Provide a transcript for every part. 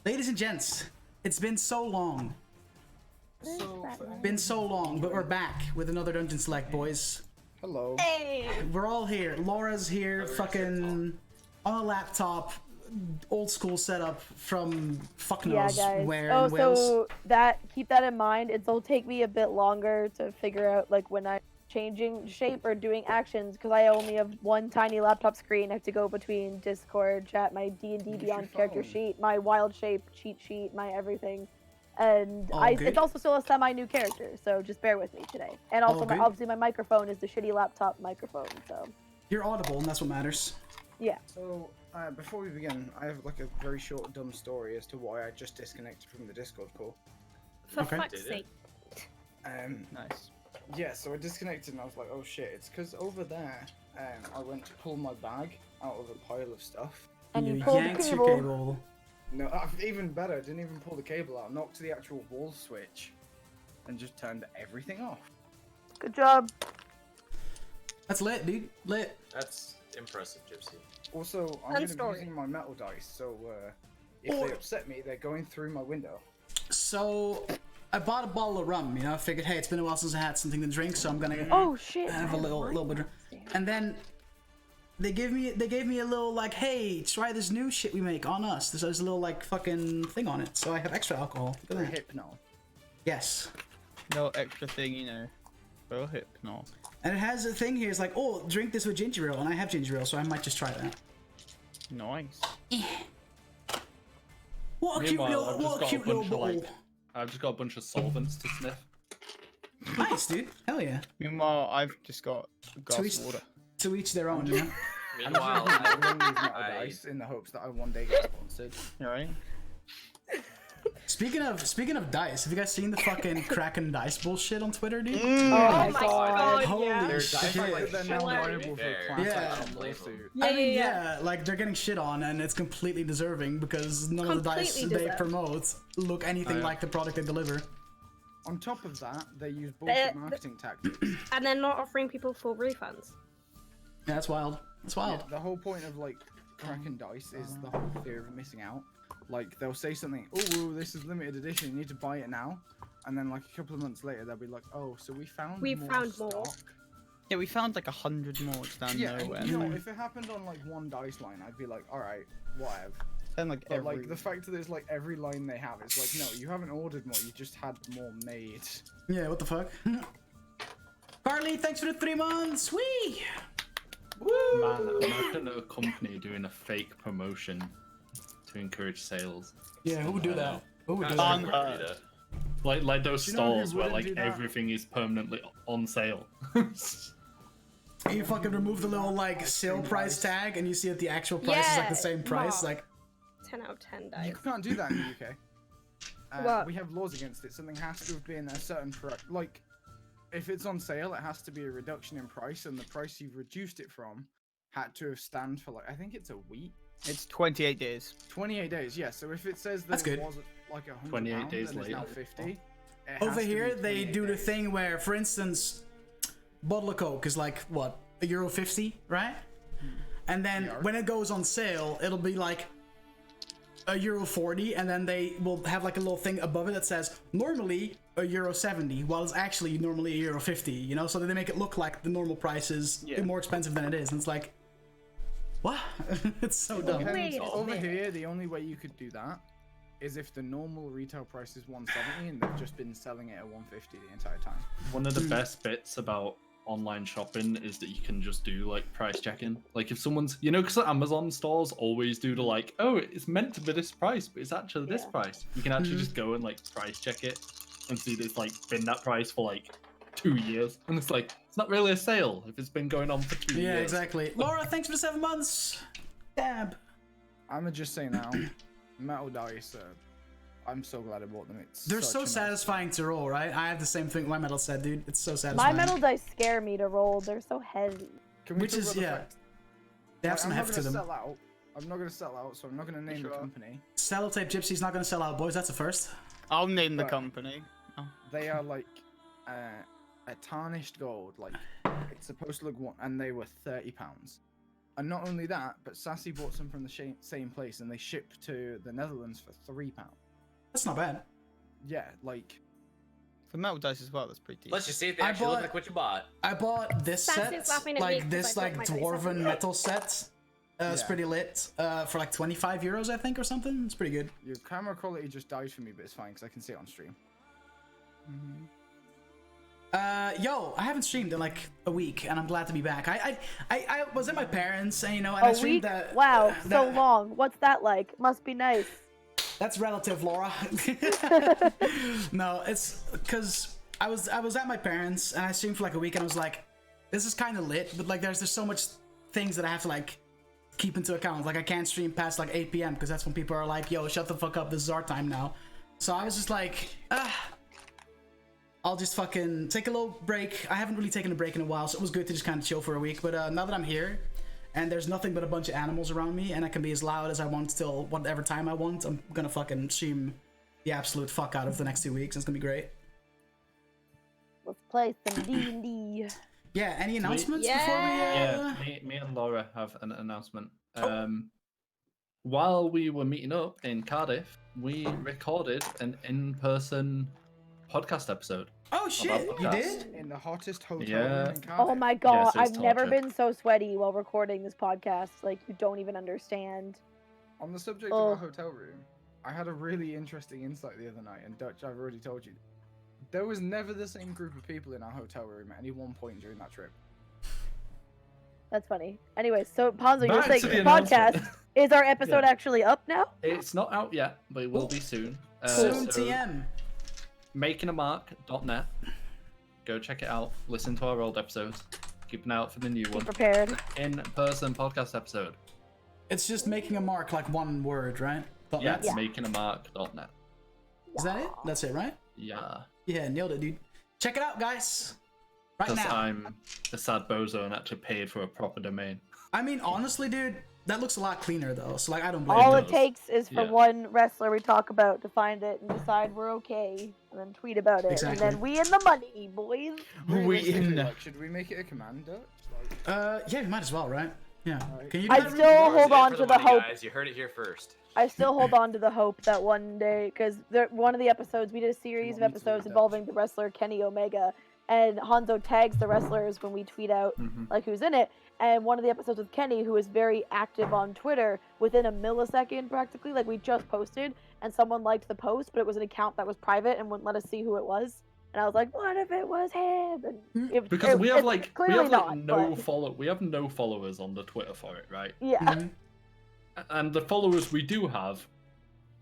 Ladies and gents, it's been so long. Been so long, but we're back with another Dungeon Select, boys. Hello. Hey! We're all here. Laura's here, fucking on a laptop, old school setup from fuck knows where in Wales. So keep that in mind. It'll take me a bit longer to figure out like when I'm changing shape or doing actions because I only have one tiny laptop screen. I have to go between Discord, chat, my D&D Beyond character sheet, my wild shape cheat sheet, my everything. And it's also still a semi-new character, so just bear with me today. And also, obviously, my microphone is the shitty laptop microphone, so... You're audible, and that's what matters. Yeah. So, before we begin, I have like a very short, dumb story as to why I just disconnected from the Discord call. For fuck's sake. Nice. Yeah, so I disconnected and I was like, oh shit, it's because over there, I went to pull my bag out of a pile of stuff. And you pulled the cable. No, even better, I didn't even pull the cable out, knocked the actual wall switch, and just turned everything off. Good job. That's lit, dude. Lit. That's impressive, Gypsy. Also, I'm going to be using my metal dice, so if they upset me, they're going through my window. So, I bought a bottle of rum, you know, I figured, hey, it's been a while since I had something to drink, so I'm gonna have a little bit of... And then... They gave me a little like, hey, try this new shit we make on us. There's a little like fucking thing on it, so I have extra alcohol. Look at that. Hypnol. Yes. No extra thing, you know. For Hypnol. And it has a thing here. It's like, oh, drink this with ginger ale, and I have ginger ale, so I might just try that. Nice. What a cute little bottle. I've just got a bunch of solvents to sniff. Nice, dude. Hell yeah. Meanwhile, I've just got a glass of water. To each their own, yeah. Meanwhile, dice in the hopes that I one day get sponsored. You alright? Speaking of dice, have you guys seen the fucking Kraken dice bullshit on Twitter, dude? Oh my god. Holy shit. They're now liable for class action lawsuit. I mean, yeah, like they're getting shit on, and it's completely deserving because none of the dice they promote look anything like the product they deliver. On top of that, they use bullshit marketing tactics. And they're not offering people full refunds. Yeah, that's wild. That's wild. Yeah, the whole point of like Kraken dice is the whole fear of missing out. Like they'll say something, oh, this is limited edition, you need to buy it now. And then like a couple of months later, they'll be like, oh, so we found more. Yeah, we found like 100 more down nowhere. You know, if it happened on like one dice line, I'd be like, all right, whatever. Then like like the fact that it's like every line they have is like, no, you haven't ordered more, you just had more made. Yeah, what the fuck? Carly, thanks for the 3 months. Whee! Woo! Man, imagine a company doing a fake promotion to encourage sales. Yeah, who would do that? Who would do that? Like those stalls where like everything is permanently on sale. You fucking remove the little like sale price tag and you see that the actual price is like the same price. Like 10 out of 10 dice. You can't do that in the UK. What? We have laws against it. Something has to have been a certain product. Like, if it's on sale, it has to be a reduction in price, and the price you've reduced it from had to have stand for like, I think it's a week. It's 28 days. 28 days, yeah. So if it says that it was like £100, 28 days and it's later. now 50. Over here, they do the thing where, for instance, bottle of Coke is like what, €1.50, right? And then when it goes on sale, it'll be like €1.40, and then they will have like a little thing above it that says normally €1.70, while it's actually normally €1.50. You know, so that they make it look like the normal price is more expensive than it is, and it's like, what? It's so dumb. Over here, the only way you could do that is if the normal retail price is $1.70 and they've just been selling it at $1.50 the entire time. One of the best bits about online shopping is that you can just do like price checking. Like if someone's, you know, because Amazon stores always do the like, oh, it's meant to be this price, but it's actually this price. You can actually just go and like price check it and see that it's like been that price for like 2 years, and it's like, it's not really a sale if it's been going on for 2 years. Yeah, exactly. Laura, thanks for the 7 months. Dab. I'ma just say now, metal dice. I'm so glad I bought them. They're so satisfying to roll, right? I have the same thing my metal said, dude. It's so satisfying. My metal dice scare me to roll. They're so heavy. Which is, they have some heft to them. I'm not gonna sell out, so I'm not gonna name the company. Sellotape Gypsy's not gonna sell out, boys. That's a first. I'll name the company. Oh. They are like a tarnished gold. Like it's supposed to look one, and they were £30. And not only that, but Sassy bought some from the same place, and they ship to the Netherlands for £3. That's not bad. Yeah, like For metal dice as well, that's pretty decent. Let's just see if they actually look like what you bought. I bought this Sassy's set, laughing at me like 'cause this I like dropped my dice dwarven everywhere. metal set. It's pretty lit. For like 25 euros, I think, or something. It's pretty good. your camera quality just died for me, but it's fine because I can see it on stream. Yo, I haven't streamed in like a week, and I'm glad to be back. I was at my parents, and and I A streamed week? that. Wow, so that- long. What's that like? Must be nice. That's relative, Laura. No, it's because I was at my parents, and I streamed for like a week, and I was like, this is kind of lit, but like there's so much things that I have to like keep into account. Like I can't stream past like 8 p.m. because that's when people are like, yo, shut the fuck up, this is our time now. So I was just like, I'll just fucking take a little break. I haven't really taken a break in a while, so it was good to just kind of chill for a week. But now that I'm here, and there's nothing but a bunch of animals around me, and I can be as loud as I want till whatever time I want, I'm gonna fucking stream the absolute fuck out of the next 2 weeks. It's gonna be great. Let's play some D&D. Yeah, any announcements Yeah. before we... Yeah, me and Laura have an announcement. While we were meeting up in Cardiff, we recorded an in-person podcast episode. Oh shit, you did? In the hottest hotel Yeah. room in Cardiff. Oh my god, Yes, it's I've never torture. been so sweaty while recording this podcast. Like, you don't even understand. On the subject of our hotel room, I had a really interesting insight the other night, and Dutch, I've already told you. There was never the same group of people in our hotel room at any one point during that trip. That's funny. Anyway, so Ponzo, you're Back saying to the the podcast, announcement. is our episode Yeah. actually up now? It's not out yet, but it will be soon. Soon so TM. makingamark.net. Go check it out. Listen to our old episodes. Keep an eye out for the new Be one. prepared. In-person podcast episode. It's just making a mark, like one word, right? Yeah, .net? Yeah. makingamark.net. Is that it? That's it, right? Yeah. Yeah, nailed it, dude. Check it out, guys. Right Because now. I'm a sad bozo and actually paid for a proper domain. I mean, honestly, dude, that looks a lot cleaner, though. So, like, I don't blame All you. it takes is for Yeah. one wrestler we talk about to find it and decide we're okay, and then tweet about it, Exactly. and then we in the money, boys. Realistically, like, should we make it a command, Dutch? Like, Yeah, we might as well, right? Yeah. Alright. Can you? I do that? still Laura's hold in it on for to the money, hope. Guys. You heard it here first. I still hold on to the hope that one day, because one of the episodes, we did a series of Want me to episodes do that? involving the wrestler Kenny Omega, and Hanzo tags the wrestlers when we tweet out like who's in it. And one of the episodes with Kenny, who is very active on Twitter, within a millisecond practically, like we just posted, and someone liked the post, but it was an account that was private and wouldn't let us see who it was. And I was like, what if it was him? And Because we have it's like clearly not, no but- we have no followers on the Twitter for it, right? yeah. Mhm. And the followers we do have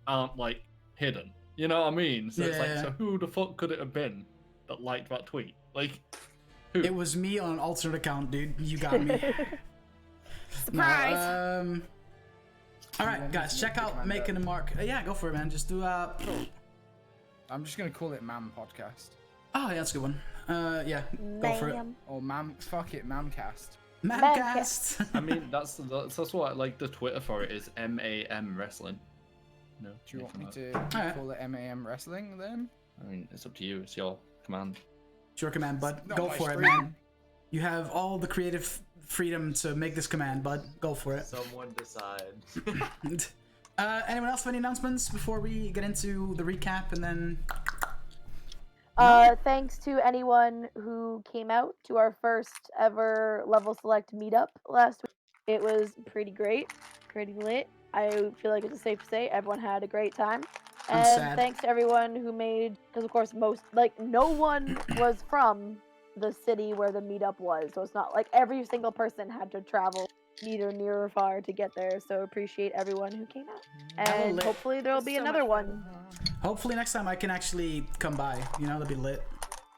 aren't like hidden. You know what I mean? So it's like, Yeah. so who the fuck could it have been that liked that tweet? Like, who? It was me on an alternate account, dude. You got me. Surprise! No, all right, guys, check out Making a Mark. Yeah, go for it, man. Just do I'm just gonna call it Mam Podcast. Oh, yeah, that's a good one. Yeah, go for it. Ma'am. Or Mam, fuck it, Mamcast. Mamcast. I mean, that's what like the Twitter for it is MAM Wrestling. No. Do you want me Making to Alright. call it MAM Wrestling then? that. I mean, it's up to you. It's your command. It's your command, bud. Not Go my for it, stream. man. You have all the creative freedom to make this command, bud. Go for it. Someone decide. Anyone else have any announcements before we get into the recap and then? Thanks to anyone who came out to our first ever level select meetup last week. It was pretty great, pretty lit. I feel like it's safe to say everyone had a great time. I'm And sad. thanks to everyone who made, because of course no one was from the city where the meetup was, so it's not like every single person had to travel neither near or far to get there. So appreciate everyone who came out, Hella and lit. hopefully there'll be So another much one. Hopefully next time I can actually come by. You know, that'd be lit.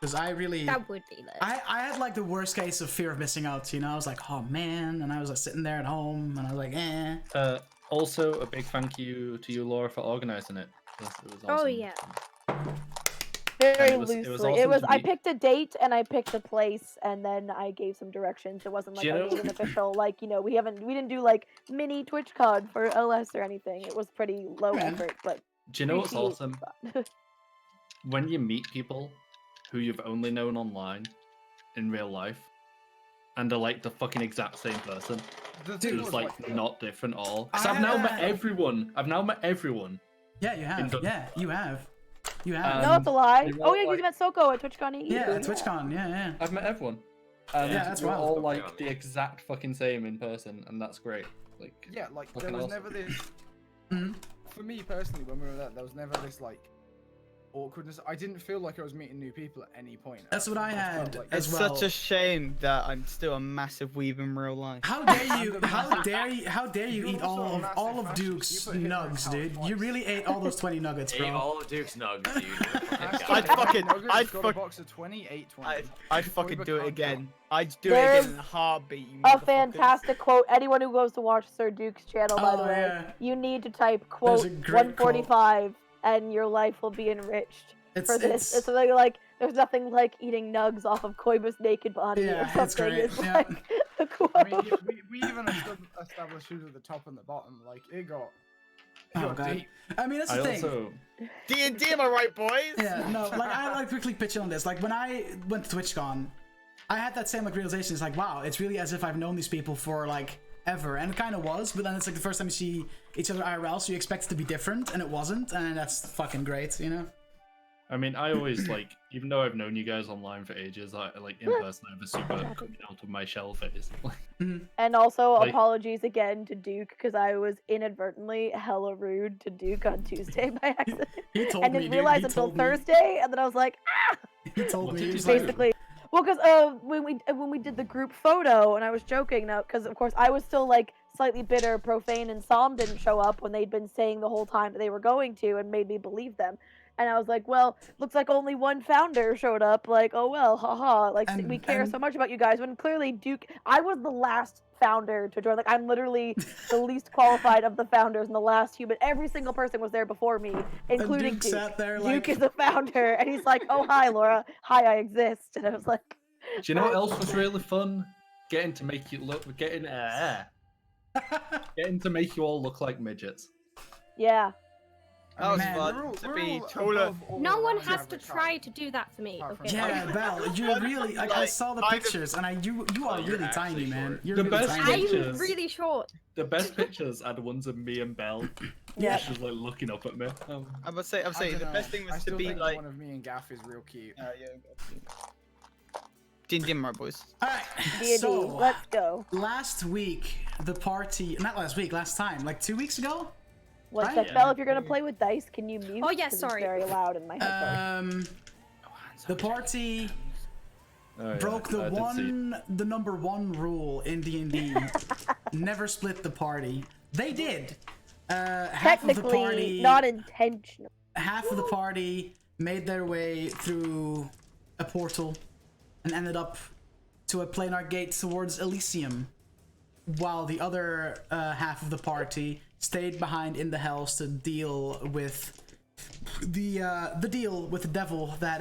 Because I really, That would be lit. I had like the worst case of fear of missing out. You know, I was like, oh man, and I was like sitting there at home, and I was like, eh. Also, a big thank you to you, Laura, for organizing it. It was Oh, awesome. yeah. Very it was loosely. awesome to I meet- picked a date and I picked a place and then I gave some directions. It wasn't like Do you I did know- an official we didn't do like mini TwitchCon for LS or anything. It was pretty low Yeah. effort, but Do you know what's appreciate awesome? that. When you meet people who you've only known online in real life, and are like the fucking exact same person. Dude, It's like not different at all. Because I've now met everyone. Yeah, you have. Yeah, you have. You have. No, it's a lie. they were Oh yeah, like- you met Soko at TwitchCon. Yeah, at TwitchCon. Yeah. I've met everyone. And Yeah, that's we're wild. all like the exact fucking same in person, and that's great. Like, yeah, like fucking there was awesome. never this. Mhm. For me personally, when we were there was never this like awkwardness. I didn't feel like I was meeting new people at any point. That's what I had Like, as It's well. such a shame that I'm still a massive weeb in real life. How dare you? How dare you You're eat also a all massive of fascist. Duke's You put him in nugs, house dude? twice. You really ate all those 20 nuggets, Ate bro. all of Duke's nugs, dude. You're a fucking I'd guy. fucking- I'd fuck- got a box of 20, ate 20. I'd fucking do it again. I'd do There's it again in a heartbeat. You A motherfuckers. fantastic quote. Anyone who goes to watch Sir Duke's channel, by the Oh, way, yeah. you need to type quote There's a great 145, and your life will be enriched. For this, it's something like there's nothing like eating nugs off of Koiba's naked body Yeah, or something. it's great, It's yeah. like a quote. I mean, we even established who's at the top and the bottom. Like, it got Oh god. deep. I mean, that's I the thing. also D&D, am I right, boys? Yeah, no, like I like quickly pitch in on this. Like when I went to TwitchCon, I had that same like realization. It's like, wow, it's really as if I've known these people for like ever, and it kind of was. But then it's like the first time you see each other IRL, so you expect it to be different, and it wasn't, and that's fucking great, you know. I mean, I always like, even though I've known you guys online for ages, I like in person I have a super coming out of my shell phase. And also Like- apologies again to Duke because I was inadvertently hella rude to Duke on Tuesday by accident. He told And me, didn't dude. realize He until told me. Thursday, and then I was like, He told What me. did He you was say? like, basically. Well, because when we did the group photo, and I was joking now, because of course I was still like slightly bitter, Profane and Psalm didn't show up when they'd been saying the whole time that they were going to, and made me believe them. And I was like, well, looks like only one founder showed up. Like, oh well, haha. Like we care so much about you guys. When clearly Duke, I was the last founder to join. Like I'm literally the least qualified of the founders and the last human. Every single person was there before me, including Duke Duke. sat there Duke like- is the founder, and he's like, oh hi Laura, hi I exist. And I was like, Do you know what else was really fun? Getting to make you look, getting to make you all look like midgets. yeah. That was Man, fun to be taller. No one has to try to do that for me. Apart from Okay. Yeah, Belle, you really. Like, I saw the pictures, and you are you're really tiny, actually man. short. You're The really best tiny. I'm pictures. really short. The best pictures are the ones of me and Belle. Yeah. She's like looking up at me. I would say the best thing I was to still be think like. one of me and Gaff is real cute. D&D, my boys. Alright, D&D, so let's go. last week the party, not last week, last time, like 2 weeks ago. One Right? sec, Yeah. Belle, if you're gonna play with dice, can you mute? Oh, yeah, 'Cause sorry. It's very loud in my headphones. The party Oh, yeah, broke I did see. the number one rule in D&D. Never split the party. They did. Half of the Technically, party, not intentional. half of the party made their way through a portal and ended up to a planar gate towards Elysium, while the other half of the party stayed behind in the hells to deal with the deal with the devil that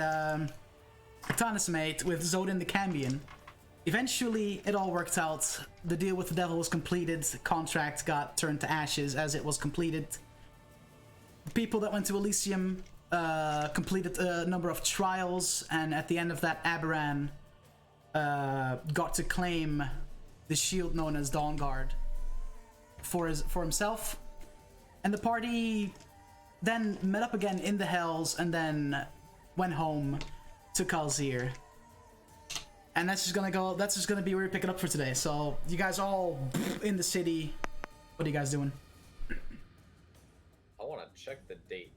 Octanus made with Zodin the Cambion. Eventually, it all worked out. The deal with the devil was completed. The contract got turned to ashes as it was completed. People that went to Elysium completed a number of trials, and at the end of that, Aberan got to claim the shield known as Dawnguard for himself. And the party then met up again in the hells, and then went home to Kalzir. And that's just gonna be where we pick it up for today. So you guys all in the city. What are you guys doing? I want to check the date.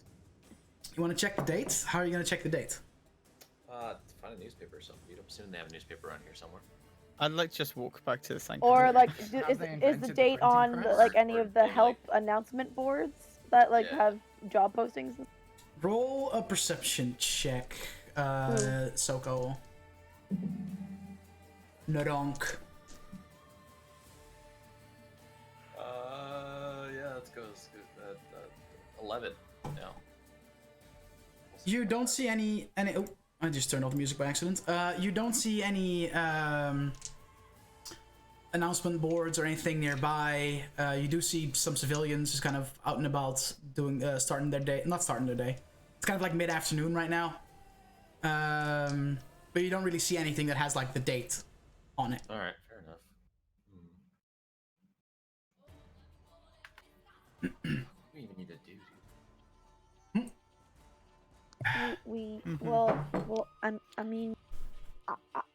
You want to check the date? How are you gonna check the date? Find a newspaper or something. You'd assume they have a newspaper around here somewhere. I'd like to just walk back to the sanctuary. Or like, Have they is the invented the date printing on press? like any Or of the they, help announcement boards that like Yeah. have job postings? Roll a perception check, Soko. Nodonk. Yeah, let's go. 11. No. You don't see any. Oh, I just turned off the music by accident. You don't see any announcement boards or anything nearby. You do see some civilians just kind of out and about doing starting their day. Not starting their day. It's kind of like mid-afternoon right now. But you don't really see anything that has like the date on it. All right, fair What do we even need to do, dude? Well, I mean,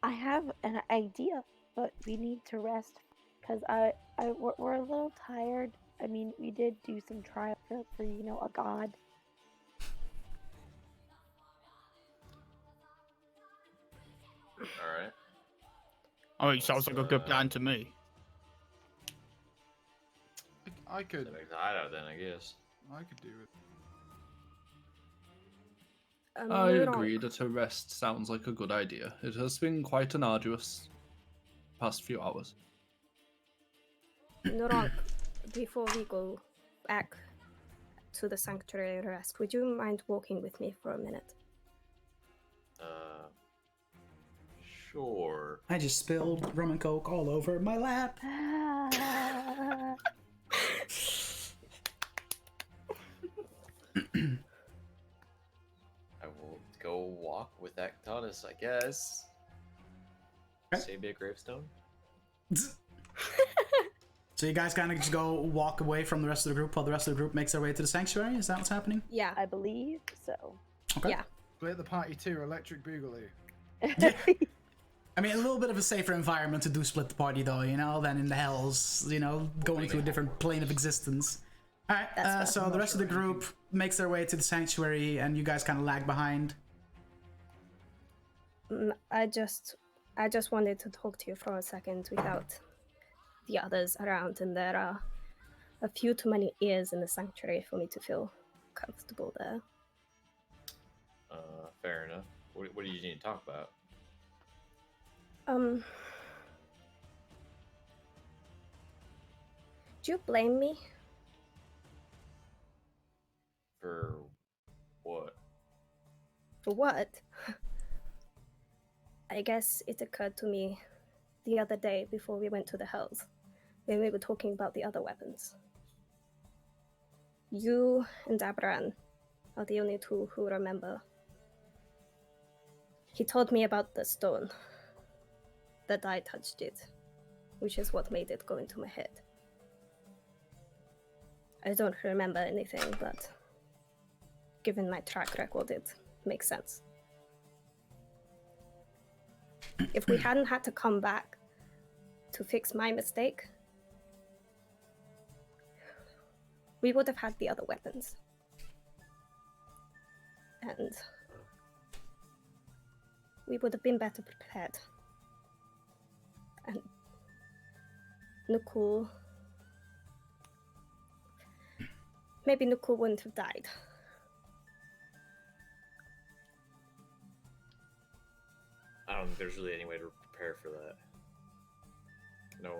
I have an idea, but we need to rest because we're a little tired. I mean, we did do some trial for a god. All right. Oh, it sounds like a good plan to me. I could. That makes a hideout then, I guess. I could do it. I agree that a rest sounds like a good idea. It has been quite an arduous past few hours. Noronk, before we go back to the sanctuary rest, would you mind walking with me for a minute? Sure. I just spilled rum and coke all over my lap. I will go walk with Actonus, I guess. Okay. Save me a gravestone. So you guys kind of just go walk away from the rest of the group while the rest of the group makes their way to the sanctuary? Is that what's happening? Yeah. I believe so. Okay. Yeah. Split the party too, electric boogaloo. Yeah. I mean, a little bit of a safer environment to do split the party, though, than in the hells, going to a different plane of existence. Alright, so the rest of the group makes their way to the sanctuary, and you guys kind of lag behind. I just wanted to talk to you for a second without the others around, and there are a few too many ears in the sanctuary for me to feel comfortable there. Fair enough. What do you need to talk about? Do you blame me? For what? For what? I guess it occurred to me the other day before we went to the hells, when we were talking about the other weapons. You and Tiberon are the only two who remember. He told me about the stone, that I touched it, which is what made it go into my head. I don't remember anything, but given my track record, it makes sense. If we hadn't had to come back to fix my mistake, we would have had the other weapons. And we would have been better prepared. And Nukul... Maybe Nukul wouldn't have died. I don't think there's really any way to prepare for that. No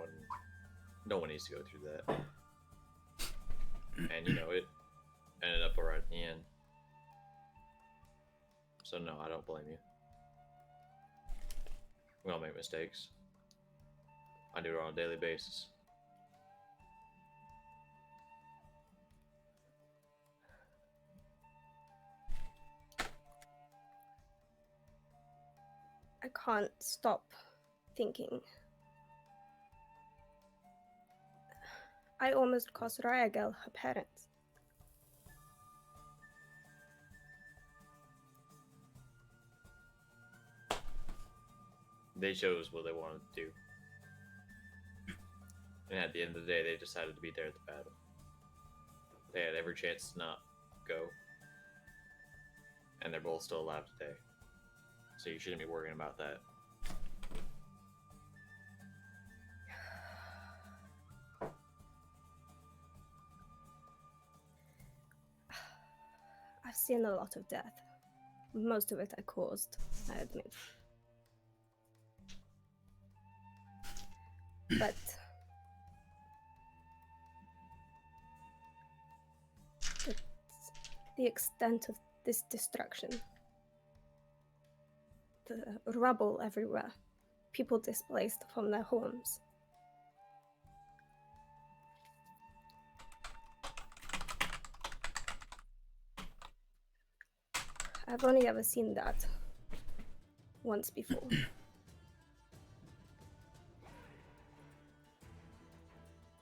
one needs to go through that. And it ended up alright at the end. So no, I don't blame you. We all make mistakes. I do it on a daily basis. I can't stop thinking. I almost cost Raigel her parents. They chose what they wanted to do. And at the end of the day, they decided to be there at the battle. They had every chance to not go. And they're both still alive today. So you shouldn't be worrying about that. I've seen a lot of death. Most of it I caused, I admit. But the extent of this destruction, the rubble everywhere, people displaced from their homes. I've only ever seen that once before.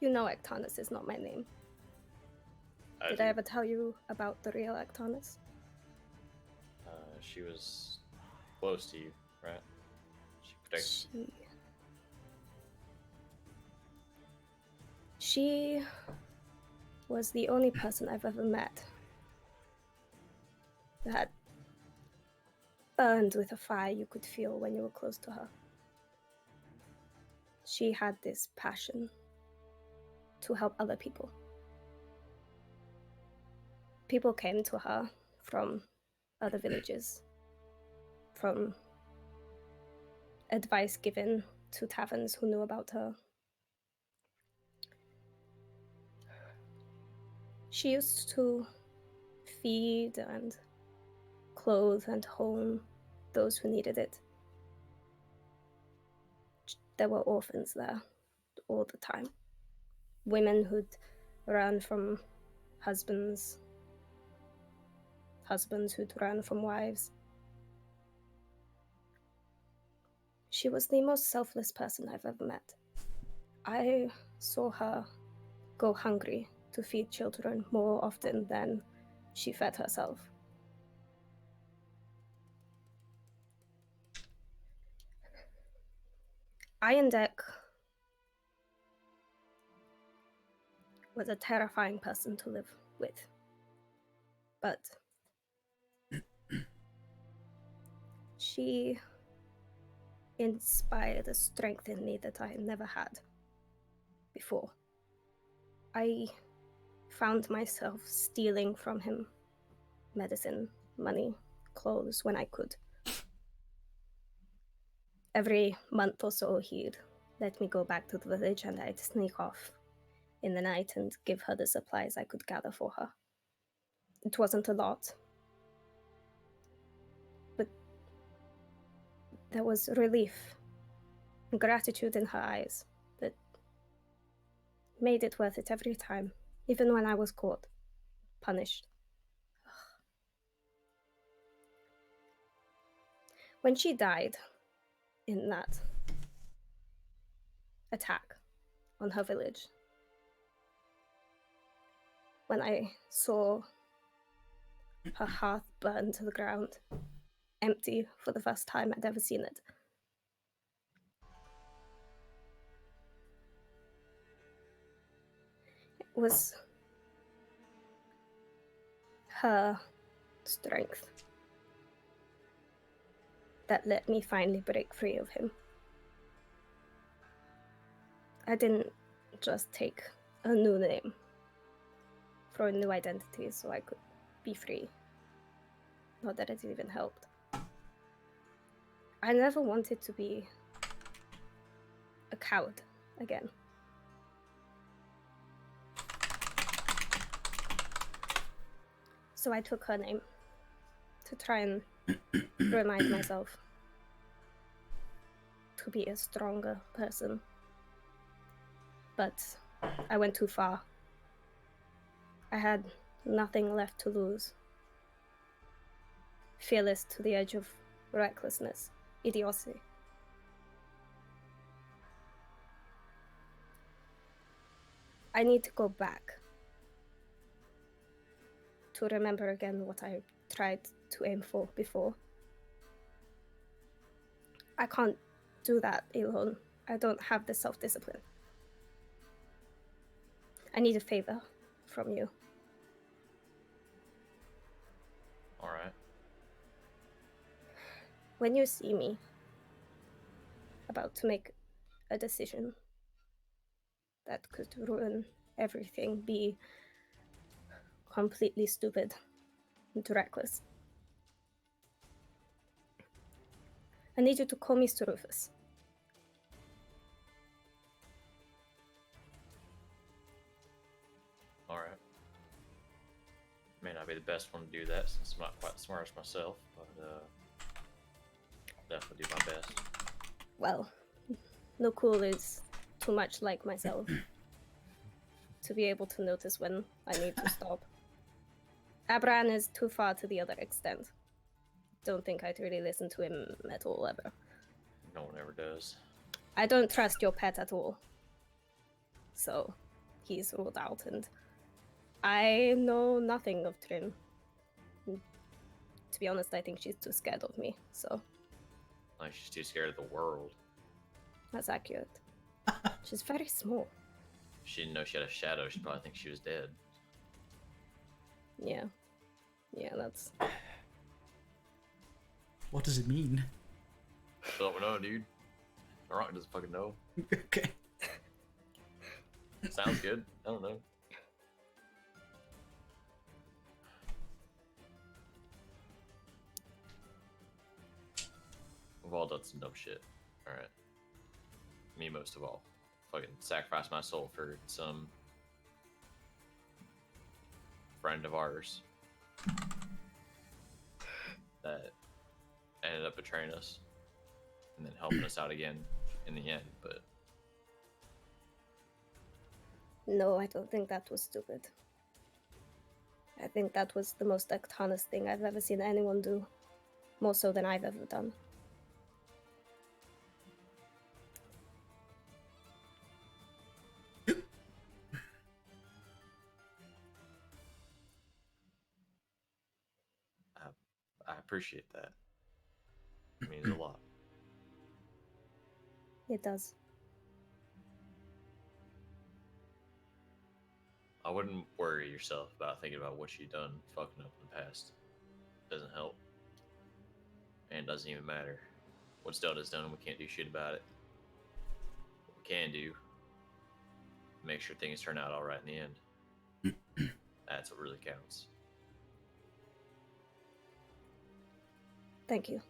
You know Actonus is not my name. Did I ever tell you about the real Actonus? She was close to you, right? She protected. She was the only person I've ever met that burned with a fire you could feel when you were close to her. She had this passion to help other people. People came to her from other villages, from advice given to taverns who knew about her. She used to feed and clothe and home those who needed it. There were orphans there all the time. Women who'd run from husbands who'd run from wives. She was the most selfless person I've ever met. I saw her go hungry to feed children more often than she fed herself. Iron Deck was a terrifying person to live with, but she inspired a strength in me that I never had before. I found myself stealing from him medicine, money, clothes when I could. Every month or so, he'd let me go back to the village and I'd sneak off in the night and give her the supplies I could gather for her. It wasn't a lot, but there was relief and gratitude in her eyes that made it worth it every time, even when I was caught, punished. When she died in that attack on her village, when I saw her hearth burn to the ground, empty for the first time I'd ever seen it, it was her strength that let me finally break free of him. I didn't just take a new name for a new identity so I could be free. Not that it even helped. I never wanted to be a coward again. So I took her name to try and remind myself to be a stronger person. But I went too far. I had nothing left to lose. Fearless to the edge of recklessness, idiocy. I need to go back to remember again what I tried to aim for before. I can't do that alone. I don't have the self-discipline. I need a favor from you. All right. When you see me about to make a decision that could ruin everything, be completely stupid and reckless, I need you to call me Sir Rufus. All right. May not be the best one to do that since I'm not quite the smartest myself, but definitely do my best. Well, no cool is too much like myself to be able to notice when I need to stop. Abran is too far to the other extent. Don't think I'd really listen to him at all ever. No one ever does. I don't trust your pet at all. So he's ruled out, and I know nothing of Trim. To be honest, I think she's too scared of me, so Like she's too scared of the world. that's accurate. She's very small. If she didn't know she had a shadow, she'd probably think she was dead. Yeah. Yeah, that's... What does it mean? Don't know, dude. Rock doesn't fucking know. Okay. Sounds good. I don't know. We've all done some dumb shit. Alright. Me most of all. Fucking sacrifice my soul for some friend of ours that ended up betraying us and then helping us out again in the end, but No, I don't think that was stupid. I think that was the most Ectanus thing I've ever seen anyone do. More so than I've ever done. I appreciate that. It means a lot. It does. I wouldn't worry yourself about thinking about what you've done fucking up in the past. Doesn't help. And it doesn't even matter. What's done is done and we can't do shit about it. What we can do, make sure things turn out alright in the end. That's what really counts. Thank you.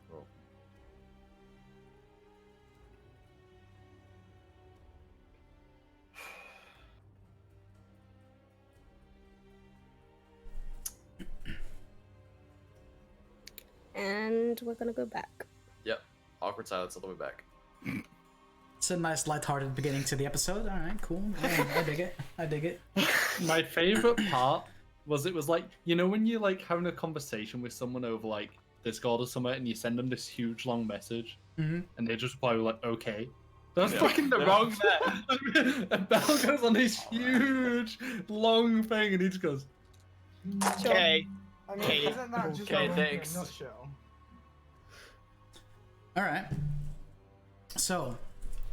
Cool. And we're gonna go back. Yep. Awkward silence all the way back. It's a nice lighthearted beginning to the episode. All right, cool. I dig it. I dig it. My favorite part was it was like, you know, when you're like having a conversation with someone over like Discord or something and you send them this huge long message and they just reply with like, okay. That's fucking the wrong there. And Bell goes on this huge long thing and he just goes, Okay. I mean, isn't that just Okay, a thanks. nutshell? All right. So,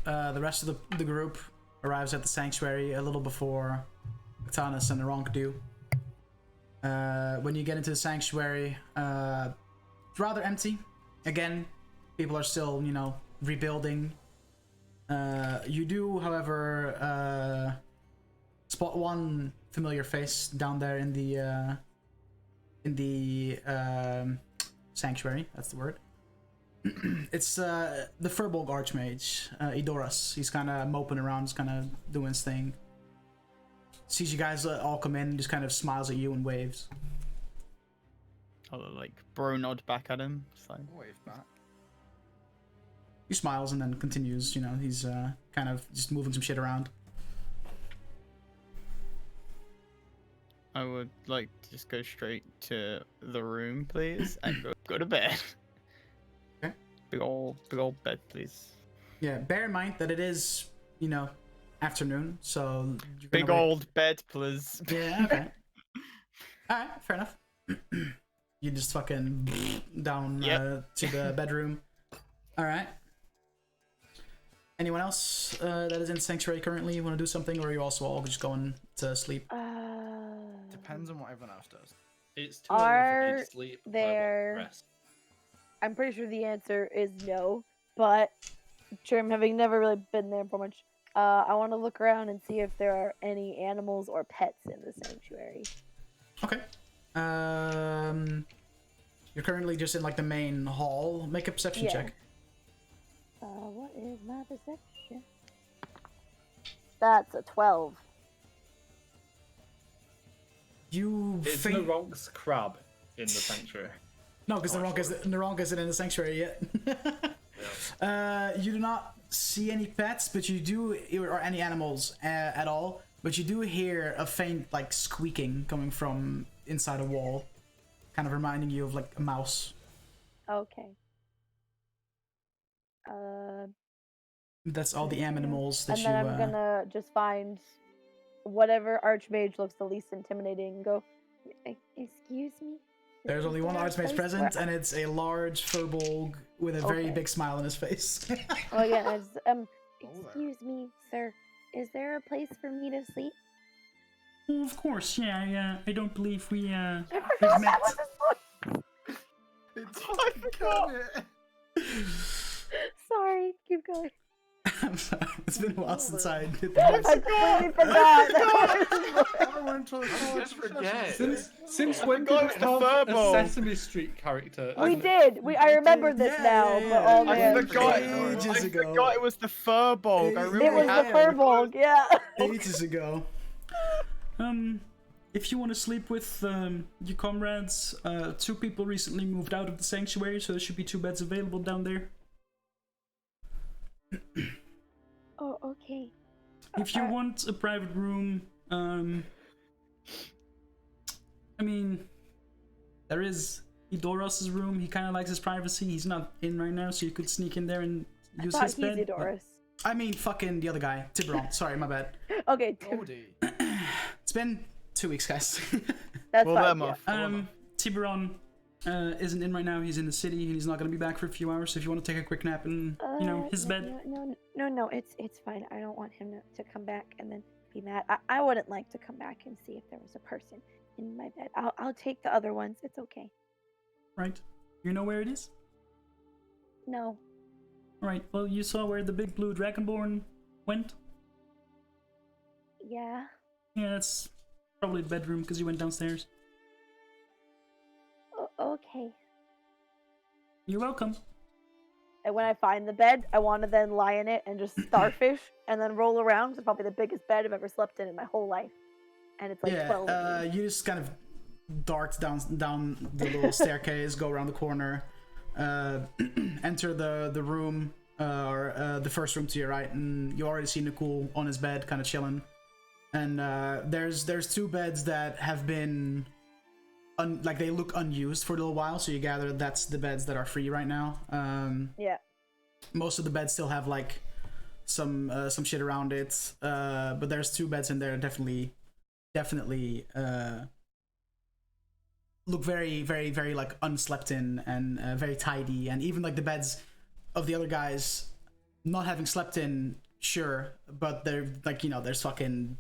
the rest of the group arrives at the sanctuary a little before Atanas and Aronk do. When you get into the sanctuary, it's rather empty. Again, people are still, you know, rebuilding. You do, however, spot one familiar face down there in the sanctuary. That's the word. It's the Furbolg Archmage, Edoras. He's kind of moping around, just kind of doing his thing. Sees you guys all come in, just kind of smiles at you and waves. I'll like bro nod back at him. So Wave back. He smiles and then continues. You know, he's kind of just moving some shit around. I would like to just go straight to the room, please, and go to bed. Okay. Big old bed, please. Yeah, bear in mind that it is, you know, afternoon, so you're Big gonna wake- old bed, please. Yeah, okay. Alright, fair enough. You just fucking down to the bedroom. Alright. Anyone else that is in Sanctuary currently want to do something, or are you also all just going to sleep? Depends on what everyone else does. it's too early for me Are to sleep. I want there- rest. I'm pretty sure the answer is no, but Trim, having never really been there for much, I want to look around and see if there are any animals or pets in the sanctuary. Okay. You're currently just in like the main hall. Make a perception Yeah. check. What is my perception? That's a 12. You It's think... Naronk's crab in the sanctuary. No, because Naronk isn't in the sanctuary yet. You do not see any pets, but you do, or any animals at all. But you do hear a faint like squeaking coming from inside a wall, kind of reminding you of like a mouse. Okay. That's all the animals that and you. then I'm gonna just find whatever Archmage looks the least intimidating and go, excuse me? There's only one Archmage present, and it's a large furbolg with a very big smile on his face. Oh yeah, excuse me, sir. Is there a place for me to sleep? Well, of course, yeah. I don't believe we've met. I forgot it. Sorry, keep going. I'm sorry. It's been a while since I did I that. completely forgot. Just forget. Since when did we have a Sesame Street character? We did. I remember this now. But oh man, I forgot it was the Furbolg. I remember it was the Furbolg. Yeah. Ages ago. If you want to sleep with your comrades, 2 people recently moved out of the sanctuary, so there should be 2 beds available down there. Oh, okay. If you want a private room, I mean, there is Idoros's room. He kind of likes his privacy. He's not in right now, so you could sneak in there and use his bed. He's Idoros. I mean, fucking the other guy, Tiberon. Sorry, my bad. Okay. It's been 2 weeks, guys. That's fine. Tiberon isn't in right now. He's in the city, and he's not gonna be back for a few hours. So if you want to take a quick nap in, his bed. No, it's fine. I don't want him to come back and then be mad. I wouldn't like to come back and see if there was a person in my bed. I'll take the other ones. It's okay. Right. You know where it is? No. Right. Well, you saw where the big blue dragonborn went? Yeah. Yeah, that's probably the bedroom because you went downstairs. Okay. You're welcome. And when I find the bed, I want to then lie in it and just starfish and then roll around. It's probably the biggest bed I've ever slept in my whole life. And it's like 12. You just kind of dart down the little staircase, go around the corner, enter the room, or the first room to your right, and you already see Nicole on his bed, kind of chilling. And there's 2 beds that have been they look unused for a little while, so you gather that's the beds that are free right now. Yeah. Most of the beds still have like some shit around it, but there's 2 beds in there definitely look very, very, very like unslept in and very tidy, and even like the beds of the other guys not having slept in, sure, but they're like, there's fucking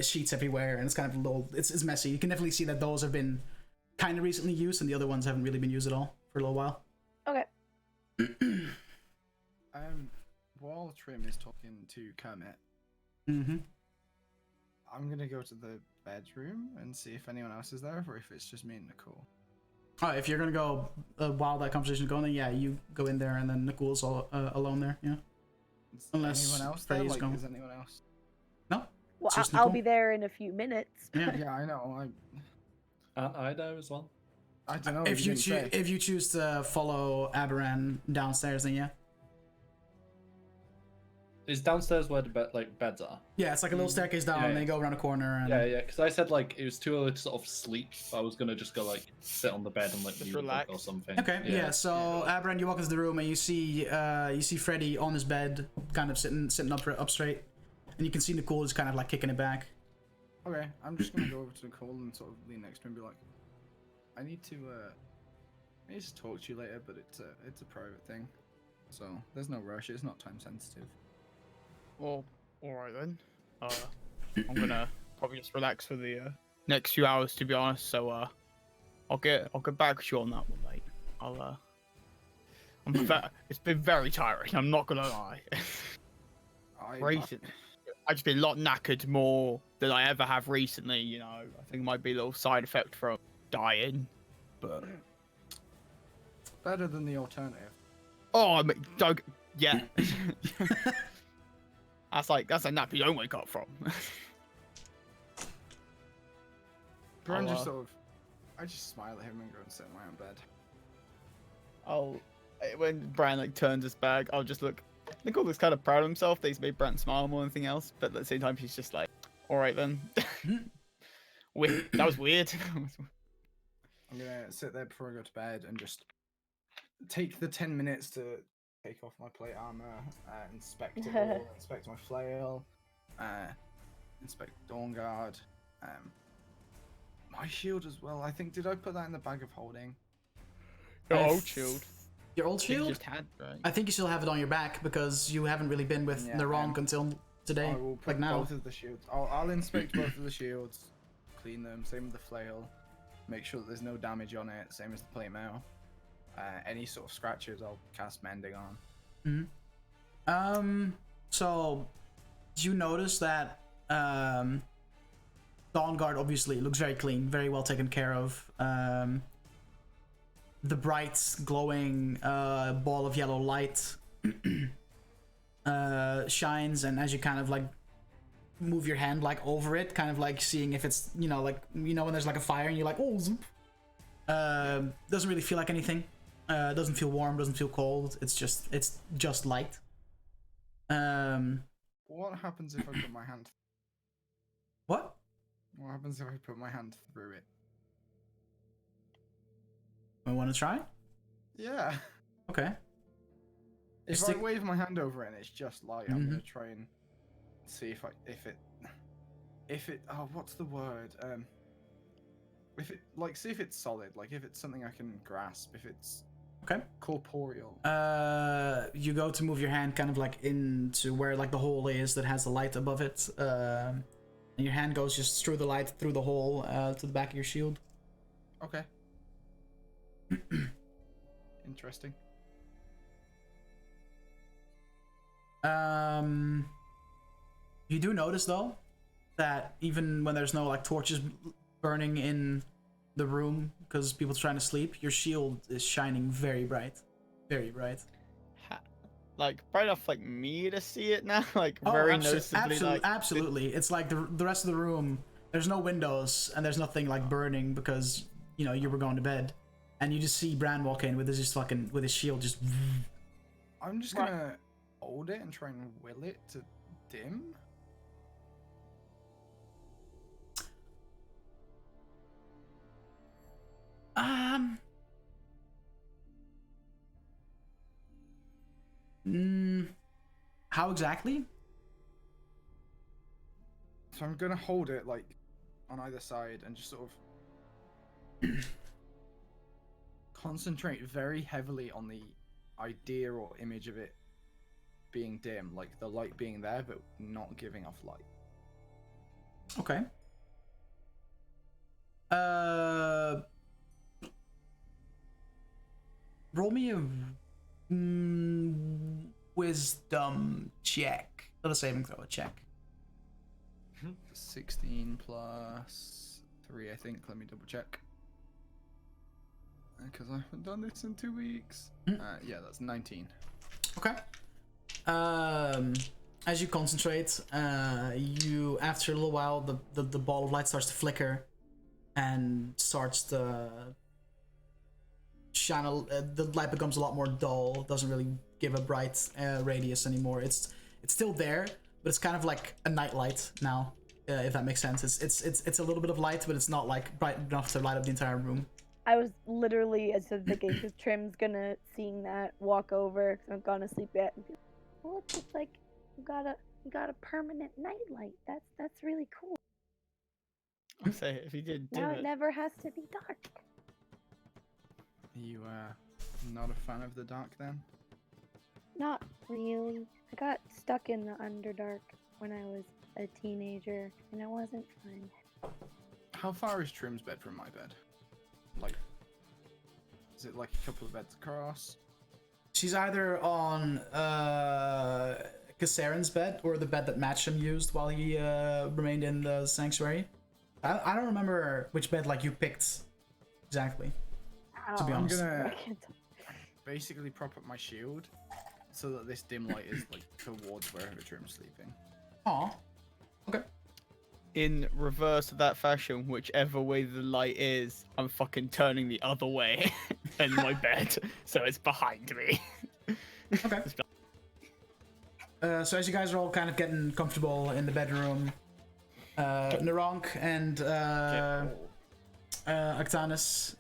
sheets everywhere, and it's kind of a little, it's messy. You can definitely see that those have been kind of recently used, and the other ones haven't really been used at all for a little while. Okay. While Trim is talking to Kermit, I'm gonna go to the bedroom and see if anyone else is there, or if it's just me and Nicole. Oh, if you're gonna go while that conversation is going, then yeah, you go in there, and then Nicole's all alone there. Yeah. Unless anyone else there? Freddy's gone. Is anyone else? No. Well, I'll be there in a few minutes. Yeah, I know. I know as well. I don't know. If you choose to follow Aberan downstairs, then yeah. Is downstairs where the beds are? Yeah, it's like a little staircase down, and then you go around a corner. And... Yeah. Because I said like it was too early to sort of sleep. I was gonna just go like sit on the bed and like just relax or something. Okay. Yeah. So Aberan, you walk into the room and you see Freddy on his bed, kind of sitting up straight, and you can see Nicole just kind of like kicking it back. Okay, I'm just gonna go over to Nicole and sort of lean next to him and be like, I need to talk to you later, but it's a private thing, so there's no rush. It's not time sensitive. Well, alright then. I'm gonna probably just relax for the next few hours, to be honest. So I'll get back with you on that one, mate. It's been very tiring. I'm not gonna lie. I've just been a lot knackered more than I ever have recently. I think it might be a little side effect from dying, but better than the alternative. Oh, I mean, Doug, yeah. That's a nap you don't wake up from. Brian I just smile at him and go and sit in my own bed. When Brian turns his back, I'll just look. Nicole looks kind of proud of himself that he's made Brant smile more than anything else, but at the same time she's just like, all right then. That was weird. I'm gonna sit there before I go to bed and just take the 10 minutes to take off my plate armor, inspect it all, inspect my flail, inspect Dawn Guard, my shield as well. I think, did I put that in the bag of holding? Your old shield. Your old You shield? just had, right? I think you still have it on your back because you haven't really been with Naronk until today. I will put like now. both of the shields. I'll inspect both of the shields, clean them. Same with the flail. Make sure that there's no damage on it. Same as the plate mail. Any sort of scratches, I'll cast mending on. So you notice that Dawn Guard obviously looks very clean, very well taken care of. The bright glowing ball of yellow light shines, and as you kind of like move your hand like over it, kind of like seeing if it's, you know, like, you know, when there's like a fire and you're like, oh, zoop. Doesn't really feel like anything. Doesn't feel warm, doesn't feel cold. It's just light. What happens if I put my hand? What? What happens if I put my hand through it? We want to try? Yeah. Okay. If I wave my hand over it and it's just light, I'm gonna try and see if it. Oh, what's the word? If it, like, see if it's solid. Like, if it's something I can grasp. If it's corporeal. You go to move your hand kind of like into where like the hole is that has the light above it. And your hand goes just through the light, through the hole, to the back of your shield. Okay. Interesting. You do notice though that even when there's no like torches burning in the room because people are trying to sleep, your shield is shining very bright, very bright. Like bright enough like me to see it now, like very noticeably. Absolutely. It's like the rest of the room. There's no windows and there's nothing like burning because, you know, you were going to bed, and you just see Bran walk in with his shield just. I'm just gonna hold it and try and will it to dim. How exactly? So I'm gonna hold it like on either side and just sort of concentrate very heavily on the idea or image of it being dim, like the light being there but not giving off light. Okay. Roll me a wisdom check. Not a saving throw, a check. 16 plus 3, I think. Let me double check. Because I haven't done this in 2 weeks. Yeah, that's 19. Okay. As you concentrate, you after a little while, the ball of light starts to flicker, and starts to shine. The light becomes a lot more dull. Doesn't really give a bright radius anymore. It's still there, but it's kind of like a night light now, if that makes sense. It's a little bit of light, but it's not like bright enough to light up the entire room. I was literally, as of thinking, because Trim's gonna, seeing that, walk over, because I'm gonna sleep yet, and be like, well, it's like you got a permanent night light. That's really cool. I'll say if he did now it never has to be dark. Are you not a fan of the dark then? Not really. I got stuck in the Underdark when I was a teenager, and it wasn't fun. How far is Trim's bed from my bed? Like, is it like a couple of beds across? She's either on Kassarin's bed or the bed that Matcham used while he remained in the sanctuary. I don't remember which bed like you picked exactly. To be honest, I'm gonna basically prop up my shield so that this dim light is like towards wherever Trim's sleeping. Aw. Okay. In reverse of that fashion, whichever way the light is, I'm fucking turning the other way in my bed, so it's behind me. Okay. So as you guys are all kind of getting comfortable in the bedroom, Naronk and Actanis,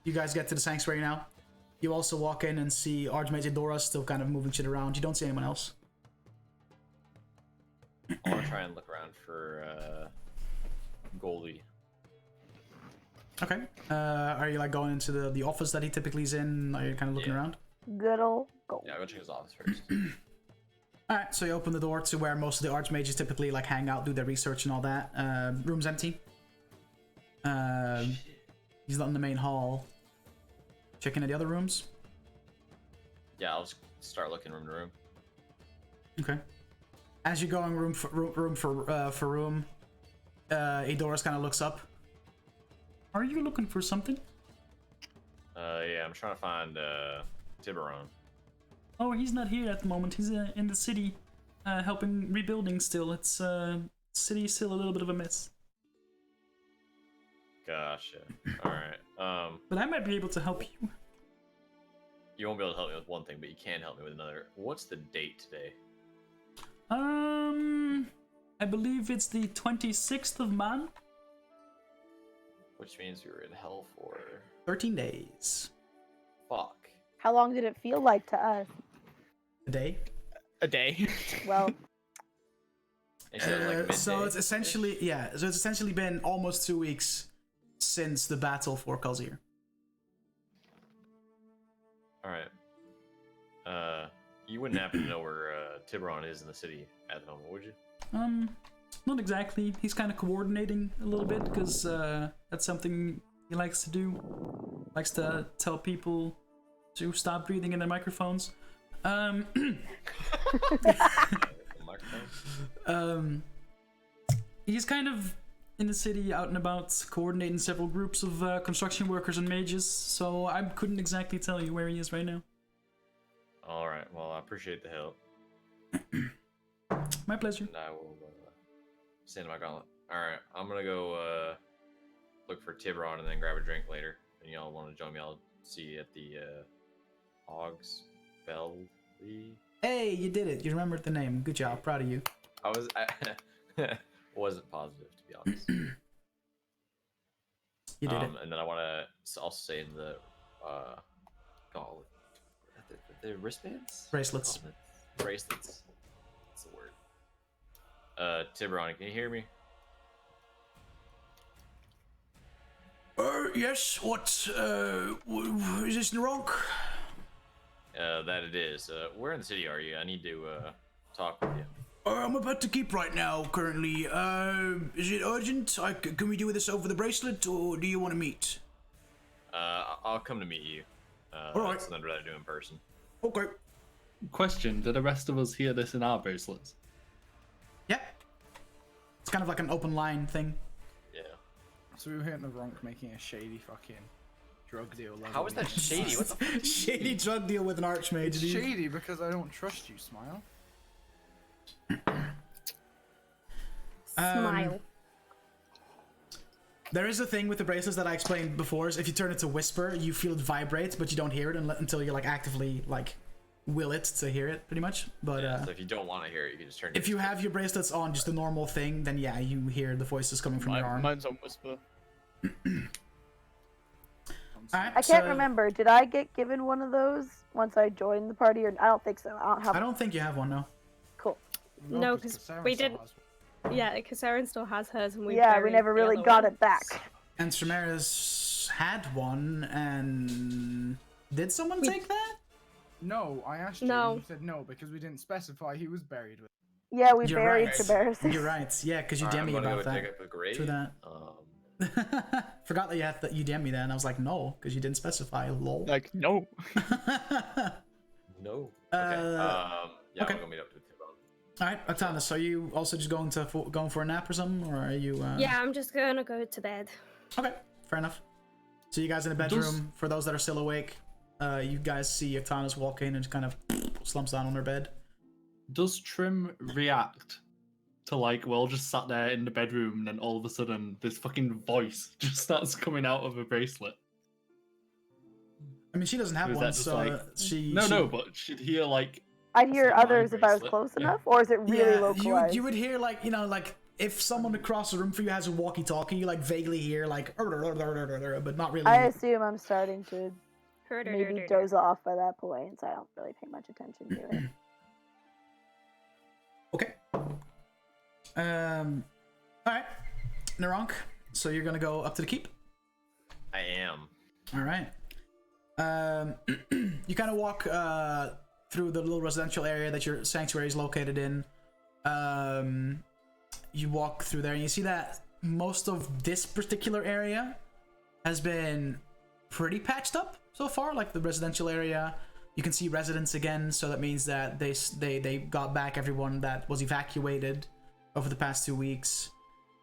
you guys get to the sanctuary now. You also walk in and see Archmage Tiberon still kind of moving shit around. You don't see anyone else. I want to try and look around for Goldie. Okay. Are you like going into the office that he typically is in? Are you kind of looking around? Good old gold. Yeah, I'll go check his office first. Alright, so you open the door to where most of the Archmages typically like hang out, do their research and all that. Room's empty. He's not in the main hall. Check into the other rooms. Yeah, I'll just start looking room to room. Okay. As you're going room for room, Edoras kind of looks up. Are you looking for something? Yeah, I'm trying to find Tiberon. Oh, he's not here at the moment. He's in the city, helping rebuilding still. It's city's still a little bit of a mess. Gotcha. Alright. But I might be able to help you. You won't be able to help me with one thing, but you can help me with another. What's the date today? I believe it's the 26th of Man. Which means we were in hell for 13 days. fuck. How long did it feel like to us? A day. A day. Well, so it's essentially So it's essentially been almost 2 weeks since the battle for Khazir. All right. You wouldn't happen to know where Tiberon is in the city at the moment, would you? Not exactly. He's kind of coordinating a little bit because that's something he likes to do. Likes to tell people to stop breathing in their microphones. He's kind of in the city, out and about, coordinating several groups of construction workers and mages. So I couldn't exactly tell you where he is right now. All right. Well, I appreciate the help. My pleasure. And I will send my gauntlet. All right. I'm gonna go look for Tiberon and then grab a drink later. And y'all want to join me? I'll see you at the Hogs Belly. Hey, you did it. You remembered the name. Good job. Proud of you. I wasn't positive, to be honest. You did it. And then I want to also say in the gauntlet, the wristbands? Bracelets. Bracelets. That's the word. Tiberon, can you hear me? Yes. What? Is this Narok? That it is. Where in the city are you? I need to talk with you. I'm about to keep right now, currently. Is it urgent? Can we do this over the bracelet, or do you want to meet? I'll come to meet you. Alright. That's something I'd rather do in person. Okay. Question: did the rest of us hear this in our bracelets? Yeah. It's kind of like an open line thing. Yeah. So we were hitting the Ronk making a shady fucking drug deal. How is that shady? What the fuck? Shady drug deal with an archmage. It's dude. shady because I don't trust you, Smile. Smile. There is a thing with the bracelets that I explained before. Is if you turn it to whisper, you feel it vibrate, but you don't hear it until you like actively like will it to hear it, pretty much. But So if you don't want to hear it, you can just turn it. if you have your bracelets on, just the normal thing, then yeah, you hear the voices coming from your arm. Mine's on whisper. Alright, I can't remember. Did I get given one of those once I joined the party, or I don't think so. I don't have. I don't think you have one, no. Cool. No, because we didn't. Yeah, because Saren still has hers, and we We never really got it back. And Samara's had one, and did someone take that? No, I asked you. No. And you said no because we didn't specify he was buried with. Yeah, we You're buried right. Tiberon. You're right. Yeah, because you Alright, DM me I'm gonna about go that. take up a grave. True that. Forgot that you DM me that, and I was like, no, because you didn't specify. Lol. Like, no. No. Okay. Yeah, okay. I'm gonna meet up with Tiberon. All right, Octanus, are you also just going for a nap or something, or are you? Yeah, I'm just gonna go to bed. Okay, fair enough. So you guys in the bedroom. For those that are still awake, you guys see Octanus walk in and just kind of slumps down on her bed. Does Trim react to like we're all just sat there in the bedroom and then all of a sudden this fucking voice just starts coming out of a bracelet? I mean, she doesn't have Or is one, that just so like she. No, but she'd hear like I'd hear It's like others my if I was bracelet. close Yeah. enough, or is it really yeah, localized? you would hear like like if someone across the room for you has a walkie-talkie, you like vaguely hear like, but not really. I assume I'm starting to maybe doze off by that point, so I don't really pay much attention to it. Okay. Alright. Naronk, so you're gonna go up to the keep? I am. Alright. You kind of walk through the little residential area that your sanctuary is located in. You walk through there and you see that most of this particular area has been pretty patched up so far, like the residential area. You can see residents again, so that means that they got back everyone that was evacuated over the past 2 weeks.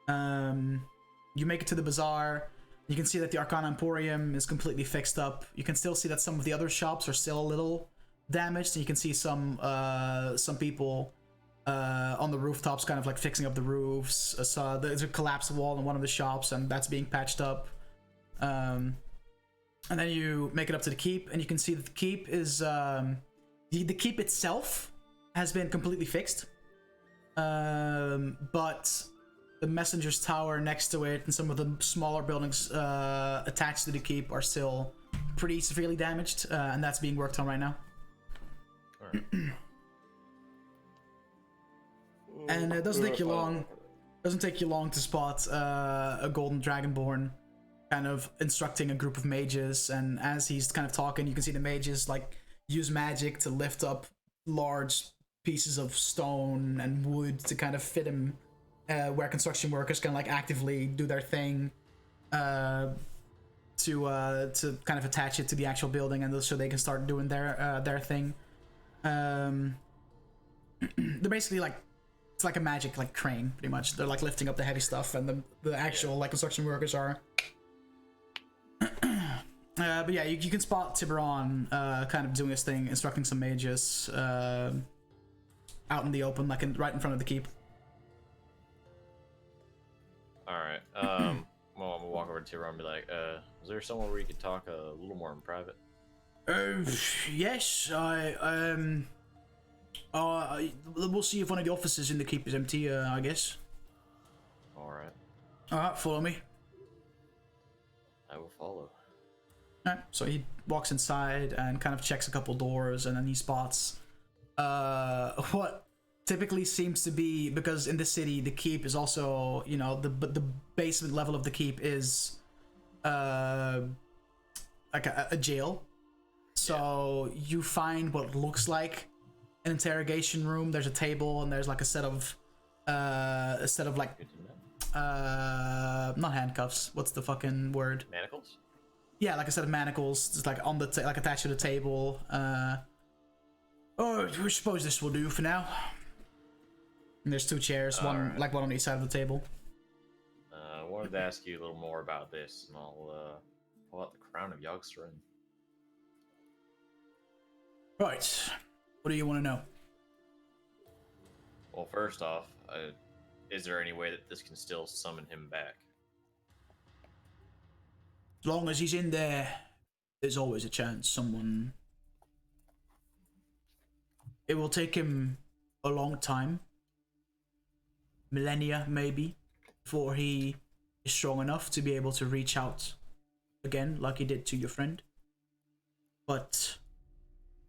You make it to the bazaar. You can see that the Arcana Emporium is completely fixed up. You can still see that some of the other shops are still a little damaged, and you can see some people on the rooftops kind of like fixing up the roofs. So there's a collapsed wall in one of the shops, and that's being patched up. And then you make it up to the keep, and you can see that the keep is the keep itself has been completely fixed, but the messenger's tower next to it and some of the smaller buildings attached to the keep are still pretty severely damaged, and that's being worked on right now. Alright. And it doesn't take you long. Doesn't take you long to spot a golden dragonborn kind of instructing a group of mages, and as he's kind of talking, you can see the mages like use magic to lift up large pieces of stone and wood to kind of fit him where construction workers can like actively do their thing to kind of attach it to the actual building, and so they can start doing their thing. They're basically like, it's like a magic like crane pretty much. They're like lifting up the heavy stuff, and the actual like construction workers are but yeah, you can spot Tiberon kind of doing his thing, instructing some mages out in the open, like right in front of the keep. Alright, well, I'm gonna walk over to Tiberon and be like, is there somewhere where you could talk a little more in private? Yes, we'll see if one of the offices in the keep is empty, I guess. Alright, follow me. I will follow. Alright, so he walks inside and kind of checks a couple doors, and then he spots what typically seems to be, because in the city the keep is also, you know, the basement level of the keep is like a jail. So you find what looks like an interrogation room. There's a table, and there's like a set of like not handcuffs. What's the fucking word? Manacles? Yeah, like a set of manacles, just like on the like attached to the table. Oh, I suppose this will do for now. And there's 2 chairs, one on each side of the table. I wanted to ask you a little more about this, and I'll pull out the crown of Yogg-Saron. Right. What do you want to know? Well, first off, is there any way that this can still summon him back? As long as he's in there, there's always a chance someone... It will take him a long time. Millennia, maybe, before he is strong enough to be able to reach out again, like he did to your friend. But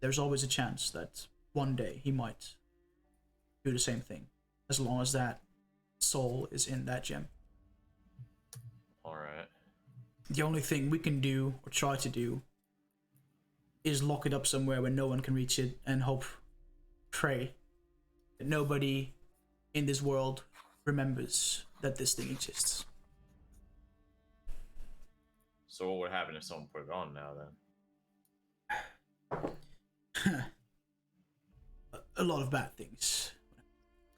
there's always a chance that one day he might do the same thing, as long as that soul is in that gem. Alright. The only thing we can do, or try to do, is lock it up somewhere where no one can reach it, and pray that nobody in this world remembers that this thing exists. So what would happen if someone put it on now, then? A lot of bad things.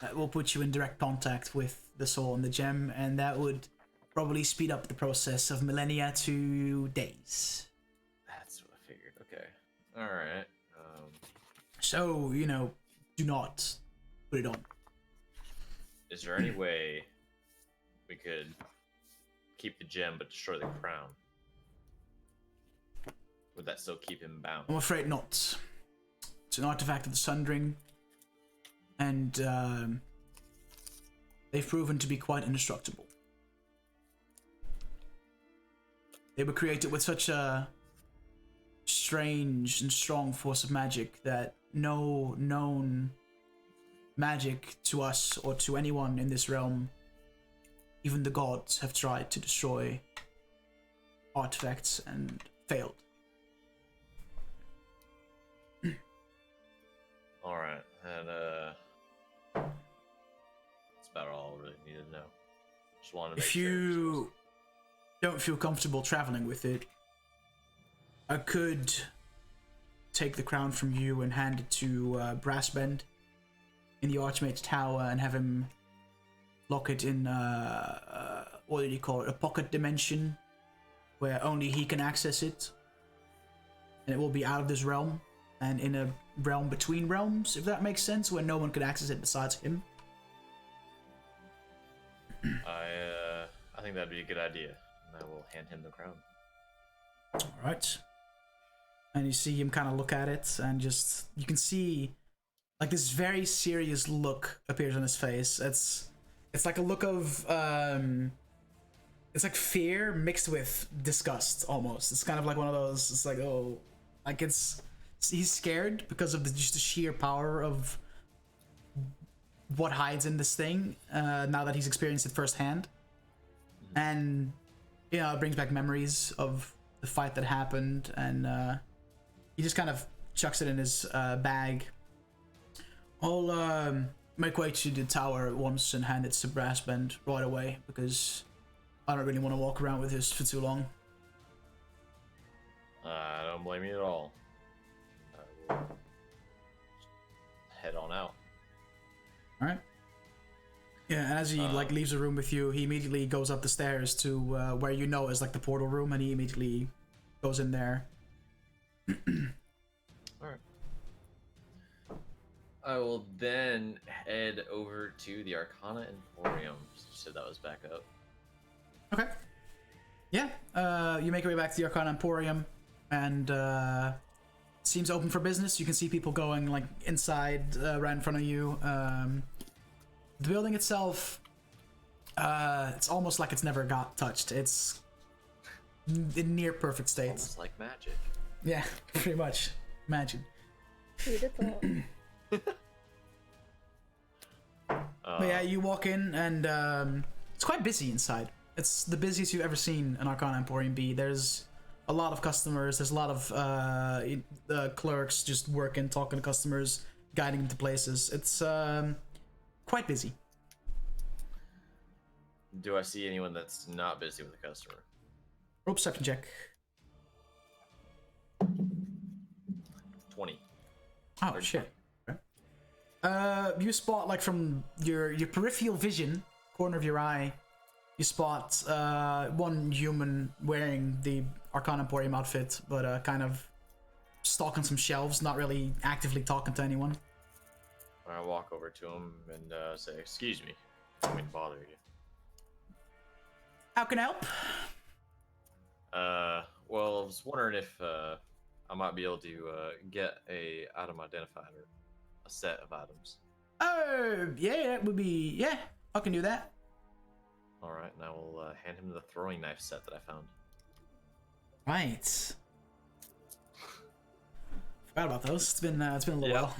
That will put you in direct contact with the soul and the gem, and that would probably speed up the process of millennia to days. That's what I figured. Okay. Alright. So, you know, do not put it on. Is there any way we could keep the gem but destroy the crown? Would that still keep him bound? I'm afraid not. It's an artifact of the Sundering, and they've proven to be quite indestructible. They were created with such a strange and strong force of magic that no known magic to us or to anyone in this realm, even the gods, have tried to destroy artifacts and failed. All right, and that's about all I really needed to know. Just wanted to make If sure. you don't feel comfortable traveling with it, I could take the crown from you and hand it to Brassbend in the Archmage Tower and have him lock it in, what did he call it, a pocket dimension, where only he can access it. And it will be out of this realm, and in a realm between realms, if that makes sense, where no one can access it besides him. I think that'd be a good idea, and I will hand him the crown. Alright. And you see him kind of look at it, and just, you can see, like, this very serious look appears on his face. It's like a look of, it's like fear mixed with disgust, almost. It's kind of like one of those, it's like, oh, like he's scared because of just the sheer power of what hides in this thing, now that he's experienced it firsthand. And, you know, it brings back memories of the fight that happened, and he just kind of chucks it in his bag. I'll make way to the tower at once and hand it to Brassbend right away, because I don't really want to walk around with this for too long. I don't blame you at all. I will head on out. Alright. Yeah, and as he like leaves the room with you, he immediately goes up the stairs to where you know is like the portal room, and he immediately goes in there. Alright. I will then head over to the Arcana Emporium. You said that was back up. Okay. Yeah, you make your way back to the Arcana Emporium, and seems open for business. You can see people going like inside, right in front of you. The building itself, it's almost like it's never got touched. It's in near perfect state. Almost like magic. Yeah, pretty much. Imagine. Beautiful. But yeah, you walk in, and it's quite busy inside. It's the busiest you've ever seen an Arcana Emporium be. There's a lot of customers. There's a lot of clerks just working, talking to customers, guiding them to places. It's quite busy. Do I see anyone that's not busy with a customer? Roll perception check. 20. Oh shit. Okay. You spot, like, from your peripheral vision, corner of your eye, you spot one human wearing the Arcana Emporium outfit, but kind of stalking some shelves, not really actively talking to anyone. I walk over to him and say, "Excuse me, I don't mean to bother you." How can I help? Well, I was wondering if I might be able to get a item identifier, a set of items. Oh, yeah, that would be, yeah, I can do that. All right, and I will hand him the throwing knife set that I found. Right. Forgot about those. It's been a little while.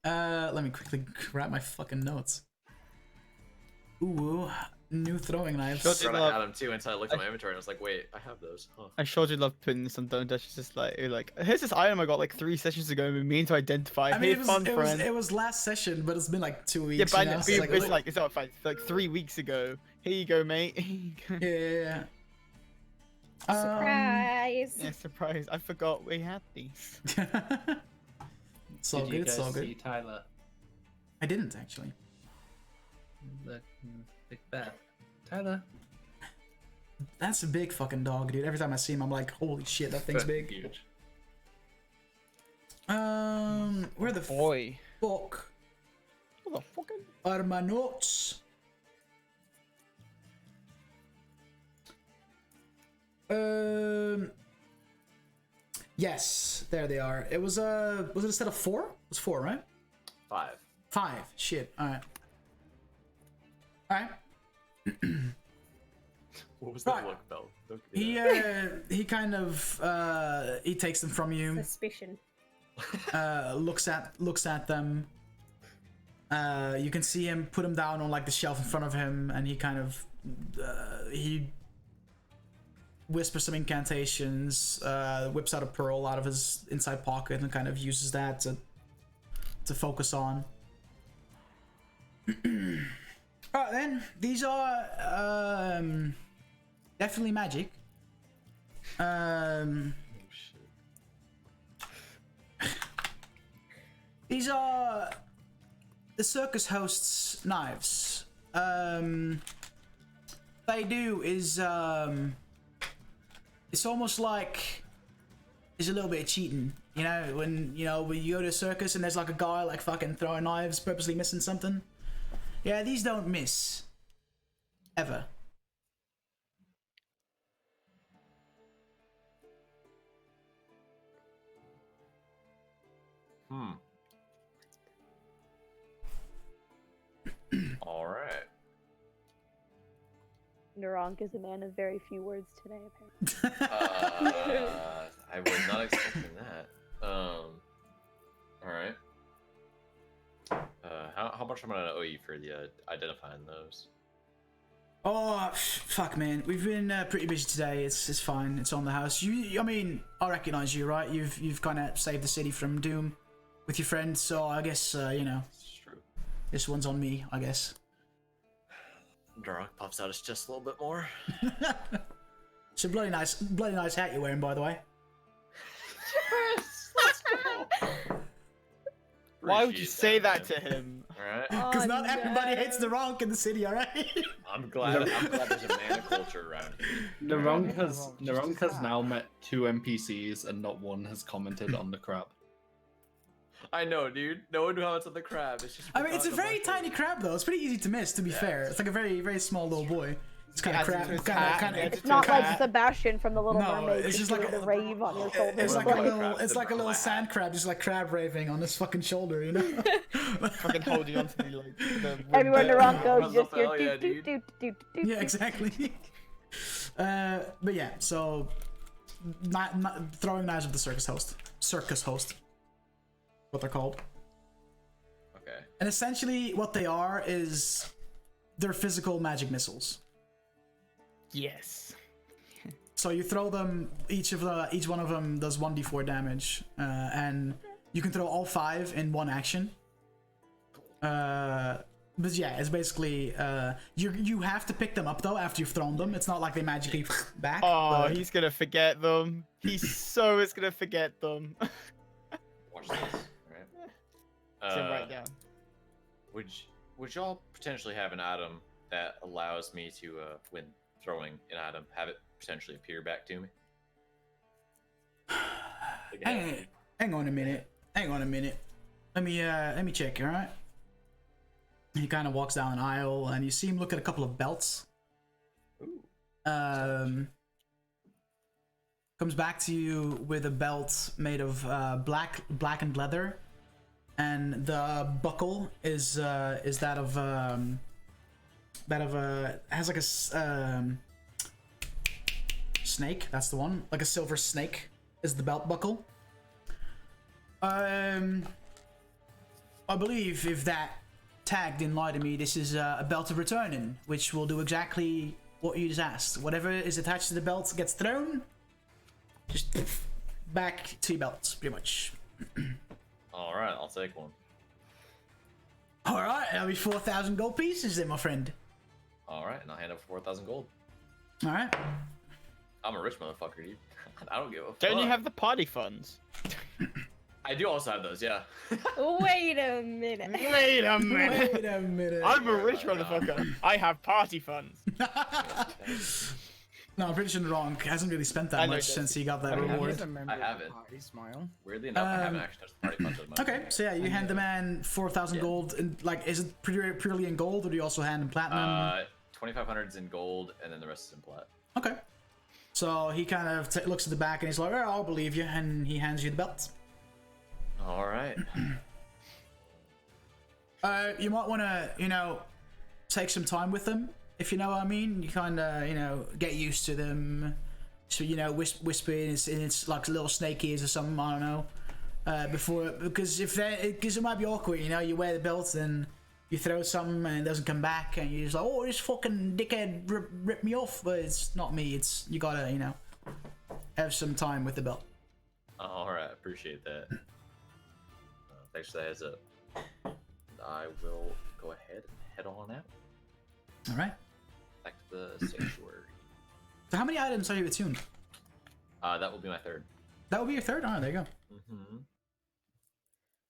Let me quickly grab my fucking notes. Ooh, new throwing knives. I forgot I had them too until I looked at my inventory and I was like, wait, I have those. Huh. I sure do love putting this on Don't Dash. It's just like, here's this item I got like 3 sessions ago. We mean to identify. I mean, Hey, it was last session, but it's been like 2 weeks. Yeah, but you know? it's not fine. It's like 3 weeks ago. Here you go, mate. Yeah. Surprise! Yeah, surprise. I forgot we had these. It's all Did good. you It's guys all good. see Tyler? I didn't actually. The big bat. Tyler. That's a big fucking dog, dude. Every time I see him, I'm like, holy shit, that thing's big. Huge. Where the Boy. fuck What the fucking? are my notes? Yes, there they are. It was it a set of 4? It was 4, right? 5. 5. Shit. All right. All right. What was that look, Bell? He kind of he takes them from you. Suspicion. Looks at them. You can see him put them down on like the shelf in front of him, and he kind of he whispers some incantations, whips out a pearl out of his inside pocket, and kind of uses that to focus on. Alright then, these are definitely magic. These are the circus host's knives. They do is it's almost like it's a little bit of cheating, you know, when you go to a circus and there's like a guy like fucking throwing knives, purposely missing something. Yeah, these don't miss. Ever. All right. Naronk is a man of very few words today, apparently. I was not expecting that. All right. How much am I gonna owe you for the identifying those? Oh fuck, man, we've been pretty busy today. It's fine. It's on the house. I mean, I recognize you, right? You've kind of saved the city from doom with your friends, so I guess you know. It's true. This one's on me, I guess. Darok pops out his chest a little bit more. It's a bloody nice hat you're wearing, by the way. Yes, let's go. Why would you say that man. to him? Alright. Because not everybody hates the Ronk in the city, alright? I'm glad there's a mana culture around here. Naronk has now met 2 NPCs and not one has commented on the crab. I know, dude. No one comments on the crab. It's just. I mean, it's a very tiny crab, though. It's pretty easy to miss, to be fair. It's like a very, very small little boy. It's kind of crab. It's not like Sebastian from The Little Mermaid. It's just like a rave on your shoulder. It's like a little sand crab, just like crab raving on his fucking shoulder, you know? Fucking holding onto the Everywhere Naronk goes, just your doot. Yeah, exactly. But yeah, so not throwing knives at the circus host. What they're called. Okay. And essentially, what they are is they're physical magic missiles. Yes. So you throw them. Each one of them does 1d4 damage, and you can throw all 5 in one action. But yeah, it's basically you have to pick them up though after you've thrown them. It's not like they magically back. Oh, but... he's gonna forget them. He so is gonna forget them. Watch this. Right down. Would y'all potentially have an item that allows me to, when throwing an item, have it potentially appear back to me? Hang on a minute. Let me check. All right. He kind of walks down an aisle, and you see him look at a couple of belts. Ooh. Comes back to you with a belt made of blackened leather. And the buckle is that of has like a snake. That's the one. Like a silver snake is the belt buckle. I believe if that tag didn't lie to me, this is a belt of returning, which will do exactly what you just asked. Whatever is attached to the belt gets thrown, just back to your belts, pretty much. All right, I'll take one. All right, that'll be 4,000 gold pieces then, my friend. All right, and I'll hand over 4,000 gold. All right. I'm a rich motherfucker, dude. I don't give a fuck. Don't you have the party funds? I do also have those, yeah. Wait a minute. Wait a minute. I'm a rich motherfucker. I have party funds. No, I'm pretty sure Ronk hasn't really spent that much since he got that reward. I haven't. Smile. Weirdly enough, I haven't actually touched the party funds with my Okay, so yeah, you hand the man 4,000 gold. And, like, is it purely in gold, or do you also hand him platinum? 2,500's in gold, and then the rest is in plat. Okay. So he kind of looks at the back and he's like, "Oh, I'll believe you," and he hands you the belt. All right. You might want to, take some time with them. if you know what I mean. You kind of, get used to them. So, whisper in its like little snake ears or something, I don't know. Because it might be awkward, you wear the belt and you throw something and it doesn't come back and you're just like, oh, this fucking dickhead ripped me off, but it's not me, you gotta, have some time with the belt. Alright, appreciate that. Thanks for the heads up. I will go ahead and head on out. Alright. Back to the sanctuary. So how many items are you attuned? That will be my third. That will be your third? Alright, there you go. Mm-hmm.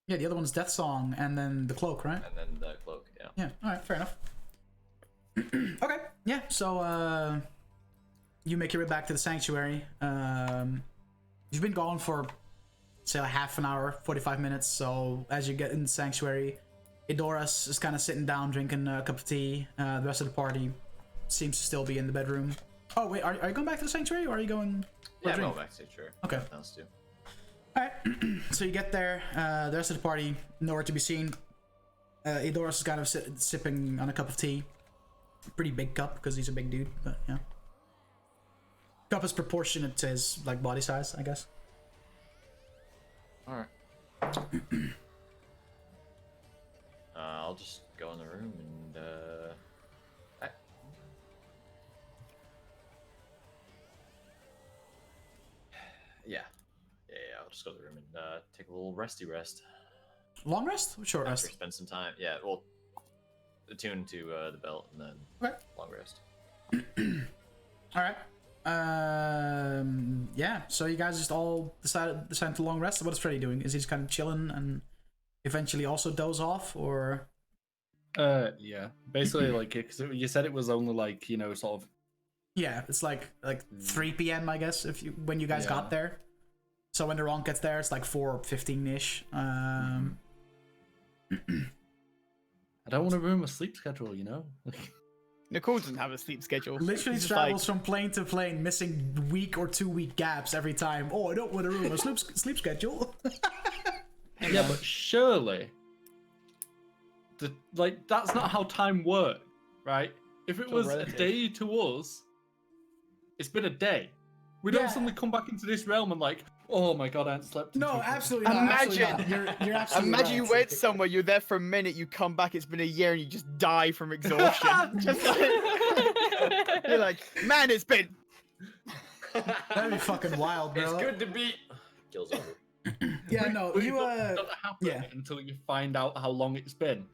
Yeah, the other one's Death Song and then the Cloak, right? And then the cloak, yeah. Yeah, alright, fair enough. Okay, yeah, so you make your way back to the sanctuary. You've been gone for, say, like half an hour, 45 minutes, so as you get in the sanctuary, Edoras is kind of sitting down, drinking a cup of tea. The rest of the party seems to still be in the bedroom. Oh, wait, are you going back to the sanctuary, or are you going... Yeah, I'm going back to the sanctuary. Okay. Else too. Alright, so you get there, the rest of the party, nowhere to be seen. Edoras is kind of sipping on a cup of tea. Pretty big cup, because he's a big dude, but yeah. Cup is proportionate to his, like, body size, I guess. Alright. I'll just go in the room and, Yeah, I'll just go to the room and take a little resty rest. Long rest? Short rest? After spend some time. Yeah, well, attune to the belt and then long rest. Alright. Yeah, so you guys just all decided to long rest? What is Freddy doing? Is he just kind of chilling and eventually also doze off, or...? Yeah. Basically, like, cause you said it was only, like, sort of... Yeah, it's like 3 p.m. I guess when you guys got there. So when the Ronk gets there, it's like 4:15ish. I don't want to ruin my sleep schedule, Nicole doesn't have a sleep schedule. Literally travels from plane to plane, missing week or 2 week gaps every time. Oh, I don't want to ruin my sleep schedule. Yeah, but surely, that's not how time works, right? If it was a day to us, it's been a day. We don't suddenly come back into this realm and like, oh my god, I haven't slept. No, absolutely not. Imagine, absolutely not. You're absolutely imagine right. you went somewhere, you're there for a minute, you come back, it's been a year, and you just die from exhaustion. Just like, you're like, man, it's been. That'd be fucking wild, bro. It's good to be. Kill's over. Yeah, no, you doesn't happen until you find out how long it's been.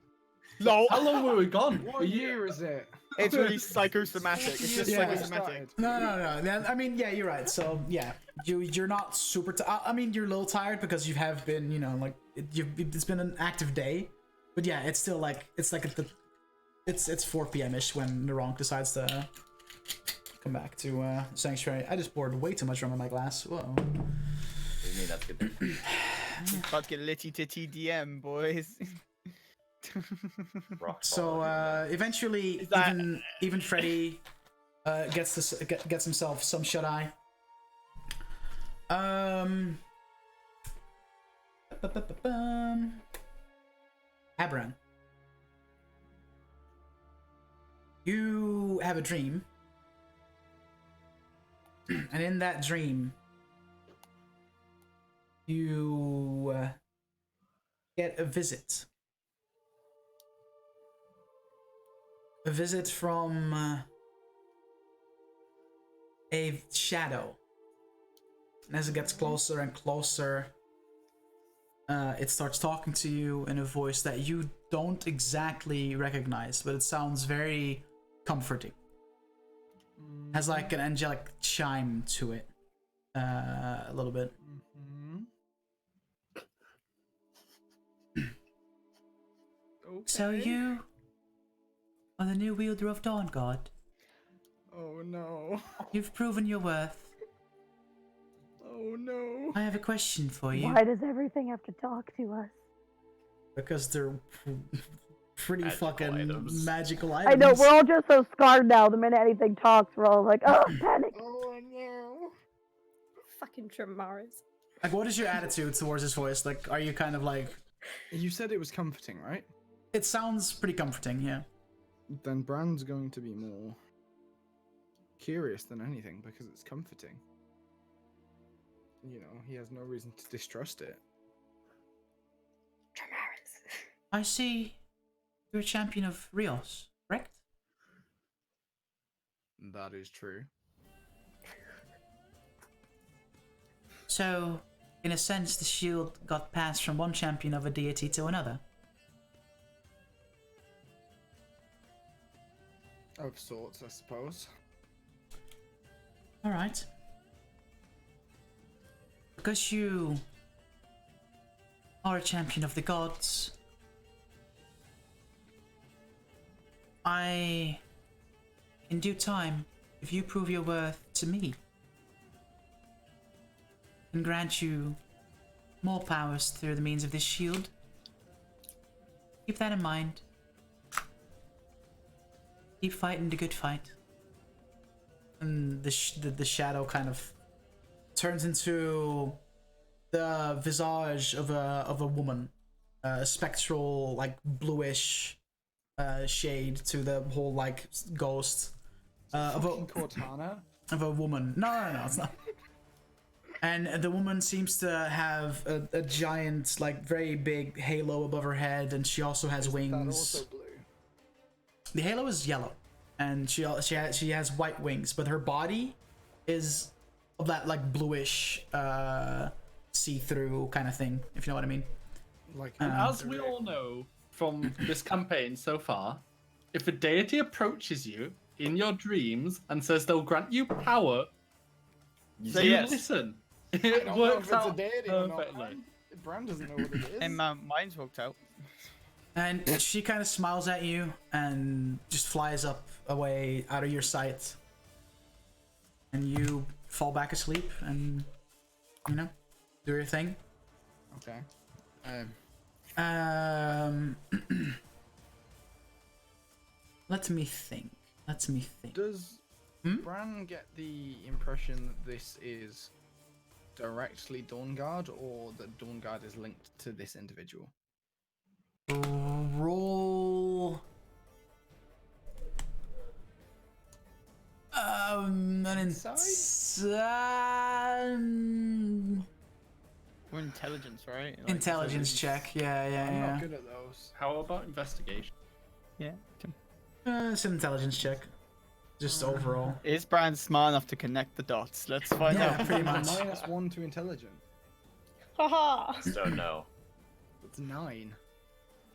No. How long were we gone? What year is it? It's really psychosomatic. It's just psychosomatic. No. I mean, yeah, you're right. So yeah, you're not super. I mean, you're a little tired because you have been, it's been an active day. But yeah, it's still like it's 4 p.m. ish when Naronk decides to come back to Sanctuary. I just poured way too much rum in my glass. Whoa. What do you mean that's good? About to get litty titty DM, boys. So eventually, even Freddy gets himself some shut eye. Tiberon, you have a dream, and in that dream, you get a visit. A visit from a shadow. And as it gets closer and closer, it starts talking to you in a voice that you don't exactly recognize, but it sounds very comforting. Has like an angelic chime to it, a little bit. Okay. So you are the new wielder of Dawn God. Oh no. You've proven your worth. Oh no. I have a question for you. Why does everything have to talk to us? Because they're pretty Magical fucking items. magical items. I know, we're all just so scarred now. The minute anything talks, we're all like, oh, panic. Oh no. Fucking Tramaris. Like, what is your attitude towards this voice? Like, are you kind of like... You said it was comforting, right? It sounds pretty comforting, yeah. then Bran's going to be more curious than anything because it's comforting. You know, he has no reason to distrust it. I see you're a champion of Rios, correct? That is true. So, in a sense, the shield got passed from one champion of a deity to another. Of sorts, I suppose. Alright. Because you are a champion of the gods, I, in due time, if you prove your worth to me, can grant you more powers through the means of this shield. Keep that in mind. Keep fighting the good fight. And the shadow kind of turns into the visage of a woman, a spectral, like bluish shade to the whole like ghost of Cortana. a woman. No, it's not. And the woman seems to have a giant, like very big halo above her head, and she also has wings. That also blue. The halo is yellow, and she has white wings, but her body is of that like bluish see-through kind of thing, if you know what I mean. Like, And as we all know from this campaign so far, if a deity approaches you in your dreams and says they'll grant you power, Say yes. listen. I It don't know works if it's a out deity or not. perfectly. Bran doesn't know what it is. And mine's worked out. And she kind of smiles at you and just flies up away out of your sight. And you fall back asleep and, you know, do your thing. Okay. Let me think. Does Bran get the impression that this is directly Dawnguard, or that Dawnguard is linked to this individual? Roll. An We're intelligence, right? Like, intelligence check. Yeah. I'm not good at those. How about investigation? Yeah. It's an intelligence check. Just overall. Is Brian smart enough to connect the dots? Let's find Yeah, out. pretty much. -1 to intelligence. Haha. Don't know. It's 9.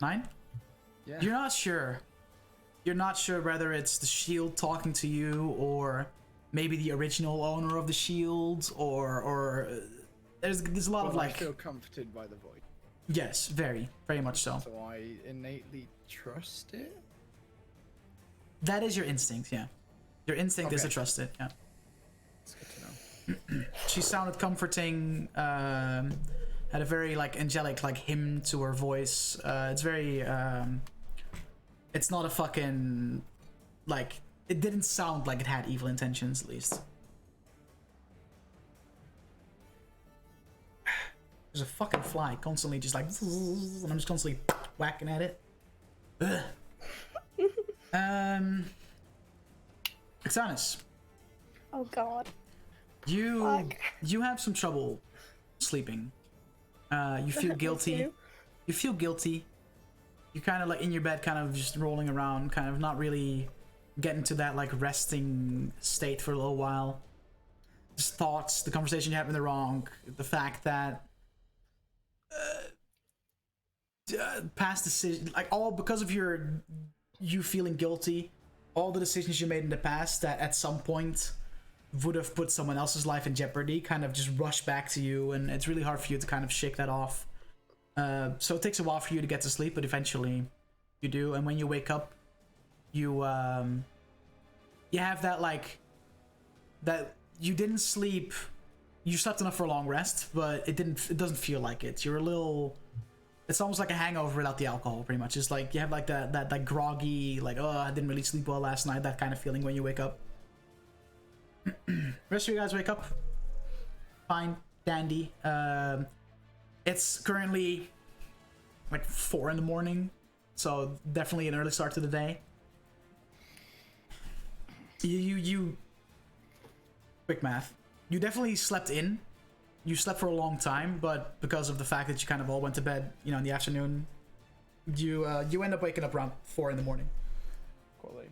9? Yeah. You're not sure. You're not sure whether it's the shield talking to you, or maybe the original owner of the shield, or there's a lot of like. I feel comforted by the voice. Yes, very much so. So I innately trust it. That is your instinct, yeah. Your instinct is to Okay. trust it, yeah. It's good to know. She sounded comforting, had a very like angelic like hymn to her voice. It's very it's not a fucking like, it didn't sound like it had evil intentions, at least. There's a fucking fly constantly just like, and I'm just constantly whacking at it. Ugh. Xanis, Oh god. you have some trouble sleeping. You feel guilty. too. You feel guilty. You're kind of like in your bed, kind of just rolling around, kind of not really getting to that like resting state for a little while. Just thoughts, the conversation you had with the wrong, the fact that past decision, like all because of you feeling guilty, all the decisions you made in the past that at some point would have put someone else's life in jeopardy kind of just rush back to you, and it's really hard for you to kind of shake that off. So it takes a while for you to get to sleep, but eventually you do, and when you wake up, you have that like, that you didn't sleep, you slept enough for a long rest, but it doesn't feel like it. You're a little, it's almost like a hangover without the alcohol, pretty much. It's like you have like that like groggy, like, oh, I didn't really sleep well last night, that kind of feeling when you wake up. Rest of you guys wake up fine, dandy. It's currently like 4 in the morning, so definitely an early start to the day. You quick math. You definitely slept in. You slept for a long time, but because of the fact that you kind of all went to bed, you know, in the afternoon, you end up waking up around 4 in the morning. Quality.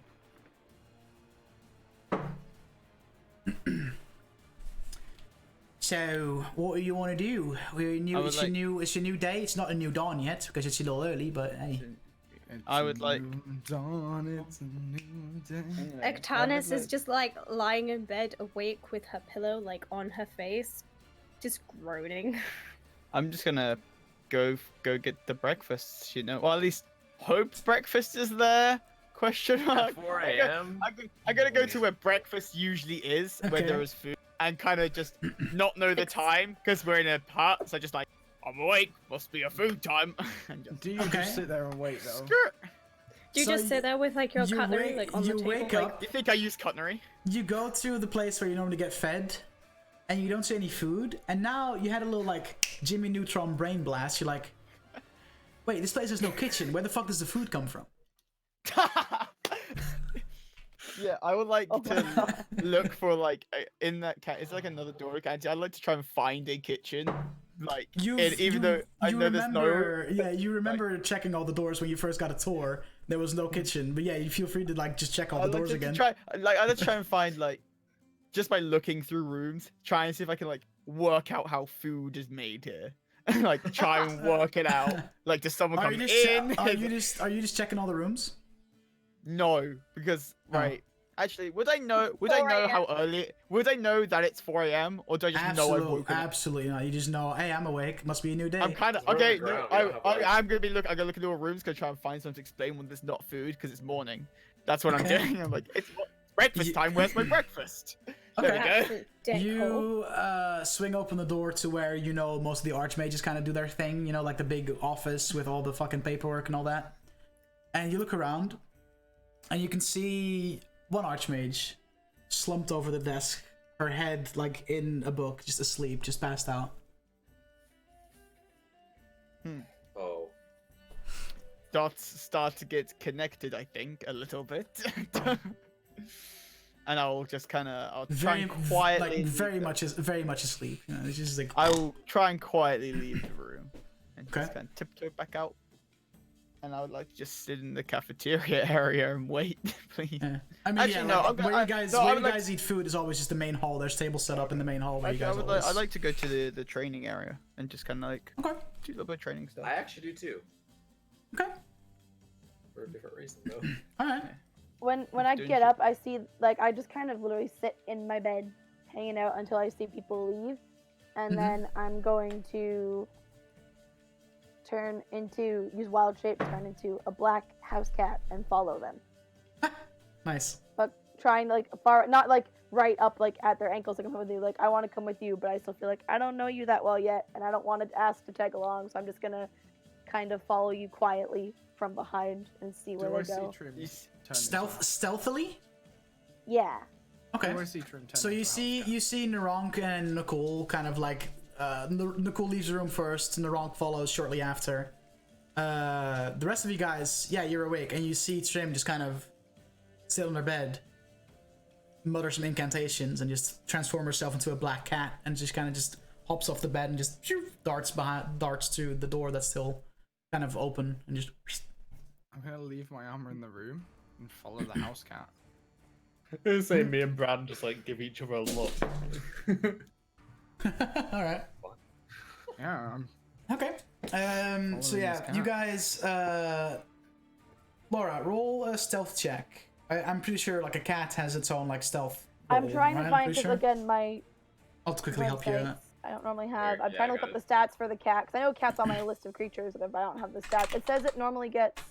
So, what do you want to do? It's your new day. It's not a new dawn yet because it's a little early, but hey. I would like. Dawn, it's a new day. Ektanis is just like lying in bed, awake with her pillow like on her face, just groaning. I'm just gonna go get the breakfast. You know, or at least hope breakfast is there. Question mark. 4 a.m. I gotta go to where breakfast usually is, where there is food, and kind of just not know the time because we're in a part. So just like, I'm awake, must be a food time. Do you just sit there and wait though? Do you So just sit there with like your cutlery like on the you table? wake like... up. Do you think I use cutlery? You go to the place where you normally get fed, and you don't see any food. And now you had a little like Jimmy Neutron brain blast. You're like, wait, this place has no kitchen. Where the fuck does the food come from? Yeah, I would like to look for like in that cat. It's like another door I can see. I'd like to try and find a kitchen, like even though I know there's no. Yeah, you remember checking all the doors when you first got a tour. There was no kitchen, but yeah, you feel free to like just check all the doors again. I'd like to try and find like just by looking through rooms, try and see if I can like work out how food is made here. Like try and work it out. Like does someone come in? Are you just checking all the rooms? No, because right. Actually, would I know how early? Would I know that it's 4 a.m. or do I just know I've woken up? Absolutely not. You just know, hey, I'm awake. Must be a new day. I'm kind of okay. I'm gonna look at all rooms, gonna try and find something to explain when there's not food because it's morning. That's what I'm doing. I'm like, it's breakfast time. Where's my breakfast? Okay. There we go. You swing open the door to where you know most of the archmages kind of do their thing. You know, like the big office with all the fucking paperwork and all that. And you look around, and you can see one archmage slumped over the desk, her head like in a book, just asleep, just passed out. Oh. Dots start to get connected, I think, a little bit. And I'll just kind of, try and quietly, like very much asleep. You know, it's just like I'll try and quietly leave the room and just kind of tiptoe back out. And I would like to just sit in the cafeteria area and wait, please. Yeah. I mean, actually, no. Where you guys eat food is always just the main hall. There's tables set up in the main hall where you guys always... I'd like to go to the training area and just kind of like do a little bit of training stuff. I actually do too. Okay. For a different reason though. All right. When I get up, I see like I just kind of literally sit in my bed, hanging out until I see people leave, and then I'm going to use wild shape, turn into a black house cat and follow them. Nice. But trying like not like right up like at their ankles, like I'm with you. Like I want to come with you, but I still feel like I don't know you that well yet, and I don't want to ask to tag along, so I'm just gonna kind of follow you quietly from behind and see where they go. Stealthily? Yeah. Okay. So you see Naronk and Nicole kind of like Nicole leaves the room first, Naronk follows shortly after. The rest of you guys, yeah, you're awake, and you see Trim just kind of sit on her bed, mutter some incantations, and just transform herself into a black cat, and just kind of just hops off the bed and just darts to the door that's still kind of open, and just. I'm gonna leave my armor in the room and follow the house cat. Say me and Bran just like give each other a look. All right. Yeah. Okay. So yeah, you guys. Laura, roll a stealth check. I'm pretty sure like a cat has its own like stealth. I'm trying to find because again I'll quickly help you. I don't normally have. I'm trying to look up the stats for the cat because I know cat's on my list of creatures, but I don't have the stats. It says it normally gets.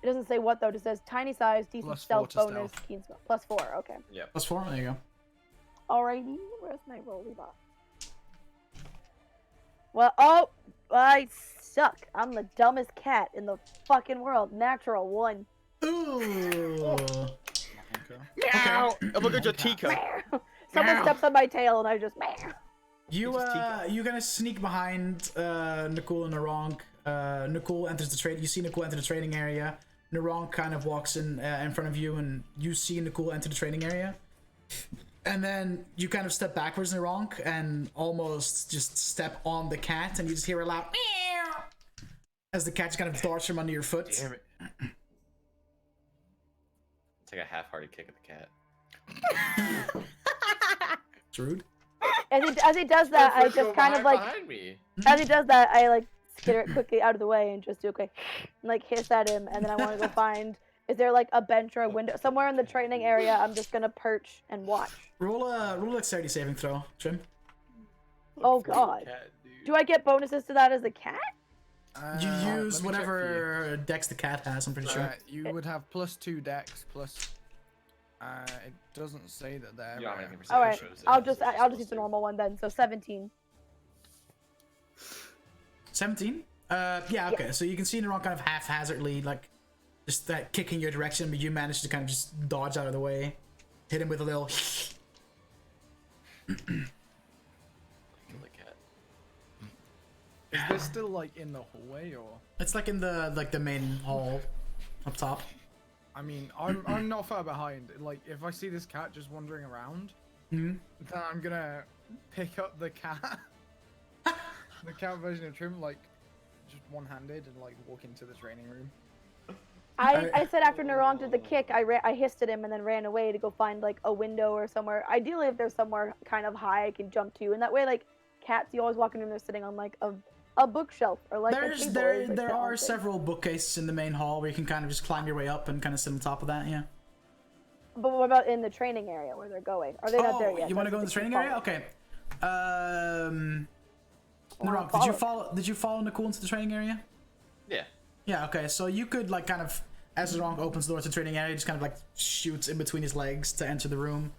It doesn't say what though. It says tiny size, decent stealth bonus, keen spell. +4. Okay. Yeah. +4. There you go. Alrighty. Where's my rolly box? Well, I suck. I'm the dumbest cat in the fucking world. Natural 1. Ooh. Meow. Oh, look at your teacup. Someone steps on my tail and I just meow. You gonna sneak behind Nicole and Naronk. Nicole enters the trade. You see Nicole enter the training area. Narong kind of walks in front of you, and you see Nicole enter the training area. And then you kind of step backwards, Narong, and almost just step on the cat, and you just hear a loud meow as the cat just kind of darts from under your foot. Damn it. Take a half-hearted kick at the cat. It's rude. As he does that, I just kind of like. Behind me. As he does that, I like skitter it quickly out of the way and just do a quick, like hiss at him, and then I want to go find. Is there like a bench or a window somewhere in the training area? I'm just gonna perch and watch. Roll a dexterity saving throw, Trim. Oh God. Do I get bonuses to that as a cat? You use whatever dex the cat has. I'm pretty sure. You would have +2 dex plus. It doesn't say that they're. All right, I'll just use the normal one then. So 17. 17? Yeah, okay. So you can see Narong kind of haphazardly, like, just that kick in your direction, but you manage to kind of just dodge out of the way. Hit him with a little. Kill the cat. Is this still like in the hallway or? It's like in the main hall, up top. I mean, I'm not far behind. Like, if I see this cat just wandering around, then I'm gonna pick up the cat, the cat version of Trim, like, just one-handed and like walk into the training room. I said after Narong did the kick, I hissed at him and then ran away to go find like a window or somewhere. Ideally, if there's somewhere kind of high I can jump to, and that way, like cats, you always walk in and they're sitting on like a bookshelf or like a table. There are several bookcases in the main hall where you can kind of just climb your way up and kind of sit on top of that. Yeah. But what about in the training area where they're going? Are they not there yet? You want to go in the training area? Okay. Narong, did you follow Nicole into the training area? Yeah. Yeah, okay, so you could, like, kind of, as Narong opens the door to the training area, just kind of, like, shoots in between his legs to enter the room.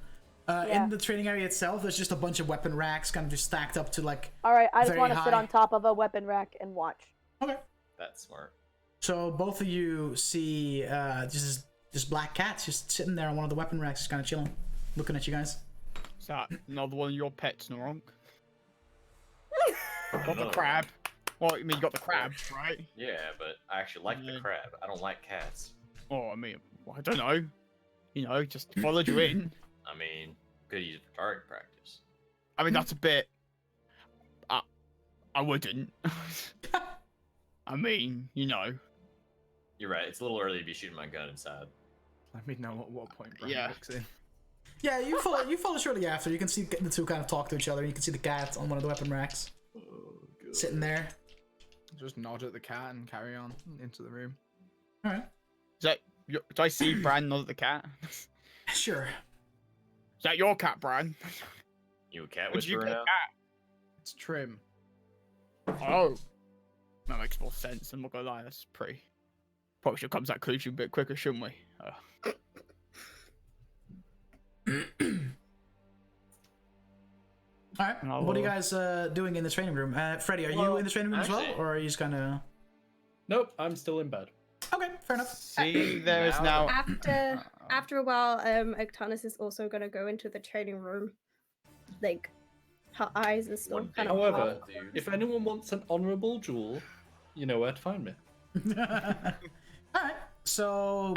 In the training area itself, there's just a bunch of weapon racks kind of just stacked up to, like, Alright, I just want to sit on top of a weapon rack and watch. Okay. That's smart. So both of you see just black cats just sitting there on one of the weapon racks, just kind of chilling, looking at you guys. Is that another one of your pets, Narong? Got the crab. Well, I mean, you got the crab, right? Yeah, but I actually like the crab. I don't like cats. Oh, I mean, I don't know. You know, just followed you in. I mean, could use it for target practice. I mean, that's a bit. I wouldn't. I mean, you know. You're right. It's a little early to be shooting my gun inside. Let me know at what point Brian looks in. Yeah, you follow shortly after. You can see the two kind of talk to each other. You can see the cat on one of the weapon racks, sitting there. Just nod at the cat and carry on into the room. All right. Do I see Bran nod at the cat? Sure. Is that your cat, Bran? You a cat Would you whisperer get now? cat? It's Trim. Oh. That makes more sense. I'm not gonna lie, that's pretty. Probably should come to that conclusion a bit quicker, shouldn't we? Alright, what are you guys doing in the training room? Freddy, are you in the training room as well? Or are you just gonna... Nope, I'm still in bed. Okay, fair enough. See, there is now... After a while, Octanus is also gonna go into the training room. Like, her eyes and stuff. However, if anyone wants an honourable duel, you know where to find me. Alright, so...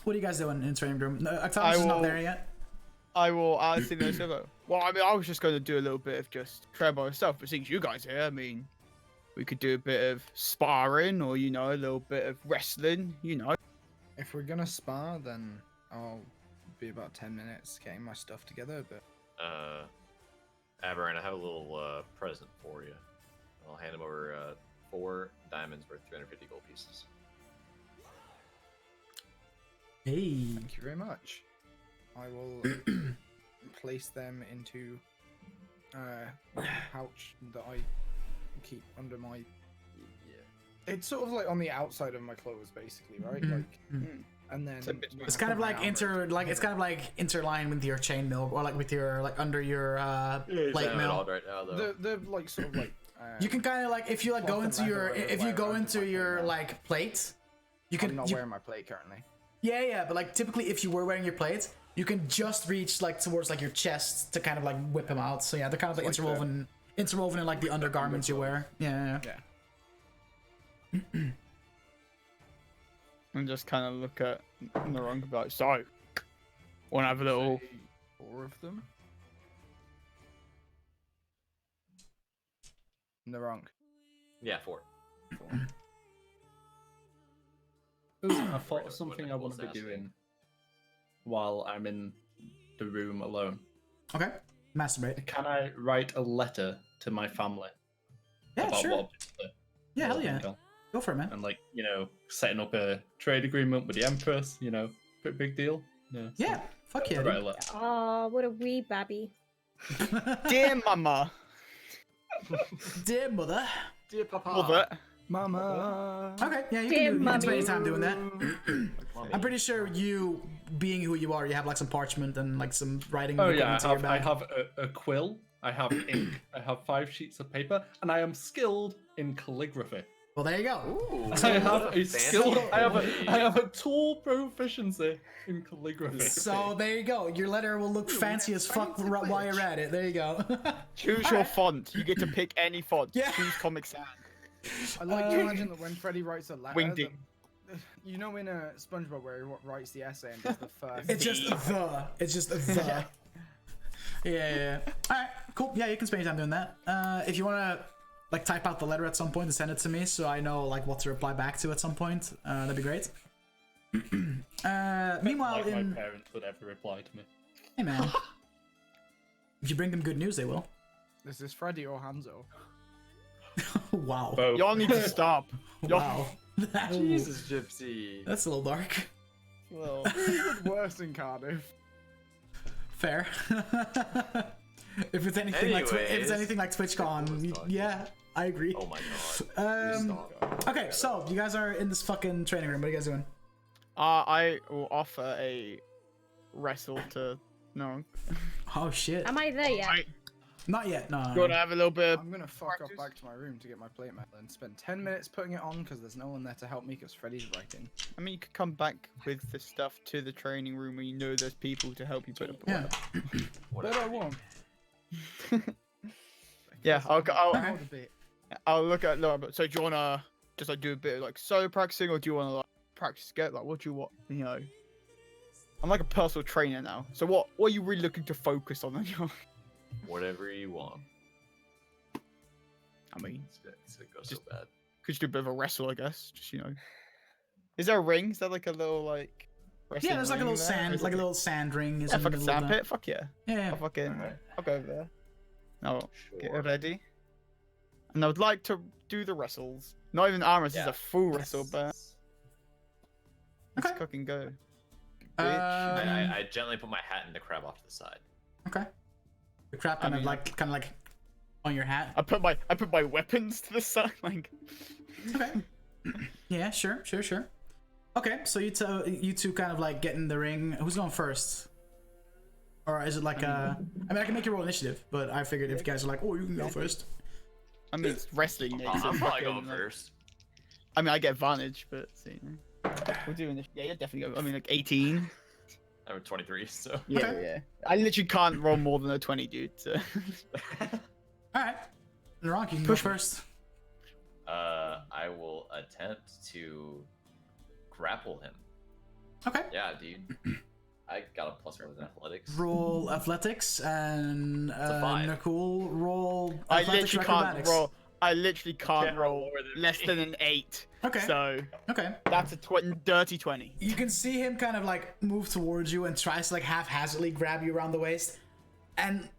what are you guys doing in the training room? Octanus is not there yet. I'll see those other. Well, I mean, I was just going to do a little bit of just try by myself, but since you guys are here, I mean, we could do a bit of sparring or, you know, a little bit of wrestling, you know. If we're gonna spar, then I'll be about 10 minutes getting my stuff together, but... Aberrant, I have a little present for you. I'll hand him over 4 diamonds worth 350 gold pieces. Hey. Thank you very much. I will place them into a pouch that I keep under my... It's sort of like on the outside of my clothes, basically, right? Like, and then it's kind of like interlined with your chainmail, or like with your under your plate mail. Right now, though. The like sort of like. You can kind of like if you like go into your like plate, you can. I'm not wearing my plate currently. Yeah, but like typically if you were wearing your plate, you can just reach like towards like your chest to kind of like whip them out. So yeah, they're kind of like interwoven in like the undergarments you wear. Yeah. And just kind of look at Narunk and be like, so, want to have a little... 4 of them? Narunk. Yeah, 4. Ooh, I thought of What something I want to be Nicole's doing while I'm in the room alone. Okay. Masturbate. Can I write a letter to my family Yeah, about sure. what I've been Yeah, hell to yeah. Nicole? Go for it, man. And like, you know, setting up a trade agreement with the Empress, you know, pretty big deal. Yeah. Yeah. Fuck yeah. I'll write Dude. a letter. Oh, what a wee baby. Dear Mama. Dear mother. Dear Papa. Mother. Mama. Okay, yeah, you Dear can spend mummy. your time doing that. Mommy. I'm pretty sure you, being who you are, you have like some parchment and like some writing Oh yeah, equipment in your I bag. have a quill, I have ink, I have 5 sheets of paper, and I am skilled in calligraphy. Well, there you go. Ooh, I have what a fancy skill. I boy. have a tool proficiency in calligraphy. So there you go. Your letter will look fancy as fuck while you're at it. There you go. Choose your font. You get to pick any font. Yeah. Choose Comic Sans. I like to imagine that when Freddy writes a letter, Wingding. you know in SpongeBob where he writes the essay and does the first. It's just the. It's just the. Yeah. All right. Cool. Yeah, you can spend your time doing that. If you wanna like type out the letter at some point and send it to me, so I know like what to reply back to at some point, that'd be great. Meanwhile, Like in my parents would ever reply to me. hey man, if you bring them good news, they will. Is this Freddy or Hanzo? Wow. Both. Y'all need to stop. Wow. Jesus, Gypsy. That's a little dark. Well, Worse in Cardiff. Fair. If it's anything like Anyways. TwitchCon, yeah, I agree. Oh my god. Stop. Okay, so you guys are in this fucking training room. What are you guys doing? I will offer a wrestle to Narunk. Oh shit. Am I there yet? Not yet. No. Gonna have a little bit of I'm gonna fuck off back to my room to get my plate mail and spend 10 minutes putting it on because there's no one there to help me because Freddy's writing. I mean, you could come back with the stuff to the training room where you know there's people to help you put it Yeah. But I won't. Yeah, Okay. I'll look at Laura. But so do you wanna just like do a bit of like solo practicing, or do you wanna like practice get like what do you want? You know, I'm like a personal trainer now. So what are you really looking to focus on? Whatever you want. I mean, It's gonna go so Just- bad. could you do a bit of a wrestle? I guess. Just is there a ring? Is that like a little like? Yeah, there's like a wrestling little ring there? Or sand, is like a it- little sand ring. Is Yeah, in the fucking middle of sand that. pit. Fuck yeah. Yeah. I'll fucking. I'll go over there. I'll get Sure. ready. And I would like to do the wrestles. Not even armor. This is Yeah. a full wrestle, but let's Okay. fucking go. I gently put my hat in the crab off to the side. Okay. The crap kind of like on your hat. I put my weapons to the side, like. Okay. Yeah, sure. Okay, so you two kind of like get in the ring. Who's going first? Or is it like I mean, I can make you roll initiative, but I figured if you guys are like, oh, you can go first. I mean, it's wrestling. Makes I'm it probably fucking, going like- first. I mean, I get advantage, but see, we're doing this. Yeah, definitely go. I mean, like 18. I'm 23, so. Yeah, Okay. yeah. I literally can't roll more than a 20, dude. So. All right, Narunk, you can Push go me. first. I will attempt to grapple him. Okay. Yeah, dude. I got a +1 in athletics. Roll athletics and a 5. Nicole roll I athletics literally or can't acrobatics. roll. I literally can't Can't roll roll more than less me. than an 8. Okay. So Okay. that's a dirty 20. You can see him kind of like move towards you and tries to like haphazardly grab you around the waist, and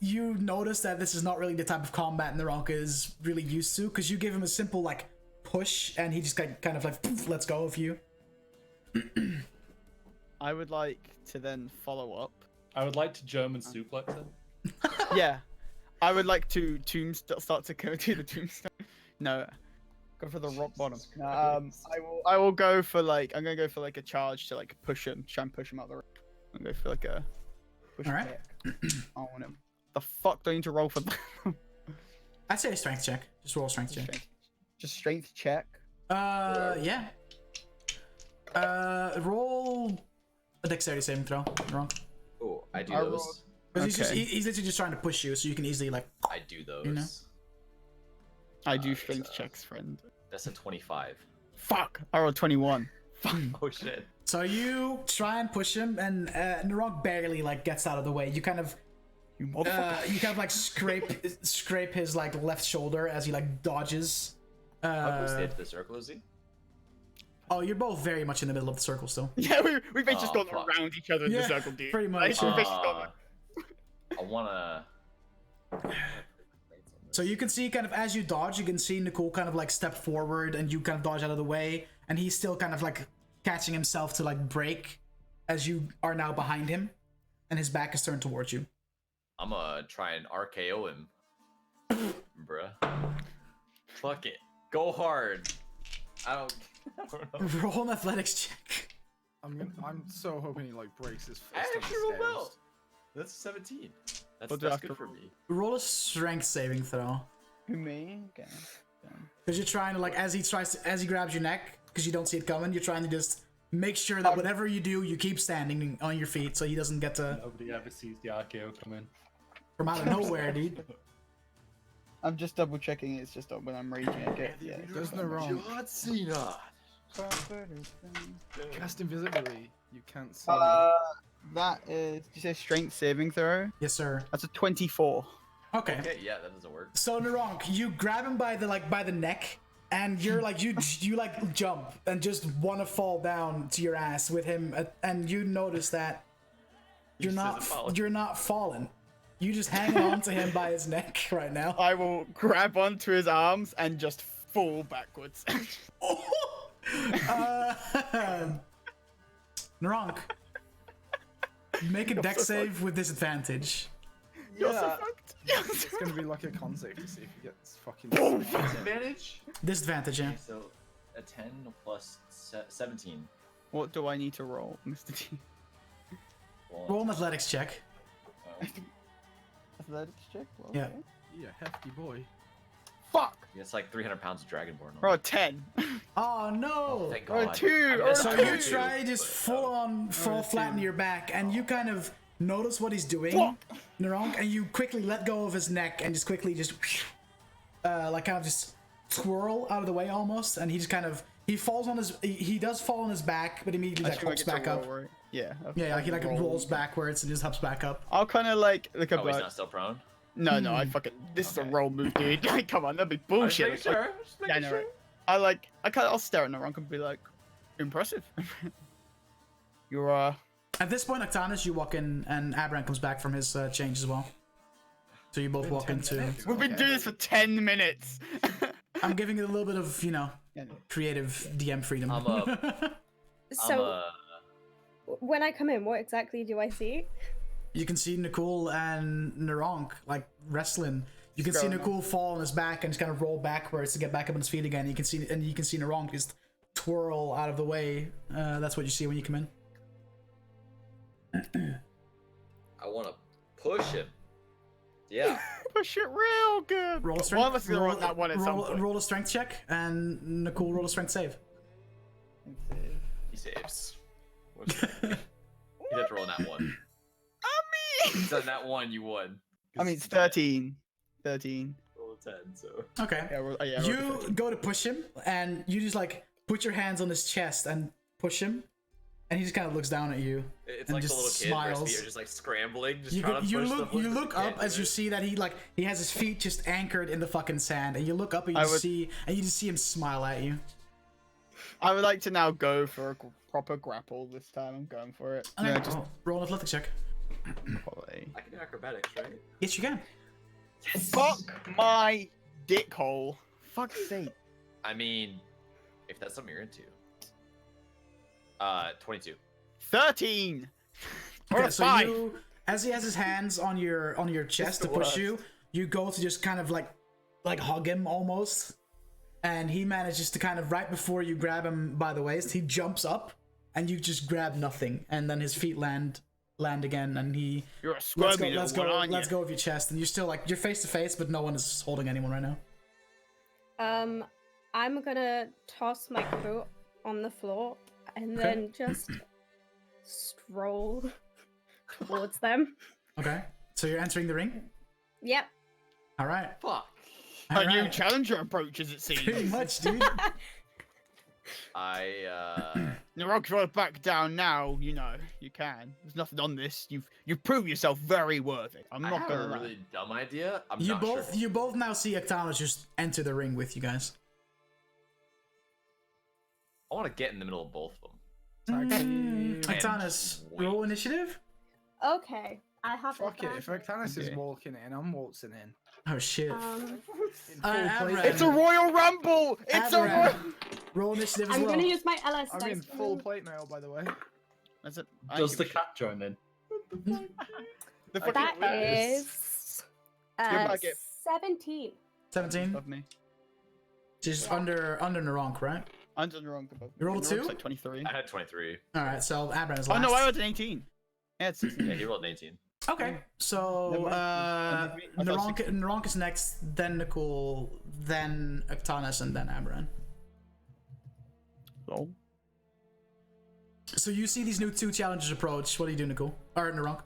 you notice that this is not really the type of combat Narunk is really used to, because you give him a simple like push and he just kind of like lets go of you. I would like to then follow up. I would like to German suplex him. Yeah, I would like to start to go to the tombstone. No, go for the rock bottom. No, I will go for like I'm gonna go for like a charge to like push him, try and push him out the ring. I'm gonna go for like a push. All right. I want him. The fuck do I need to roll for that? I'd say a strength check. Just roll a strength check. Just strength check. Yeah. Roll a dexterity saving throw. Narunk. Oh, I do I those. rolled- Because Okay. he's literally just trying to push you, so you can easily like. I do those. You know? I do it's, strength checks, friend. That's a 25. Fuck. I rolled 21. Fuck. Oh shit. So you try and push him, and Narok barely like gets out of the way. You kind of, You motherfucker. you kind of like scrape his like left shoulder as he like dodges. How close to the edge of the circle is he? Oh, you're both very much in the middle of the circle still. Yeah, we've just gone fuck. around each other in Yeah, the circle, dude. pretty much, Like, we've yeah. basically gone I wanna. So you can see kind of as you dodge, you can see Nicole kind of like step forward and you kind of dodge out of the way, and he's still kind of like catching himself to like break as you are now behind him, and his back is turned towards you. I'm gonna try and RKO him. Bruh. Fuck it. Go hard. I don't know. Roll an athletics check. I'm so hoping he like breaks his fist. I on the actually rolled stairs. well. That's 17. What That's do I have good to for roll? me. Roll a strength saving throw. Who, me? Okay. Because you're trying to like as he grabs your neck, because you don't see it coming, you're trying to just make sure that whatever you do, you keep standing on your feet so he doesn't get to Nobody ever sees the RKO come in. from out of nowhere, dude. I'm just double checking. It's just when I'm raging. Okay. Yeah. There's no wrong. John Cena. Cast invisibility. You can't see. That is. Did you say strength saving throw? Yes, sir. That's a 24. Okay. Okay, yeah, that doesn't work. So Naronk, you grab him by the neck, and you're like you like jump and just want to fall down to your ass with him, and you notice that you're not falling. You just hang on to him by his neck right now. I will grab onto his arms and just fall backwards. Naronk, make a dex save with disadvantage. You're so fucked. It's gonna be like a con save to see if he gets fucking. Advantage? Disadvantage, yeah. Okay, so a 10 plus 17. What do I need to roll, Mr. T? Roll an athletics check. Athletics check? Well, Yeah. okay. Yeah, hefty boy. Fuck! It's like 300 pounds of Dragonborn. Roll a 10. Oh no! Thank Or a God. 2, I mean, or a So I you would two. try too, just but, full on fall flat on your back, and you kind of notice what he's doing, Naronk, and you quickly let go of his neck and just quickly just like kind of just twirl out of the way almost, and he just kind of he does fall on his back, but immediately like hops back up. Right? Yeah. Yeah, like he like roll. rolls backwards and just hops back up. I'll kind of like look up Oh, he's like, not still prone? no, I fucking, this is a roll move, dude. Come on, that'd be bullshit. Just making sure. Just Yeah, I making know, sure. right? I'll stare at Naronk and be like, impressive. You're At this point, Octanus, you walk in, and Aberrant comes back from his change as well. So you both walk into. we've been doing this for 10 minutes. I'm giving it a little bit of creative DM freedom. I'm up. So, when I come in, what exactly do I see? You can see Nicole and Naronk like wrestling. You can see Going Nicole fall on his back and just kind of roll backwards to get back up on his feet again. You can see Naronk just twirl out of the way. That's what you see when you come in. I want to push him. Yeah. Push it real good. Roll a One strength. of us is gonna run that one at some point. Roll a strength check, and Nicole roll a strength save. He saves. You'd have to roll that one. If on that one, you won. I mean, it's 13. 13. Roll a 10, so. Okay. Yeah, You go to push him, and you just like put your hands on his chest and push him, and he just kind of looks down at you. It's and like the just little kid where his smiles. feet are just like scrambling, just You, trying to you push look the you look up as you see that he has his feet just anchored in the fucking sand, and you look up and you just see him smile at you. I would like to now go for a proper grapple this time. I'm going for it. Okay, Yeah, just roll an athletics check. quality. I can do acrobatics, right? Yes, you can. Fuck my dick hole. Fuck's sake. I mean, if that's something you're into. 22. 13. Or Okay, a so 5. you, as he has his hands on your chest to the push worst. you, you go to just kind of like hug him almost, and he manages to kind of right before you grab him by the waist, he jumps up, and you just grab nothing, and then his feet land again, and he You're a squirmy let's little one, aren't let's you? go with your chest, and you're still like you're face to face, but no one is holding anyone right now. I'm gonna toss my coat on the floor and Okay. then just stroll towards them. Okay, so you're entering the ring. Yep. All right. Fuck. All A new right. challenger approaches, it Pretty seems. much, dude. Narok, if you want to back down now, you know, you can. There's nothing on this. You've proved yourself very worthy. I'm not have gonna a lie. really dumb idea. You both now see Octanos just enter the ring with you guys. I want to get in the middle of both of them. Octanos, roll initiative. Okay, I have. Fuck it. If Octanos is walking in, I'm waltzing in. Oh shit. It's a Royal Rumble! It's a Royal... Roll initiative as I'm well. gonna use my LS I'm dice. in full plate mail, by the way. That's it. Does the cat join in? That is back it. 17. 17. Above me. Just under Naronk, right? Under Narok above. You rolled 2? Like 23. I had 23. All right, so Abran is Oh last. no, I had an 18. Yeah, it's 16. Yeah, he rolled an 18. Okay, so Naronk is next, then Nicole, then Octanos, and then Abran. Lol. So you see these new 2 challengers approach. What do you do, Nicole? Or Naronk?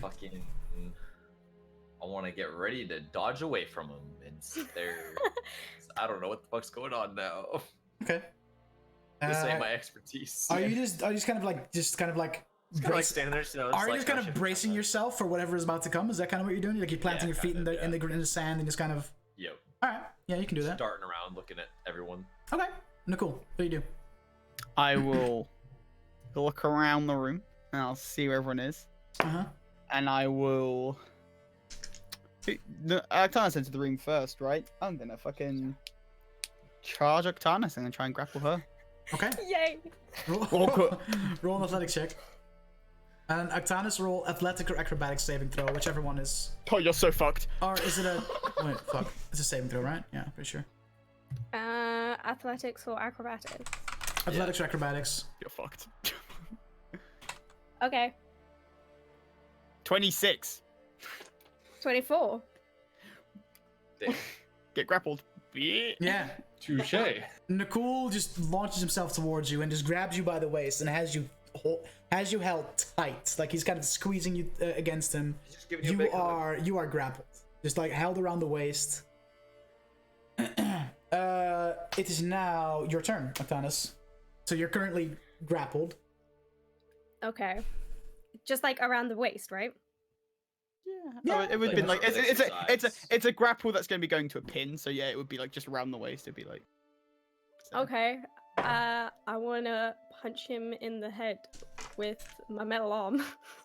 Fucking. I want to get ready to dodge away from him and stare. I don't know what the fuck's going on now. Okay. This ain't my expertise. Are you just kind of like like standing there, so are you just kind of bracing yourself for whatever is about to come? Is that kind of what you're doing? Like you're planting your feet in the sand and just kind of. Yep. All right. Yeah, you can do that. Darting around, looking at everyone. Okay. Nicole, what do you do? I will look around the room and I'll see where everyone is. And I will. Octanos entered the room first, right? I'm gonna fucking charge Octanos and try and grapple her. Okay. Yay! Roll an athletics check. And Octanos, roll athletic or acrobatics saving throw, whichever one is. Oh, you're so fucked. Or is it a? Wait, fuck. It's a saving throw, right? Yeah, pretty sure. Athletics or acrobatics? Athletics or acrobatics. You're fucked. Okay. 26. 24. Get grappled. Yeah. Touche. Nicole just launches himself towards you and just grabs you by the waist and has you held tight, like he's kind of squeezing you against him. You are grappled, just like held around the waist. It is now your turn, Octanos. So you're currently grappled. Okay. Just like around the waist, right? Yeah. Oh, it would be like it's a grapple that's going to be going to a pin. So yeah, it would be like just around the waist. It'd be like. So. Okay. I wanna punch him in the head with my metal arm.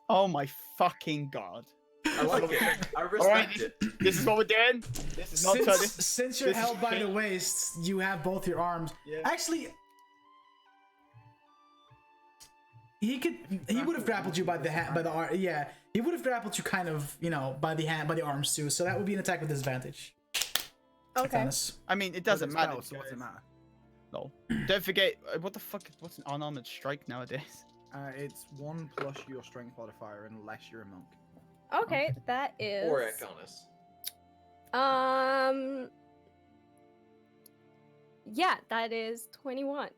Oh my fucking god. I like it. I respect it. This is what we're doing. This is not since you're held by the waist, you have both your arms. Yeah. Actually, he would have grappled you by the arm. Yeah, he would have grappled you kind of, by the arms too. So that would be an attack with disadvantage. Okay. Octanos. I mean, it doesn't matter. So what's it matter? No. Don't forget, what the fuck? What's an unarmored strike nowadays? It's 1 plus your strength modifier unless you're a monk. Okay, that is. Or Econis. Yeah, that is 21.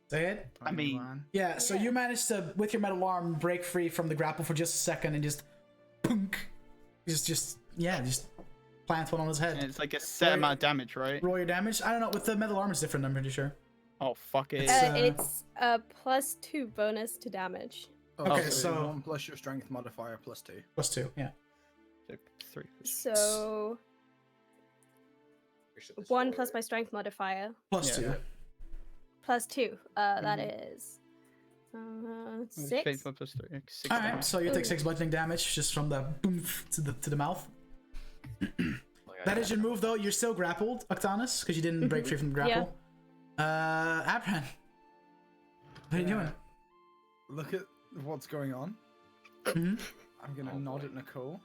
Say it. I mean, yeah. So you managed to, with your metal arm, break free from the grapple for just a second and just, punk, just plant one on his head. and it's like a set amount of damage, right? Roll your damage. I don't know. With the metal arm, it's different. I'm pretty sure. Oh fuck it. It's a +2 bonus to damage. Okay, so so 1 plus your strength modifier plus 2. plus 2. Yeah. So 3. So 1 plus my strength modifier Plus 2. plus 2. That is 6. Plus 3. 6 All right. damage. So you take 6 bludgeoning damage just from the boom to the mouth. That is your move, though. You're still grappled, Octanos, because you didn't break free from the grapple. Abran, what are you doing? Look at what's going on. Mm-hmm. I'm gonna nod at Nicole.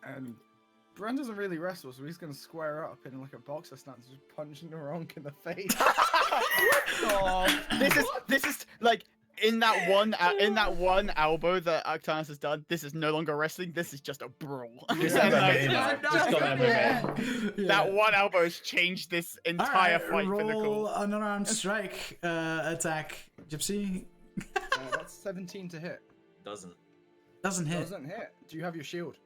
And Bran doesn't really wrestle, so he's gonna square up in like a boxer stance, just punching Naronk in the face. Oh, this is like in that one elbow that Octanos has done. This is no longer wrestling. This is just a brawl. That one elbow has changed this entire fight for Nicole. Roll an unarmed strike attack, Gypsy. That's 17 to hit. Doesn't hit. Doesn't hit. Do you have your shield?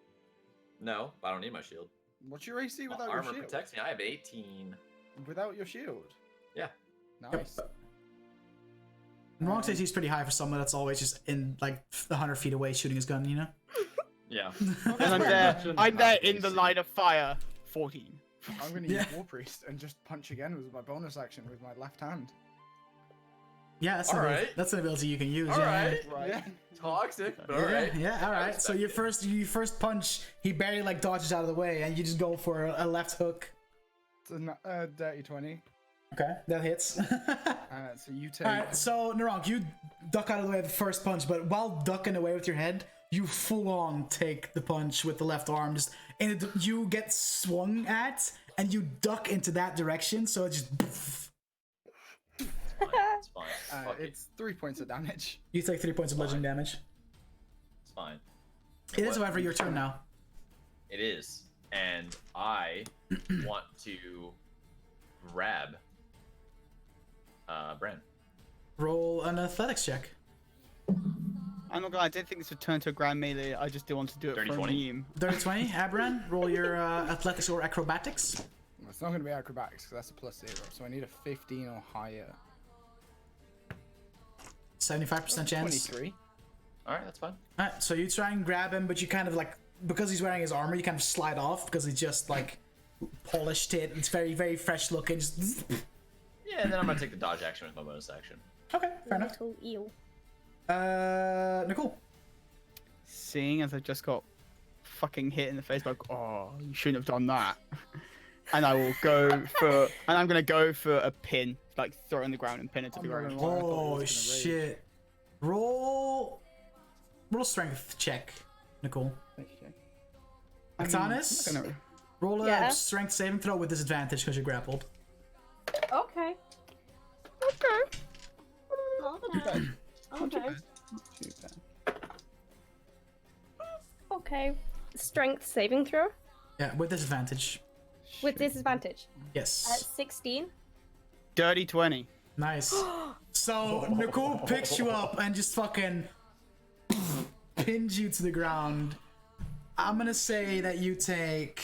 No, I don't need my shield. What's your AC without Armor your shield? protects me. I have 18. Without your shield? Yeah. Nice. Wrong says he's pretty high for someone that's always just in like 100 feet away shooting his gun, you know? Yeah. And I'm there in the line of fire. 14. I'm gonna use War Priest and just punch again with my bonus action with my left hand. Yeah, that's an ability you can use. Right. Yeah. Toxic. Yeah, all right. So you first punch, he barely like dodges out of the way, and you just go for a left hook. It's a dirty 20. Okay, that hits. So you take. Alright, so Narong, you duck out of the way of the first punch, but while ducking away with your head, you full on take the punch with the left arm. You get swung at, and you duck into that direction, so it just. It's fine. It's 3 points of damage. You take 3 points of bludgeoning damage. It's fine. It is, however, your turn now. It is, and I want to grab Bren. Roll an athletics check. I'm not gonna. I didn't think this would turn to a grand melee. I just did want to do it for a meme. 30-20, Abran, roll your athletics or acrobatics. It's not going to be acrobatics because that's a +0, so I need a 15 or higher. 75% chance. 23. Alright, that's fine. Alright, so you try and grab him, but you kind of like, because he's wearing his armor, you kind of slide off because he just like polished it. It's very, very fresh looking. Just... Yeah, and then I'm going to take the dodge action with my bonus action. Okay, fair enough. Little eel. Nicole. Seeing as I just got fucking hit in the face, like, oh, you shouldn't have done that. And I will go for, and I'm gonna go for a pin, like throw it on the ground and pin it to the ground. Oh shit! Roll a strength check, Nicole. Actanis, roll a strength saving throw with disadvantage because you're grappled. Okay. Okay. Okay. Strength saving throw Yeah, with disadvantage. with disadvantage. Yes. 16. Dirty 20. Nice. So Nicole picks you up and just fucking pins you to the ground. I'm gonna say that you take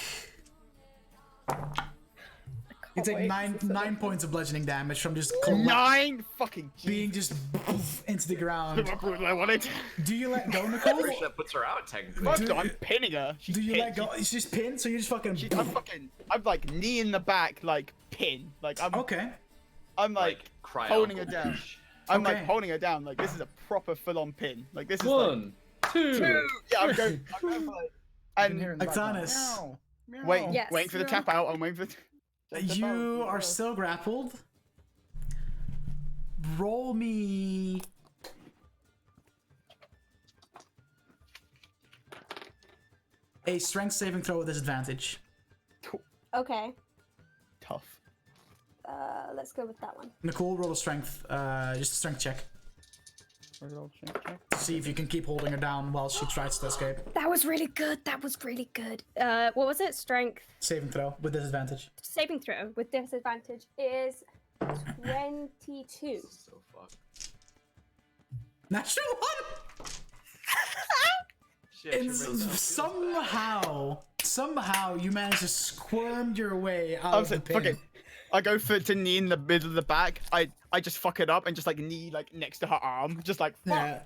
nine points of bludgeoning damage from just 9 fucking being just into the ground. I wanted. Do you let go, Nicole? That puts her out, technically. I'm pinning her. She's Do you pinned. let go? She's just pinned, so you just fucking. I'm like knee in the back, like pin. Like I'm. Okay. I'm like cry holding out. her down. I'm Okay. like holding her down. Like this is a proper full-on pin. Like this is One, two. Yeah, I'm going for it. And here And in the background, Actanis. meow, meow. waiting for the tap out. I'm waiting for. You are still grappled. Roll me. A strength saving throw with disadvantage. Okay. Tough. Let's go with that one. Nicole, roll a strength, just a strength check. See if you can keep holding her down while she tries to escape. That was really good. That was really good. What was it? Strength Saving throw with disadvantage. saving throw with disadvantage is 22. So fucked. Natural one! Shit, And you're making us feel somehow you manage to squirm your way out I of was the like, pin. fuck it. I go for to knee in the middle of the back. I just fuck it up and just like knee like next to her arm, just like fuck.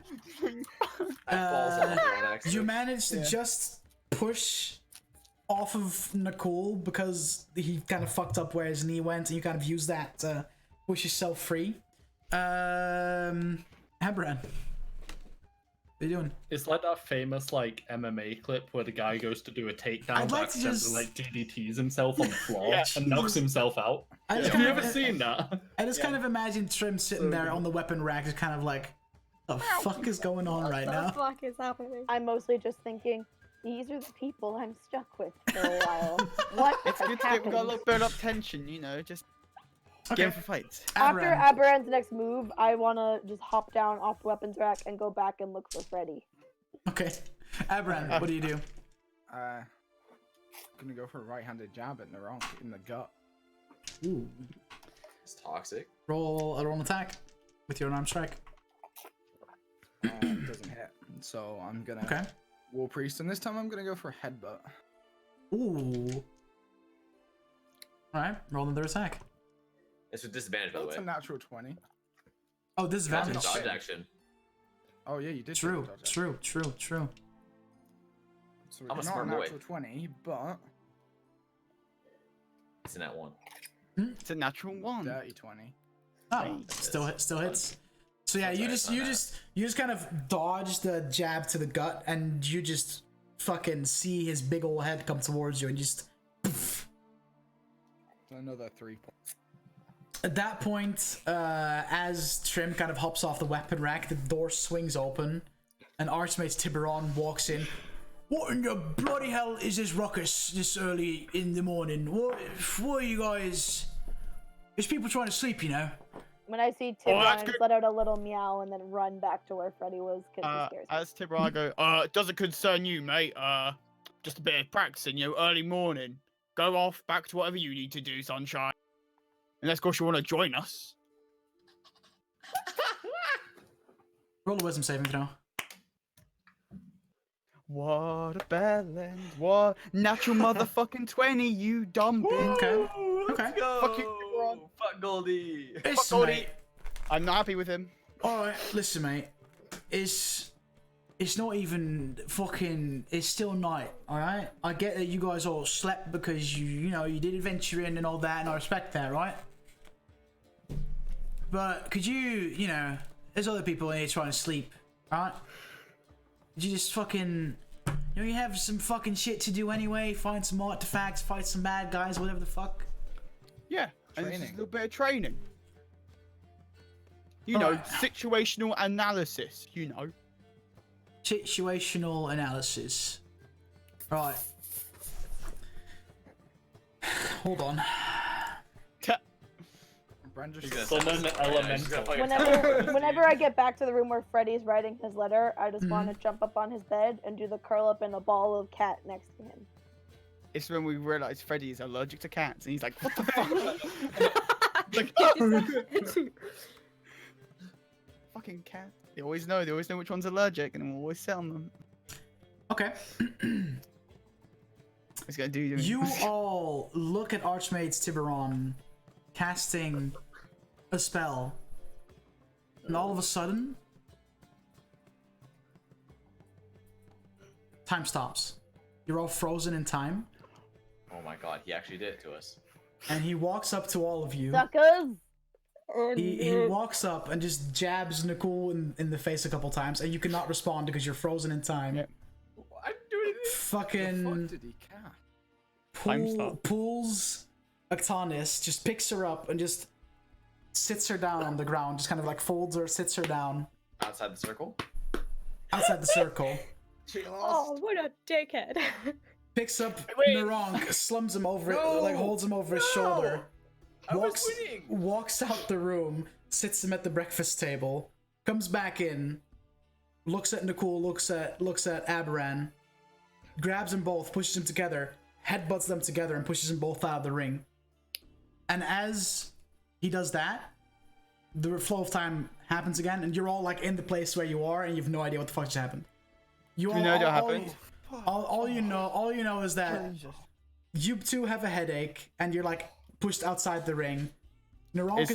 Yeah. You manage to just push off of Nicole because he kind of fucked up where his knee went, and you kind of use that to push yourself free. Habran, what are you doing? It's like that famous like MMA clip where the guy goes to do a takedown I'd but like to accidentally just- like DDTs himself on the floor Yeah. and knocks himself out. I just Have you kind ever of- seen that? I just kind of imagine Trim sitting there on the weapon rack, just kind of like, the fuck is going on right now? What the fuck is happening? I'm mostly just thinking, these are the people I'm stuck with for a while. What It's has good to get happened? got a little build up tension, you know, just get for fights. After Abran. Aberan's next move, I want to just hop down off the weapons rack and go back and look for Freddy. Okay. Abran, what do you do? Gonna go for a right-handed jab at Narong in the gut. Ooh. It's toxic. Roll an attack with your unarmed strike. Doesn't hit. So I'm gonna Okay. War Priest, and this time I'm gonna go for a headbutt. Ooh. Alright, roll another attack. It's with disadvantage, by the way. That's a natural 20. Oh, disadvantage. Dodge action. Oh yeah, you did. True. So I'm a it's smart not boy. natural 20, but It's in that one. It's a natural 1. dirty 20. Oh, still hits. So yeah, you just kind of dodge the jab to the gut, and you just fucking see his big old head come towards you, and just. Poof. Another 3 points. At that point, as Trim kind of hops off the weapon rack, the door swings open, and Archmage Tiberon walks in. What in the bloody hell is this ruckus this early in the morning? What are you guys? There's people trying to sleep, you know. When I see Tiberon, I just let out a little meow and then run back to where Freddy was because he scares me. As Tiberon, I go, it doesn't concern you, mate. Just a bit of practicing, early morning. Go off, back to whatever you need to do, sunshine. Unless, of course, you want to join us. Roll a wisdom saving throw. What a balance. What? Natural motherfucking 20, you dumb bitch. Okay. Fuck you, Tiberon. Fuck Goldie. Listen, mate. I'm not happy with him. Alright, listen, mate. It's not even fucking. It's still night, alright? I get that you guys all slept because you did adventuring and all that, and I respect that, right? But could you, there's other people in here trying to sleep, alright? Could you just fucking, you have some fucking shit to do anyway? Find some artifacts, fight some bad guys, whatever the fuck. Yeah, and Training. just a little bit of training. Situational analysis, Situational analysis. Right. Hold on. Summon elemental. Whenever I get back to the room where Freddy's writing his letter, I just want to jump up on his bed and do the curl up in a ball of cat next to him. It's when we realize Freddy is allergic to cats, and he's like, what the fuck? Fucking cat. They always know which one's allergic, and we'll always sit on them. Okay. It's gonna do You all look at Archmage Tiberon casting a spell, and all of a sudden, time stops. You're all frozen in time. Oh my god, he actually did it to us. And he walks up to all of you. Suckers! He walks up and just jabs Nicole in the face a couple times, and you cannot respond because you're frozen in time. Yep. I'm doing it. Fucking What the fuck did he cast? pulls Actanis, just picks her up and just sits her down on the ground, just kind of like folds her, sits her down. Outside the circle? Outside the circle. Oh, what a dickhead. Picks up Narank, slums him over, holds him over his shoulder. Walks out the room, sits him at the breakfast table, comes back in, looks at Nicole, looks at Aberan, grabs them both, pushes them together, headbutts them together, and pushes them both out of the ring. And as he does that, the flow of time happens again, and you're all like in the place where you are, and you have no idea what the fuck just happened. All you know is that you two have a headache, and you're like pushed outside the ring. Narank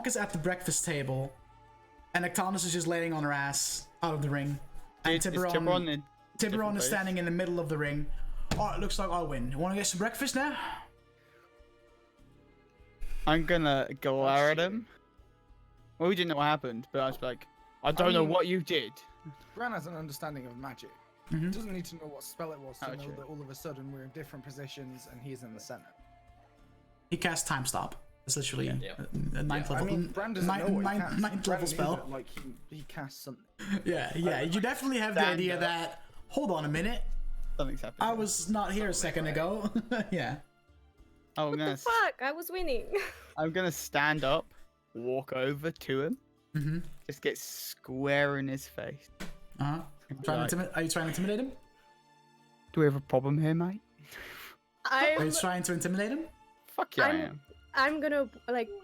is at the breakfast table, and Actanis is just laying on her ass out of the ring. And Tiberon is standing in the middle of the ring. Alright, looks like I win. You wanna get some breakfast now? I'm gonna glare at him. Well, we didn't know what happened, but I was like, I don't know what you did. Bran has an understanding of magic. Mm-hmm. He doesn't need to know what spell it was to know true. that all of a sudden we're in different positions and he's in the center. He casts Time Stop. It's literally a ninth level. I mean, Bran doesn't know what he casts. Ninth Bran level knew spell. that, like he casts something. Yeah. You definitely have the idea that. Hold on a minute. Something's happened. I was not here a second ago. Yeah. Oh, What the fuck? I was winning. I'm gonna stand up, walk over to him, just get square in his face. Are you trying to intimidate him? Do we have a problem here, mate? Are you trying to intimidate him? Fuck yeah, I am. I'm gonna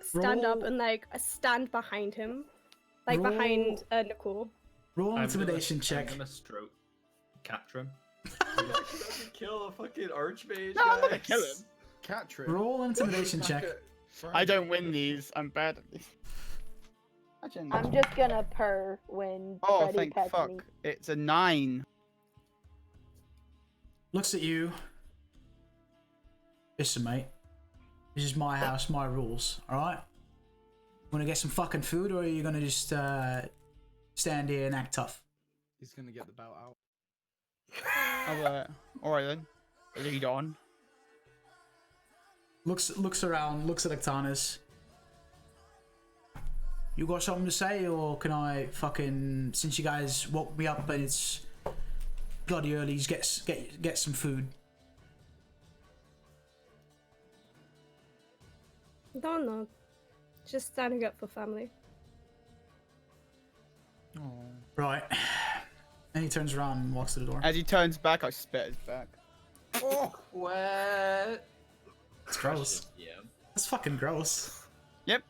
stand up and stand behind him, behind Nicole. Roll an intimidation check. I'm gonna stroke, capture him. Kill a fucking archmage. No, I'm not gonna kill him. Catherine. Roll an intimidation check. I don't win these. I'm bad at this. I'm just gonna purr when Oh, Freddy thank pets fuck. me. It's a 9. Looks at you. Listen, mate. This is my house, my rules, alright? Wanna get some fucking food, or are you gonna just stand here and act tough? He's gonna get the belt out. Alright then. Lead on. Looks around, looks at Ectanus. You got something to say, or can I fucking, since you guys woke me up and it's bloody early, just get some food? No. Just standing up for family. Oh. Right. And he turns around and walks to the door. As he turns back, I spit his back. Oh, what? It's gross. Yeah. That's fucking gross. Yep.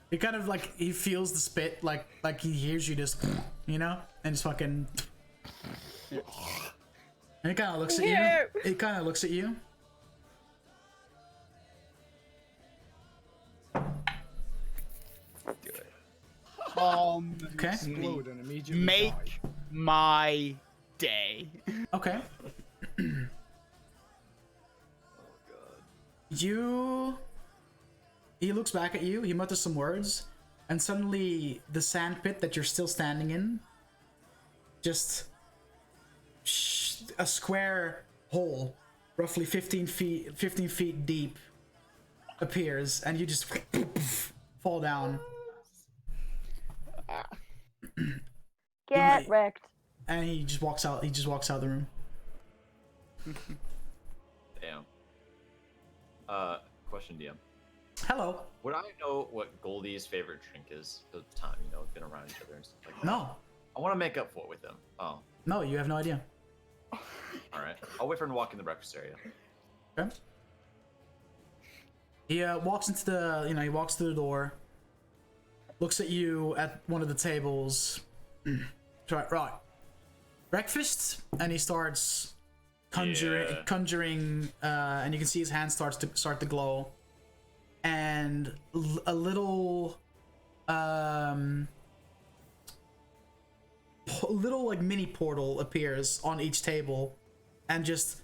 He kind of like, he feels the spit, like he hears you just, you know? And just fucking... And he kind of looks at you. He kind of looks at you. Okay. Explode and immediately Make die. my day. Okay. He looks back at you, he mutters some words, and suddenly the sand pit that you're still standing in, just a square hole, roughly 15 feet deep, appears, and you just fall down. Get wrecked. And he just walks out. He just walks out of the room. Damn. Question, DM. Hello. Would I know what Goldie's favorite drink is? The time, you know, been around each other and stuff like that. No. I want to make up for it with them. Oh. No, you have no idea. All right. I'll wait for him to walk in the breakfast area. Okay. He walks into the, he walks through the door, looks at you at one of the tables. Right. Breakfast, and he starts conjuring, and you can see his hand start to glow, and a little like mini portal appears on each table, and just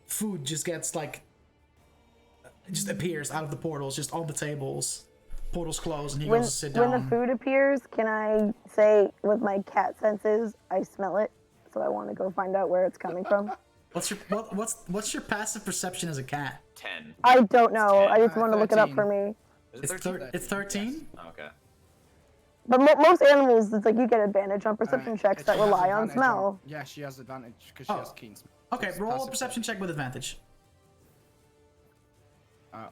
food just gets like just appears out of the portals, just on the tables. Portals close, and he goes to sit down. When the food appears, can I say with my cat senses, I smell it, so I want to go find out where it's coming from? What's your passive perception as a cat? 10. I don't know. I just want to look it up for me. Is it 13? It's 13. Oh, okay. But most animals, it's like you get advantage on perception checks that rely on smell. Yeah, she has advantage because she has keen smell. Okay, roll a perception check with advantage.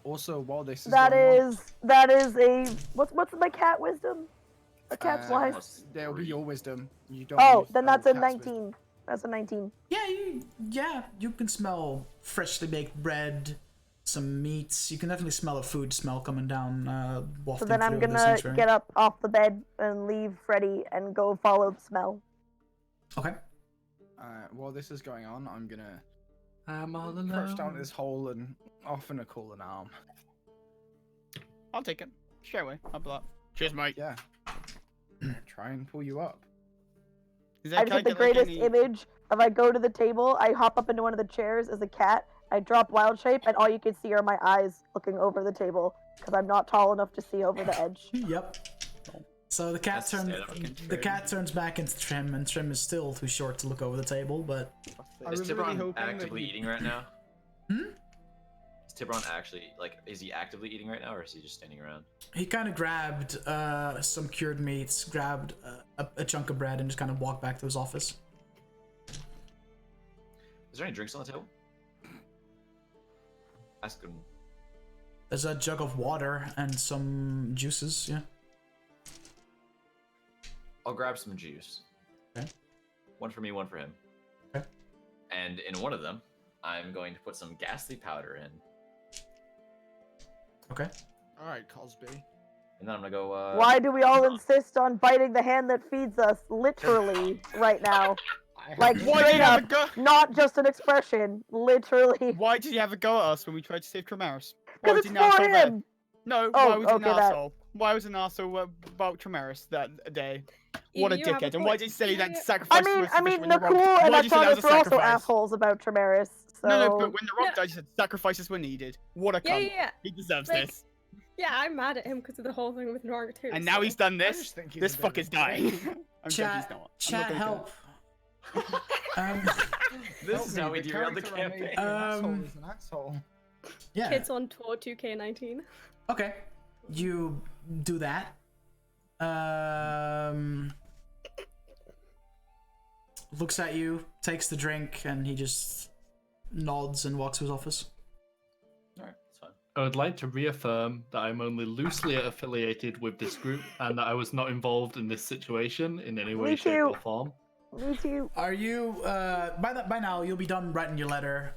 Also, while this is that is a what's my cat wisdom? A cat's life. There'll be your wisdom. You don't. Oh, then that's a 19. That's a 19. Yeah, you can smell freshly baked bread, some meats. You can definitely smell a food smell coming down. So then I'm gonna get up off the bed and leave Freddy and go follow the smell. Okay. While this is going on, I'm gonna all alone. crouch down this hole and offer call an arm. I'll take it. Straight away. I'll be like, cheers, mate. Yeah. Try and pull you up. I just get the greatest image of I go to the table, I hop up into one of the chairs as a cat, I drop wild shape, and all you can see are my eyes looking over the table because I'm not tall enough to see over the edge. Yep. So the cat turns back into Trim, and Trim is still too short to look over the table, but... Is Tiberon actively eating right now? Is Tiberon actually, is he actively eating right now, or is he just standing around? He kind of grabbed some cured meats, grabbed a chunk of bread, and just kind of walked back to his office. Is there any drinks on the table? Ask him. There's a jug of water and some juices, yeah. I'll grab some juice. Okay. One for me, one for him. Okay. And in one of them, I'm going to put some ghastly powder in. Okay. Alright, Cosby. And then I'm gonna go, Why do we all insist on biting the hand that feeds us, literally, right now? Like straight up, not just an expression, literally. Why did he have a go at us when we tried to save Tremaris? Because it's for him. No, Oh, why was he an okay, that- arsehole? Why was he an arsehole about Tremaris that day? You- What a you have a dickhead! And why point. did he say that Yeah. sacrifice I mean, Nicole and Actanis were also assholes about Tremaris. So... No, but when the Rock No. died, he said sacrifices were needed. What a cunt! Yeah. He deserves Like, this. Yeah, I'm mad at him because of the whole thing with Norg too. And now he's done I this. just think he's This a bit of fucker's a dying. I'm joking, he's Chat, not. I'm not chat, gonna help. This is how we derailed the character I made campaign. for an asshole is an asshole. Yeah. Kids on tour 2K19. Okay. You do that. Looks at you, takes the drink, and he just nods and walks to his office. Alright, that's fine. I would like to reaffirm that I'm only loosely affiliated with this group and that I was not involved in this situation in any way, Me shape, too. or form. Me too. Are you by now you'll be done writing your letter,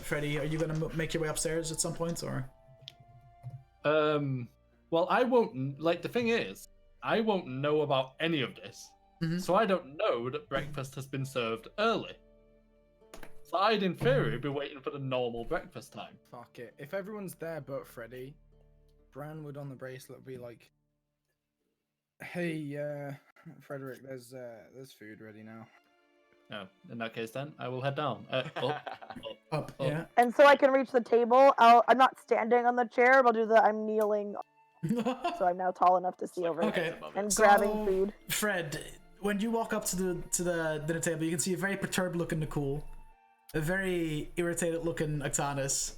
Freddy? Are you gonna make your way upstairs at some point, or? Well, I won't. Like, the thing is, I won't know about any of this, so I don't know that breakfast has been served early. So I'd, in theory, be waiting for the normal breakfast time. Fuck it. If everyone's there but Freddy, Bran would on the bracelet be like, "Hey, Frederick, there's food ready now." Oh, in that case, then I will head down. Up, yeah. And so I can reach the table. I'm not standing on the chair, but I'll do the I'm kneeling. So I'm now tall enough to see over Okay. it and So, grabbing food. Fred, when you walk up to the dinner table, you can see a very perturbed looking Nicole, a very irritated looking Actanis,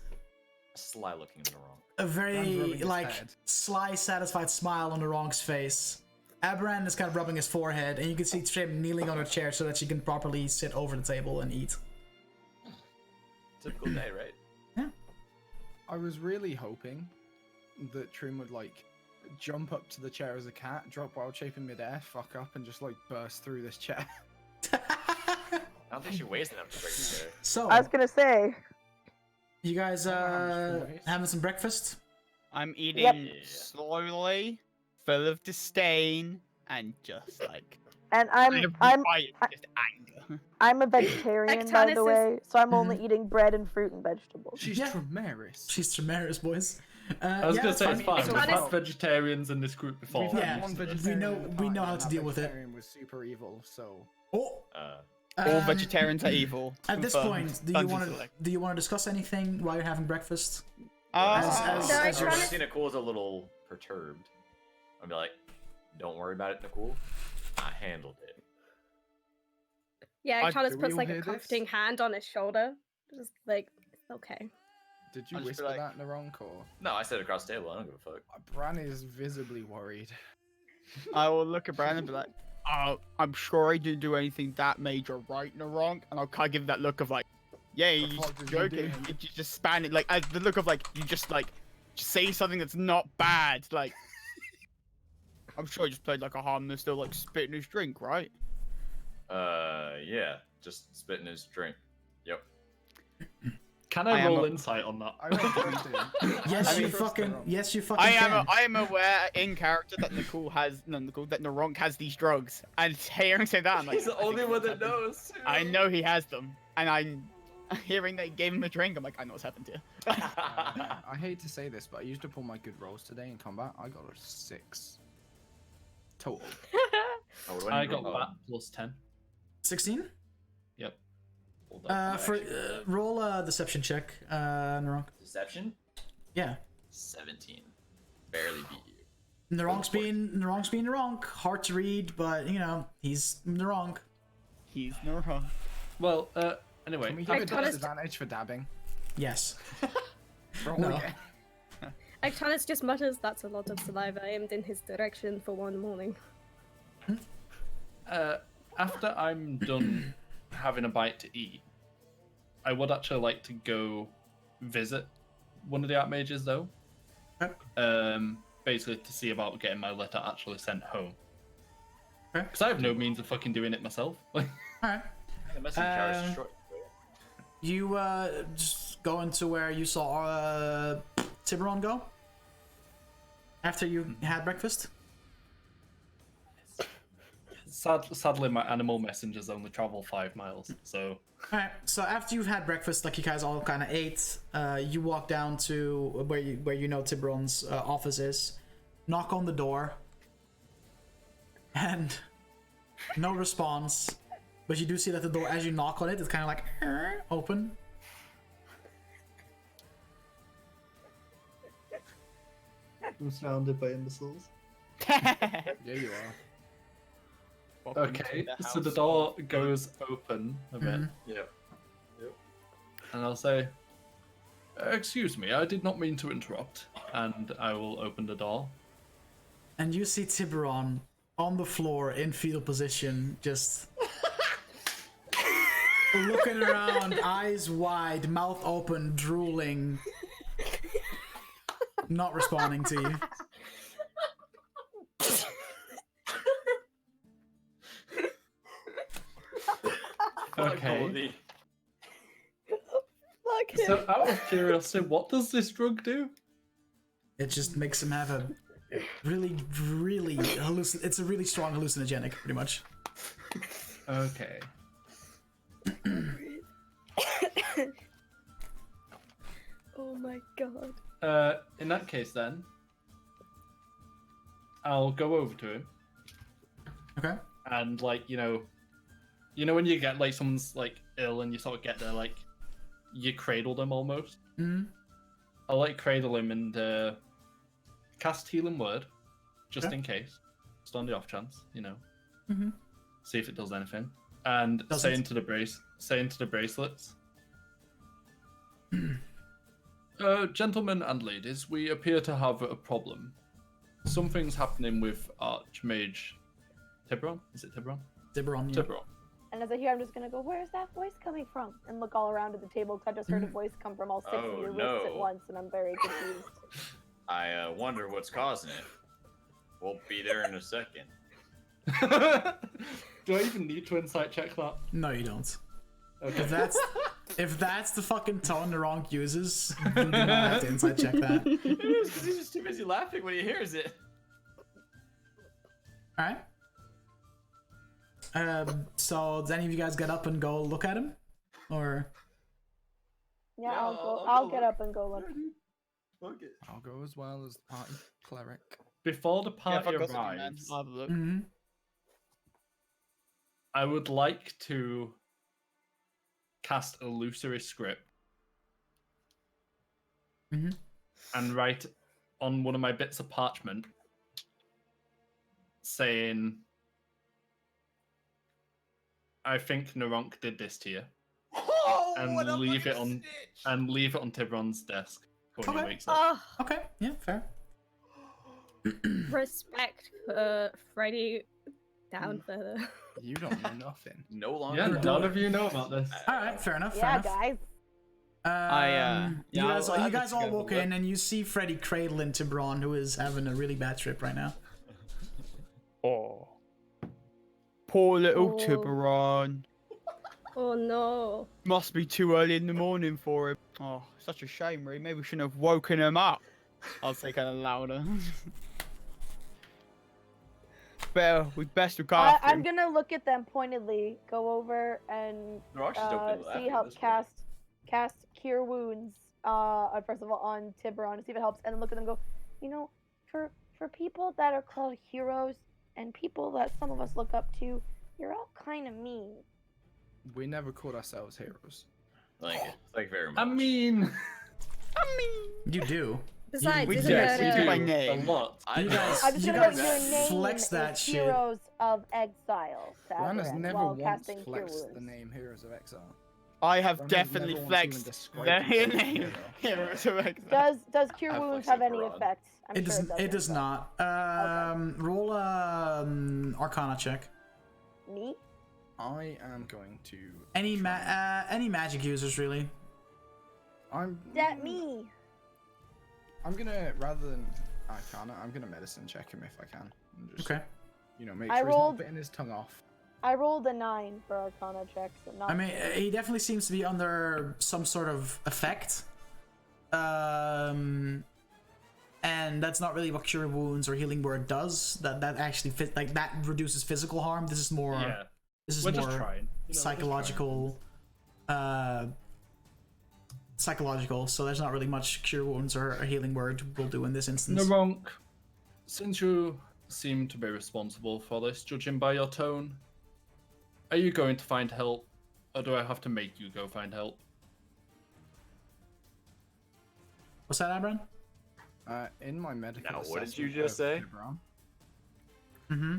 Sly looking in the wrong. a Bran's very rubbing his like head. sly, satisfied smile on the wrong's face. Abran is kind of rubbing his forehead, and you can see Trim kneeling on her chair so that she can properly sit over the table and eat. Typical day, right? I was really hoping that Trim would like jump up to the chair as a cat, drop wild shape in midair, fuck up, and just like burst through this chair. I don't think she weighs enough to break the chair. So, I was gonna say. you guys Nice. having some breakfast? I'm eating Yep. slowly, full of disdain, and just like And every I'm bite is just anger. I'm a vegetarian, by Actanis the is- way, so I'm only eating bread and fruit and vegetables. She's Yeah. Tremaris. She's Tremaris, boys. I was gonna it's say it's fine. We've Actanis- had vegetarians in this group before. We've had Yeah, one we vegetarian know- in the we party, know how and to that deal with it. vegetarian was super evil, so Oh, All um, vegetarians are evil. At this Confirmed. point, do Fantasy you want to discuss anything while you're having breakfast? select. as- No, I as you're- promise- See, Nicole's a little perturbed. I'd be like, "Don't worry about it, Nicole. I handled it." Yeah, I- Actanis do we puts all like a hear this? comforting hand on his shoulder. Just like, it's okay. did you I'll just be whisper like- that in the wrong call? No, I said across the table. I don't give a fuck. Bran is visibly worried. I will look at Brandon and be like, "Oh, I'm sure I didn't do anything that major right or wrong," and I'll kind of give that look of like, "Yeah, The you fuck did you joking? do? You just span it like the look of like you just like say something that's not bad. Like, I'm sure he just played like a harmless, still like spitting his drink, right? Yeah, just spitting his drink. Yep. Can I I am roll a- insight on that? I reckon you do. Yes, I you mean- fucking. Yes, you fucking I can. am aware in character that Nicole has that Naronk has these drugs, and hearing say that, I'm like, He's the I think only that's one that happened. knows. I know he has them, and I'm hearing they gave him a drink. I'm like, I know what's happened to you. I hate to say this, but I used to pull my good rolls today in combat. I got a 6 total. Oh, what do I need to got roll? that plus 10. 16. Yep. Hold up, For actually, roll a deception check, Narong. deception. Yeah. 17. Barely beat you. Narong's being Narong. Hard to read, but you know he's Narong. He's no wrong. Well, anyway, Can we I give it got a- disadvantage for dabbing? Yes. Roll No. again. Actanis just mutters, "That's a lot of saliva aimed in his direction for one morning." after I'm done having a bite to eat, I would actually like to go visit one of the Archmages, though. Okay. Basically to see about getting my letter actually sent home. Okay. Because I have no means of fucking doing it myself. All right. The message jar is short. You just go into where you saw Tiberon go after you had breakfast. Sadly, my animal messengers only travel 5 miles, so... Alright, so after you've had breakfast, like you guys all kind of ate, you walk down to where you know Tiberon's office is, knock on the door, and no response. But you do see that the door, as you knock on it, it's kind of like open. I'm surrounded by imbeciles. Yeah, you are. Okay, so the door goes open a bit. Yep. And I'll say, excuse me, I did not mean to interrupt. And I will open the door. And you see Tiberon on the floor in fetal position, just looking around, eyes wide, mouth open, drooling, not responding to you. Okay. Fuck him. So out of curiosity, what does this drug do? It just makes him have a really it's a really strong hallucinogenic, pretty much. Okay. Oh my god. In that case then, I'll go over to him. Okay. And like, you know when you get like someone's like ill and you sort of get there, like you cradle them almost. Mm-hmm. I'll like cradle him and cast Healing Word, just in case, just on the off chance, Mm-hmm. See if it does anything. And say into the bracelets. Gentlemen and ladies, we appear to have a problem. Something's happening with Archmage Tiberon. Is it Tiberon? Tiberon, yeah. Tiberon. And as I hear, I'm just gonna go, where's that voice coming from? And look all around at the table, because I just heard a voice come from all 6 of your lips at once, and I'm very confused. I wonder what's causing it. We'll be there in a second. Do I even need to insight check that? No, you don't. Okay. If that's the fucking tone Naronk uses, you do not have to inside check that. It is because he's just too busy laughing when he hears it. Alright. So does any of you guys get up and go look at him? Or Yeah, I'll get up and go look. Fuck it. I'll go as well as the party cleric. Before the Yeah, party fuck us, man. arrives, I'll have a look. mm-hmm. I would like to cast Illusory Script Mm-hmm. and write on one of my bits of parchment saying, I think Naronk did this to you. Oh, And what a leave it fucking on- snitch! And leave it on Tiberon's desk when he Okay. wakes up. Oh, Okay, yeah, fair. respect Freddy down further. You don't know nothing. No longer. Yeah, none of you know about this. Alright, fair enough, fair Yeah, enough. guys. You guys, I'll you guys just all go walk look. in and you see Freddy cradling Tiberon, who is having a really bad trip right now. Oh. Poor little Oh. Tiberon. Oh no. Must be too early in the morning for him. Oh, such a shame, really. Maybe we shouldn't have woken him up. I'll say kind of louder. We best look after I'm him. gonna look at them pointedly, go over and Naronk's just opening the see laughing how at this point. cast Cure Wounds. First of all on Tiberon to see if it helps, and then look at them and go. For people that are called heroes and people that some of us look up to, you're all kind of mean. We never called ourselves heroes. Thank you. Thank you very much. I mean, You do. Besides, We isn't do. that We do by a name. lot. You guys, I'm just you gonna go. guys Your name flex is that shit. Heroes of Exile. to Rana's Aberrant never while once casting Cure flexed Wounds. the name Heroes of Exile. I have Rana's definitely never once even flexed described the himself as a name. hero. Heroes of Exile. Does Cure I've Wounds flexed have it any for Ron. effect? I'm It sure does. It does but- not. Roll a Arcana check. Me? I am going to. Any magic users really. That me. I'm gonna, rather than Arcana, I'm gonna medicine check him if I can. And just, Okay. Make I sure rolled- he's not biting his tongue off. I rolled a 9 for Arcana checks. So not I mean, he definitely seems to be under some sort of effect. And and that's not really what Cure Wounds or Healing Word does. That actually that reduces physical harm. This is more. Yeah. This is We're more just trying. psychological. Psychological. So there's not really much Cure Wounds or a Healing Word will do in this instance. Naronk, since you seem to be responsible for this, judging by your tone, are you going to find help, or do I have to make you go find help? What's that, Abron? In my medical Now, what did assessment you just of say? Tiberon, Mm-hmm.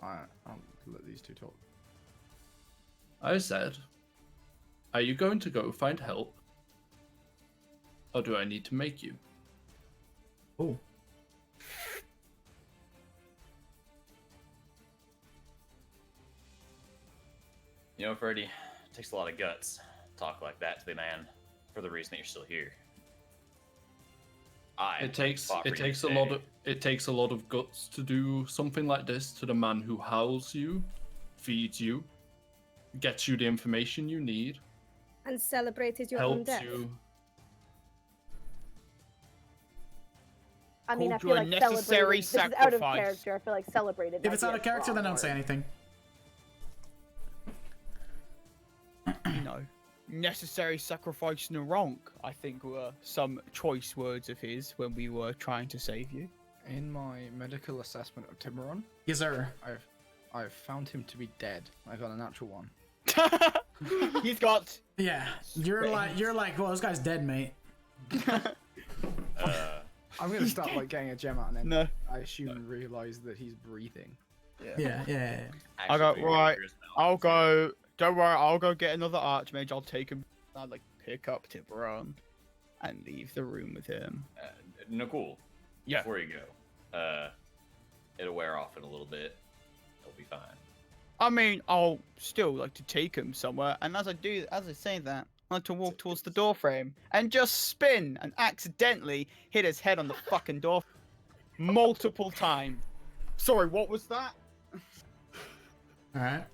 I'll let these two talk. I said, are you going to go find help, or do I need to make you? Oh. You know, Freddy, it takes a lot of guts to talk like that to the man for the reason that you're still here. It takes a lot of guts to do something like this to the man who houses you, feeds you, gets you the information you need, And celebrated your own helps death. you. I mean, I Called feel you a like necessary celebrated. This is out of sacrifice. character. I feel like celebrated. If might it's be out a of character, strong then don't word. say anything. You know, necessary sacrifice Naronk, I think were some choice words of his when we were trying to save you. In my medical assessment of Tiberon, Yes, sir. I've found him to be dead. I got a natural one. He's got. Yeah, you're like, well, this guy's dead, mate. I'm gonna start like getting a gem out and then No. I assume realize that he's breathing. Yeah. I got right. I'll go. Don't worry. I'll go get another Archmage. I'll take him. I'll like pick up Tiberon and leave the room with him. No, cool. Yeah. Before you go, it'll wear off in a little bit. It'll be fine. I mean, I'll still like to take him somewhere, and as I say that, I like to walk towards the door frame and just spin and accidentally hit his head on the fucking door multiple times. Sorry, what was that? All right.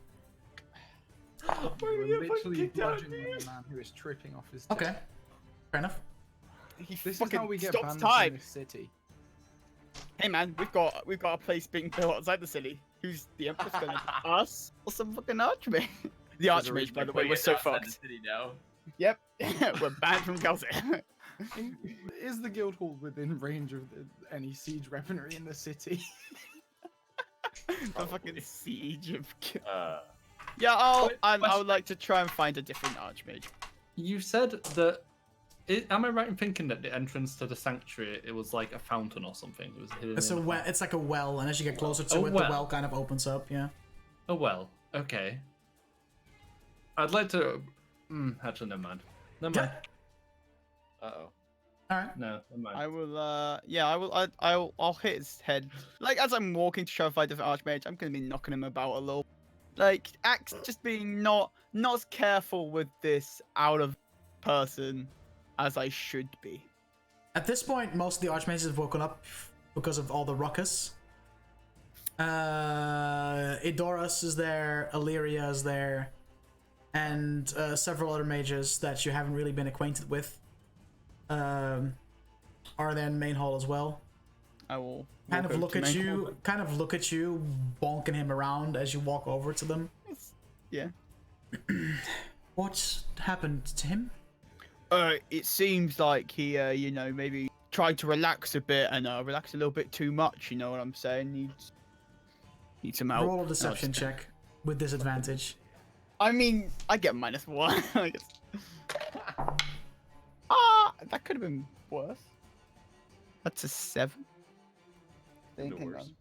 You're literally bludgeoning a man who is tripping off his Okay. Fair enough. He This is fucking how we get stops banned time. from this city. Hey man, we've got a place being built outside the city. Who's the Empress gonna do? Us or some fucking Archmage? The Archmage, by the way, we're so fucked. Yep, we're banned from Kelsic. Is the guild hall within range of any siege weaponry in the city? The fucking siege of. Yeah, I would like to try and find a different Archmage. You said that. Am I right in thinking that the entrance to the sanctuary, it was like a fountain or something? It was hidden. It's in a the well. fountain? It's like a well, and as you get closer to A it, the well. well kind of opens up. Yeah. Oh well, okay. I'd like to. Actually, never mind. Never mind. Uh-oh. All right. No, never mind. I will. Yeah, I will. I'll hit his head. Like as I'm walking to try and find a different Archmage, I'm gonna be knocking him about a little. Like just being not as careful with this out of person as I should be. At this point, most of the Archmages have woken up because of all the ruckus. Idorus is there, Illyria is there, and several other mages that you haven't really been acquainted with are there in the main hall as well. I will Kind of look at you, bonking him around as you walk over to them. Yeah. What happened to him? It seems like he, maybe tried to relax a bit and relax a little bit too much. You know what I'm saying? Needs some help. Roll a deception check with disadvantage. I mean, I get -1. I guess. That could have been worse. That's a 7. Hang on.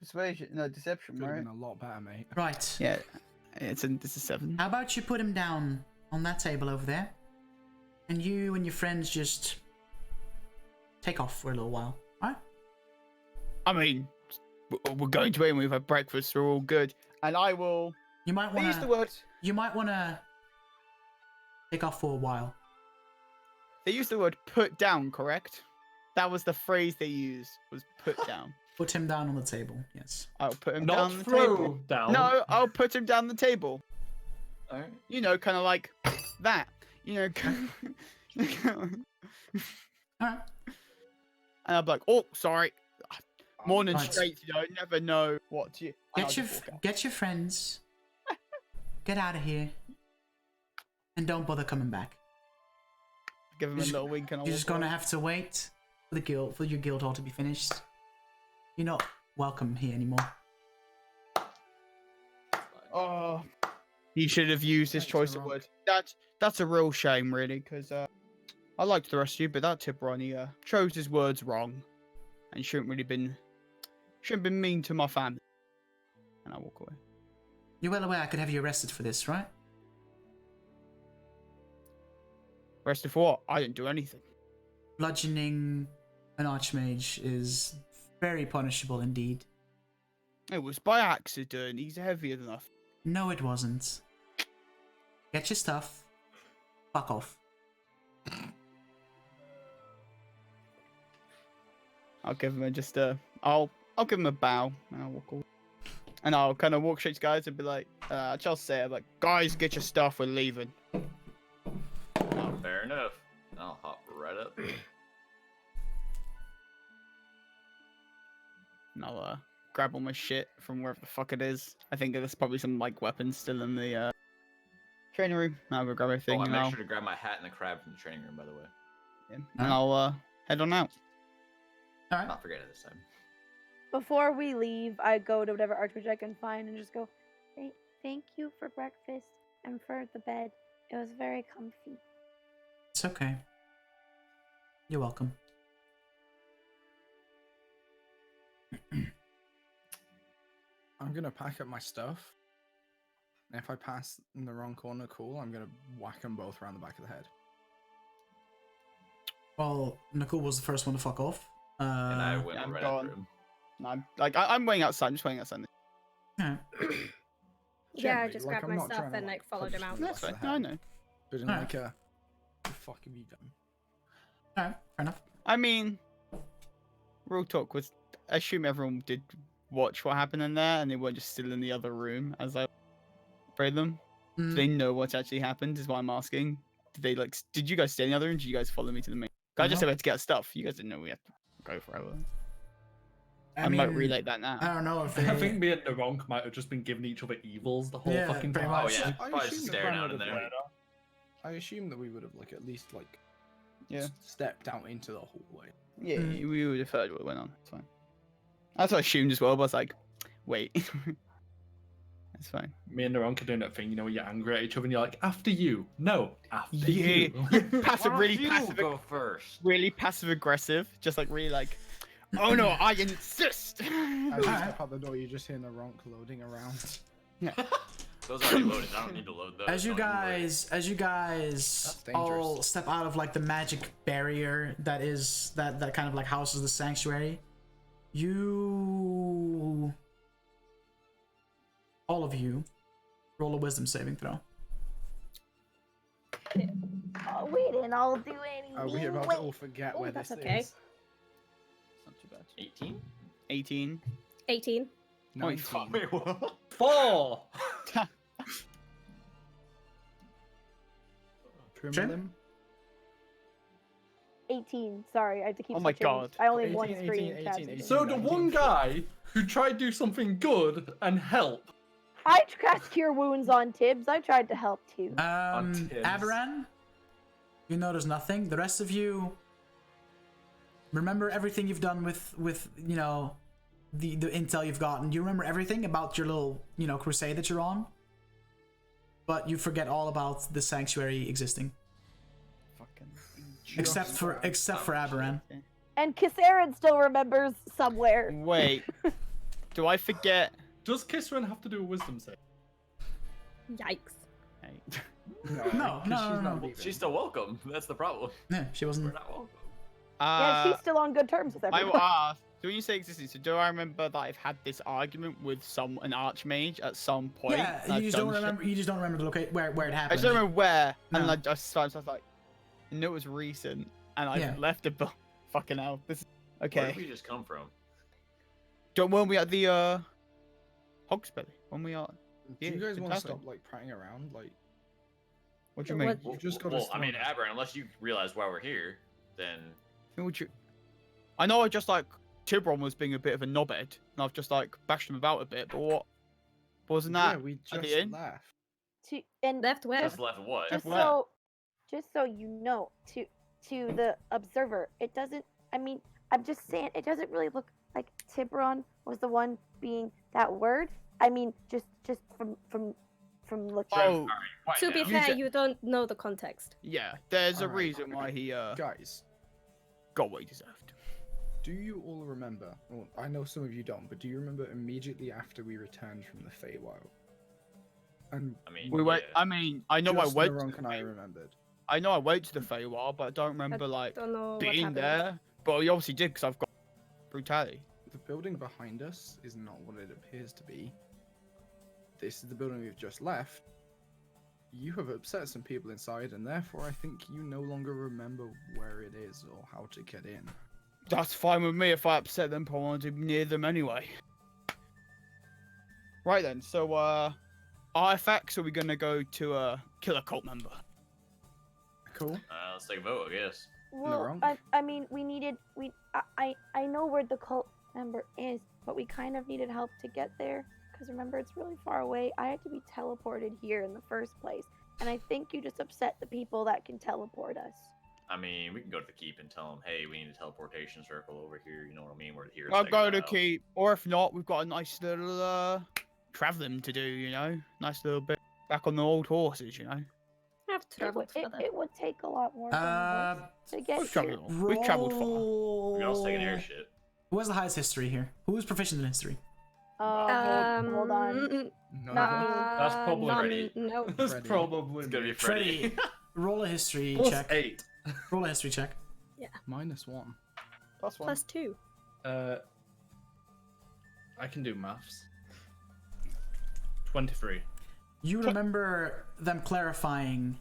Persuasion, no, deception, Could have right? been a lot better, mate. Right. Yeah, it's a 7. How about you put him down on that table over there, and you and your friends just take off for a little while, alright? I mean, we're going to anyway. We've had breakfast. We're all good, and I will. You might They use the wanna. word. You might wanna take off for a while. They use the word "put down," correct? That was the phrase they used. Was "put down." Put him down on the table. Yes. I'll put him Not down the throw table. down. No, I'll put him down the table. Alright. You know, kind of like that. You know. Alright. and I'll be like, oh, sorry. Morning Right. straight, you know, never know what to. Get your friends. Get out of here. And don't bother coming back. Give him a little wink and I'll You're just walk gonna away. have to wait for your guild hall to be finished. You're not welcome here anymore. Oh, he should have used his choice of words. That's a real shame, really, because I liked the rest of you, but that Tiberon, he chose his words wrong, and shouldn't been mean to my family. And I walk away. You're well aware I could have you arrested for this, right? Arrested for what? I didn't do anything. Bludgeoning an archmage is very punishable indeed. It was by accident. He's heavier than us. No, it wasn't. Get your stuff. Fuck off. I'll give him I'll give him a bow and I'll walk away. And I'll kind of walk straight to guys and be like, I'll say, I'm like, guys, get your stuff, we're leaving. Oh, fair enough. I'll hop right up. And I'll grab all my shit from wherever the fuck it is. I think there's probably some like weapons still in the training room. I'll go grab everything. Oh, I and make I'll, sure to grab my hat and the crab from the training room, by the way. yeah, and I'll head on out. Alright. Not forget it this time. Before we leave, I go to whatever Archmage I can find and just go, thank you for breakfast and for the bed. It was very comfy. It's okay. You're welcome. I'm gonna pack up my stuff. And if I pass in the wrong corner, cool. I'm gonna whack them both around the back of the head. Well, Nicole was the first one to fuck off. And I went I'm right gone. after him. I'm waiting outside. I'm just waiting outside. Yeah. Yeah, I Gently, just like, grabbed I'm my not stuff trying to, and like followed him punch out. you That's across fine. the No, I head, know. But in Alright. like a, what the fuck have you done? Alright, fair enough. I mean, real talk was, I assume everyone did watch what happened in there, and they weren't just still in the other room as I prayed them. Do they know what actually happened? Is what I'm asking. Did you guys stay in the other room? Did you guys follow me to the main? I just said we had to get stuff. You guys didn't know we had to go forever. I might relay that now. I don't know if I think me and Naronk might have just been giving each other evils the whole Yeah, fucking pretty time. much. Oh yeah, I probably just assumed the staring plan out in would have, there. like, I assume that we would have like at least like Yeah. stepped out into the hallway. Yeah, we would have heard what went on. It's fine. That's what I assumed as well, but I was like, wait. It's fine. Me and Naronk are doing that thing, you know, where you're angry at each other and you're like, after you. No, after you. Passive, really passive, Go first. really passive aggressive. Just like really like, oh no, I insist. As you step out the door, you just hear Naronk loading around. Those are already loaded. I don't need to load those. As you Don't even worry. guys That's dangerous. all step out of like the magic barrier that is that kind of like houses the sanctuary, you all of you roll a wisdom saving throw. Oh, we didn't all do anything. Are we about to all forget where that's this okay. is? Not too bad. 18? 18. 18. 19. Wait, what? 4! Trim? 18. Sorry, I had to keep Oh my switching. God. I only have 18, one 18, screen. 18, tab, 18. So the one guy who tried to do something good and help. I cast Cure Wounds on Tibbs. I tried to help too. Tibbs. Aberan, you notice nothing. The rest of you remember everything you've done with you know the intel you've gotten. You remember everything about your little crusade that you're on, but you forget all about the sanctuary existing. Fucking. Except for Aberan. And Kissarin still remembers somewhere. Wait. Do I forget? Does Kisran have to do a wisdom save? Yikes. Hey. No, no. She's still welcome. That's the problem. Yeah, she We're wasn't. not welcome. Yeah, she's still on good terms with I everyone. will ask. So when you say existing, so do I remember that I've had this argument with an archmage at some point? Yeah, and I've you just don't done shit? remember. You just don't remember the location where it I happened. just don't remember where, and No. I just I was like, I knew it was recent, and I Yeah. left it, but fucking hell, this is Where okay. did we just come from? Don't when we at the Hog's Belly, when we are. Do Yeah, you guys want to exactly. stop like prattling around? Like, What do you What- mean? you've just got Well, I mean, Aberrant, unless you realize why we're here, then What would you? I know I just like Tiberon was being a bit of a knobhead, and I've just like bashed him about a bit. But what wasn't that? Yeah, we at the just end? left. And Left where? Just left what? just where? so you know, to the observer, it doesn't. I mean, I'm just saying, it doesn't really look like Tiberon was the one being that word. I mean, just from looking. Oh, To be now. fair, you don't know the context. yeah. There's a Alright. reason why he Guys, got what he deserved. do you all remember? Well, I know some of you don't, but do you remember immediately after we returned from the Feywild? And I mean, We went. yeah. I mean, I know just I went. Naronk and I remembered. I know I went to the Feywild, but I don't remember like Don't know what being happened. there. But we obviously did because I've got brutality. The building behind us is not what it appears to be. This is the building we've just left. You have upset some people inside, and therefore I think you no longer remember where it is or how to get in. That's fine with me if I upset them, but I want to be near them anyway. Right then, so artifacts, are we gonna go to kill a cult member? Cool. Let's take a vote, I guess. Well, Naronk? I mean, I know where the cult member is, but we kind of needed help to get there. Because remember, it's really far away. I had to be teleported here in the first place. And I think you just upset the people that can teleport us. I mean, we can go to the keep and tell them, hey, we need a teleportation circle over here. You know what I mean? We're here. I'll go to keep, or if not, we've got a nice little traveling to do. You know, nice little bit back on the old horses. You know. I've traveled further. It would take a lot more than a horse to get We've here. traveled. We've traveled far. We can also take an airship. Who has the highest history here? Who is proficient in history? Hold on. No, Not me. That's probably not Freddie. me. No. That's Freddie. probably It's gonna be me. Freddie. Roll a history Plus check. 8. Roll a history check. -1. That's one. Plus 2. I can do maths. 23. You remember them clarifying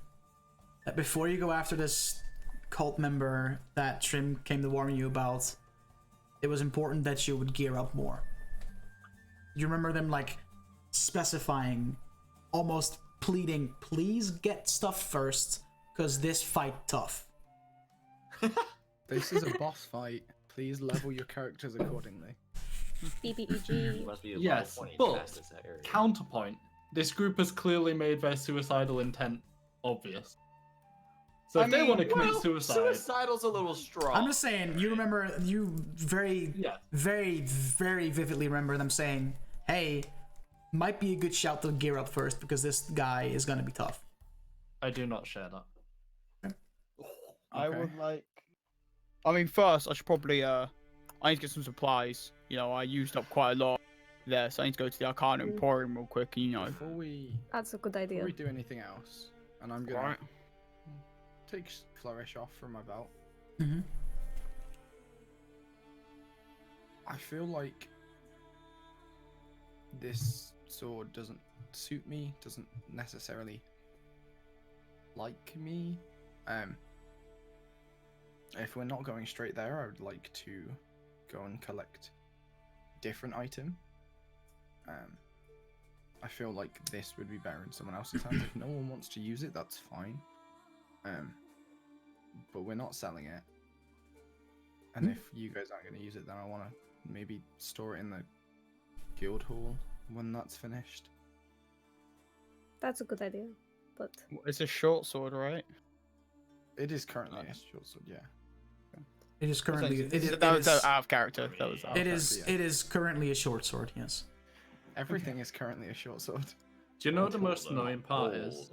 that before you go after this cult member that Trim came to warn you about, it was important that you would gear up more. You remember them like specifying, almost pleading, please get stuff first, because this fight tough. This is a boss fight. Please level your characters accordingly. BBEG. Must be a Yes, level 20 but fastest that area. counterpoint. This group has clearly made their suicidal intent obvious. So if they want to commit suicide, Suicidal's a little strong. I'm just saying, you remember, you very, yeah, very, very vividly remember them saying, hey, might be a good shout to gear up first because this guy is gonna be tough. I do not share that. I Okay. would like. I mean, first I should probably I need to get some supplies. You know, I used up quite a lot there, so I need to go to the Arcana Emporium real quick. You know. Before we That's a good idea. do anything else, and I'm gonna Right. take Flourish off from my belt. Mm-hmm. I feel like this sword doesn't suit me, doesn't necessarily like me. If we're not going straight there, I would like to go and collect different item. I feel like this would be better in someone else's hands. If no one wants to use it, that's fine. But we're not selling it. And if you guys aren't going to use it, then I want to maybe store it in the guild hall when that's finished. That's a good idea. But It's a short sword, right? It is currently a short sword, yeah. It is currently, That was out of character. That was out of it character. is, yeah. it is currently a short sword, yes. Everything is currently a short sword. Do you know what the most annoying part is?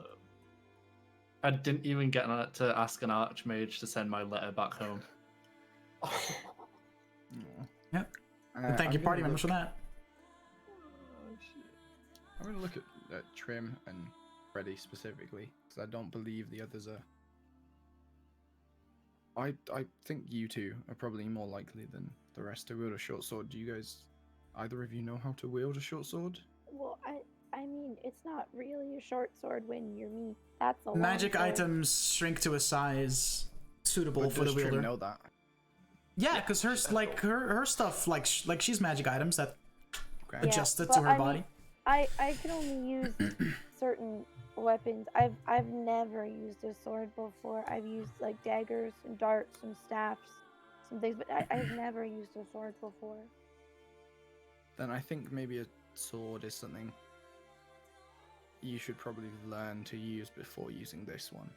I didn't even get to ask an Archmage to send my letter back home. Yep. And thank you, party members, for that. I'm going to look at Trim and Freddy specifically, because I don't believe the others are. I think you two are probably more likely than the rest to wield a short sword. Do you guys, either of you, know how to wield a short sword? Well, I mean, it's not really a short sword when you're me. That's a long Magic sword. items shrink to a size suitable But for the does Trim wielder. know that? Yeah, because her like her stuff like she's magic items that Okay. adjusted but to her I mean, body. I can only use certain weapons. I've never used a sword before. I've used like daggers and darts and staffs. some things, but I've never used a sword before. Then I think maybe a sword is something you should probably learn to use before using this one.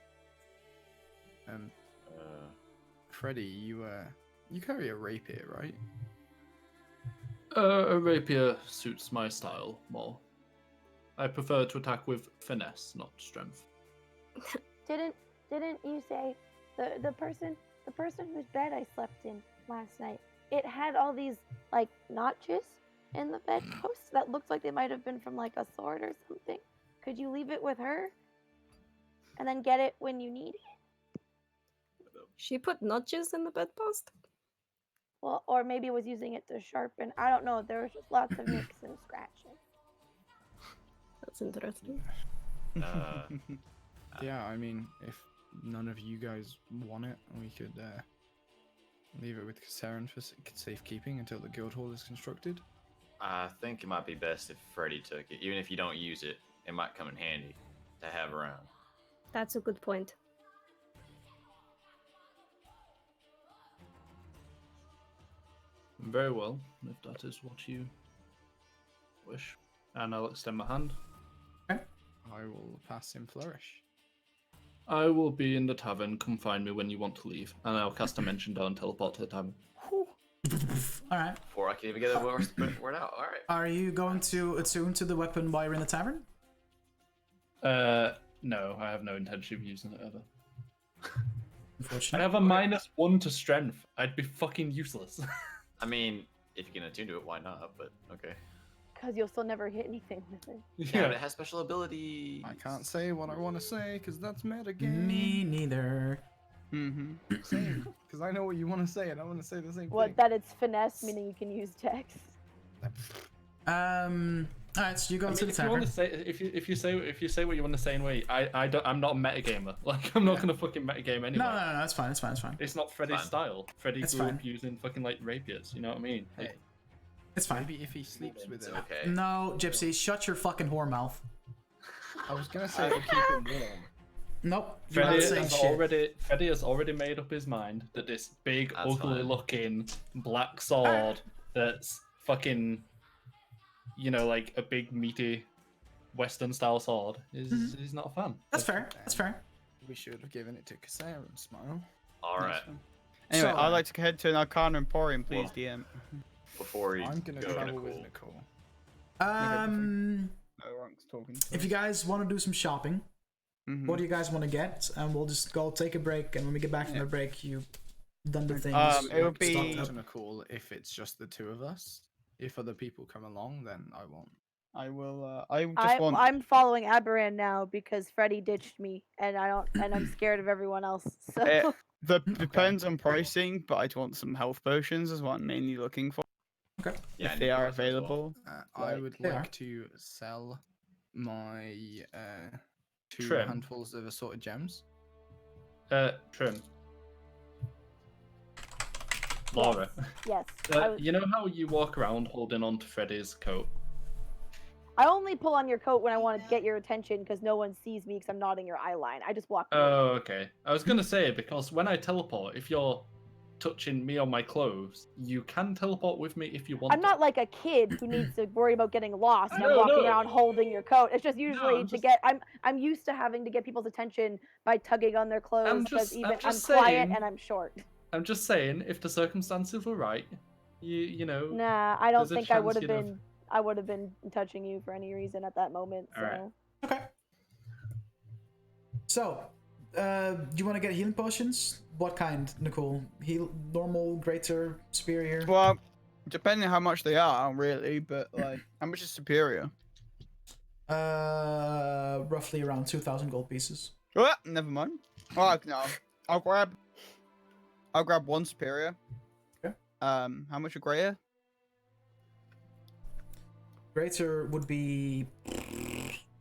Freddy, you carry a rapier, right? A rapier suits my style more. I prefer to attack with finesse, not strength. Didn't you say the person whose bed I slept in last night? It had all these like notches in the bedpost that looked like they might have been from like a sword or something. Could you leave it with her, and then get it when you need it? She put notches in the bedpost? Well, or maybe was using it to sharpen. I don't know. There was just lots of nicks and scratches. That's interesting. Yeah, I mean, if none of you guys want it, we could leave it with Kassarin for safekeeping until the guild hall is constructed. I think it might be best if Freddy took it. Even if you don't use it, it might come in handy to have around. That's a good point. Very well, if that is what you wish. And I'll extend my hand. Okay. I will pass him Flourish. I will be in the tavern. Come find me when you want to leave. And I'll cast a mention down and teleport to the tavern. Alright. Before I can even get the word out. Alright. Are you going to attune to the weapon while you're in the tavern? No, I have no intention of using it ever. I Unfortunately. have a -1 to strength. I'd be fucking useless. I mean, if you can attune to it, why not? But okay. Because you'll still never hit anything with it. Yeah, but it has special abilities. I can't say what I want to say because that's metagame. Me neither. Same. Because I know what you want to say and I want to say the same What? thing. That it's finesse, meaning you can use text. Alright, so you go I mean, to the if you want tavern. to say, if you say what you want to say anyway, I'm not a metagamer. Like I'm not gonna fucking metagame anyway. No, it's fine, it's fine, it's fine. It's not Freddy's Fine. style. Freddy It's grew fine. up using fucking like rapiers. You know what I mean? Like, Hey, It's fine. maybe if he sleeps with It's it. okay. No, Gypsy, shut your fucking whore mouth. I was gonna say it'll keep him warm. Nope, you're not saying shit. Freddy has already made up his mind that this big, That's ugly fine. looking black sword that's fucking, you know, like a big meaty Western style sword is not a fan. That's fair, that's fair. We should have given it to Kassarin, Smile. Alright. Anyway, So- I'd like to head to an Arcana Emporium, please, Well, DM. Before you I'm gonna go, travel with Nicole. Nicole. No, Runk's talking. If you guys want to do some shopping, what do you guys want to get? And we'll just go take a break, and when we get back from the break, you done the things. it would be- stocked up. To Nicole if it's just the two of us. If other people come along, then I won't. I will. I just want. I'm following Aberan now because Freddy ditched me, and I'm scared of everyone else. So Depends on pricing, but I want some health potions is what I'm mainly looking for. Okay. Yeah, If they are available. I would They are. like to sell my 2 Trim. handfuls of assorted gems. Trim. Laura, yes, I you know how you walk around holding on to Freddy's coat? only pull on your coat when I want to get your attention because no one sees me because I'm not in your eye line. I just walk. Oh, okay. I was gonna say because when I teleport, if you're touching me on my clothes, you can teleport with me if you want. I'm not like a kid who needs to worry about getting lost and I'm No, walking no. around holding your coat. It's just usually I'm to just- get. I'm used to having to get people's attention by tugging on their clothes because I'm even I'm just quiet saying- and I'm short. I'm just saying, if the circumstances were right, you know. Nah, I don't There's a think I chance would have you'd have- been. I would have been touching you for any reason at that moment. So. Alright. Okay. So, do you want to get healing potions? What kind, Nicole? Heal, normal, greater, superior? Well, depending on how much they are, really, but like, how much is superior? Roughly around 2,000 gold pieces. Oh, never mind. Oh no, I'll grab 1 superior. Okay. How much a greater? Greater would be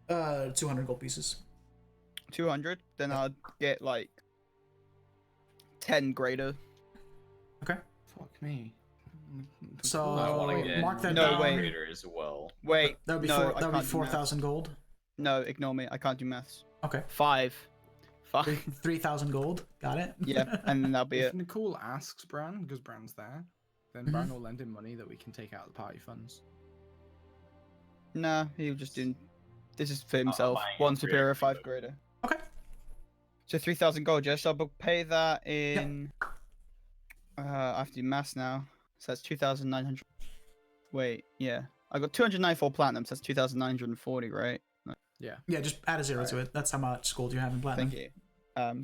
200 gold pieces. 200. Then I'll get like 10 greater. Okay. Fuck me. So I want to get mark that No down. way. Greater as well. Wait, That would be no, I that would be can't do maths. 4,000 gold. No, ignore me. I can't do maths. Okay. 5. Fuck. 3,000 gold. Got it. Yeah, and then that'll be If it. Nicole asks Bran, because Bran's there, then Mhm. Bran will lend him money that we can take out of the party funds. Nah, he'll just do. This is for himself. buying One it for superior, you. 5 greater. Okay. So 3,000 gold, yeah. So I'll pay that in. I have to do maths now. So that's 2,900. Wait, yeah. I got 294 platinum. So that's 2,940, right? Yeah. Yeah, just add a 0 to it. That's how much gold you have in platinum. Thank you.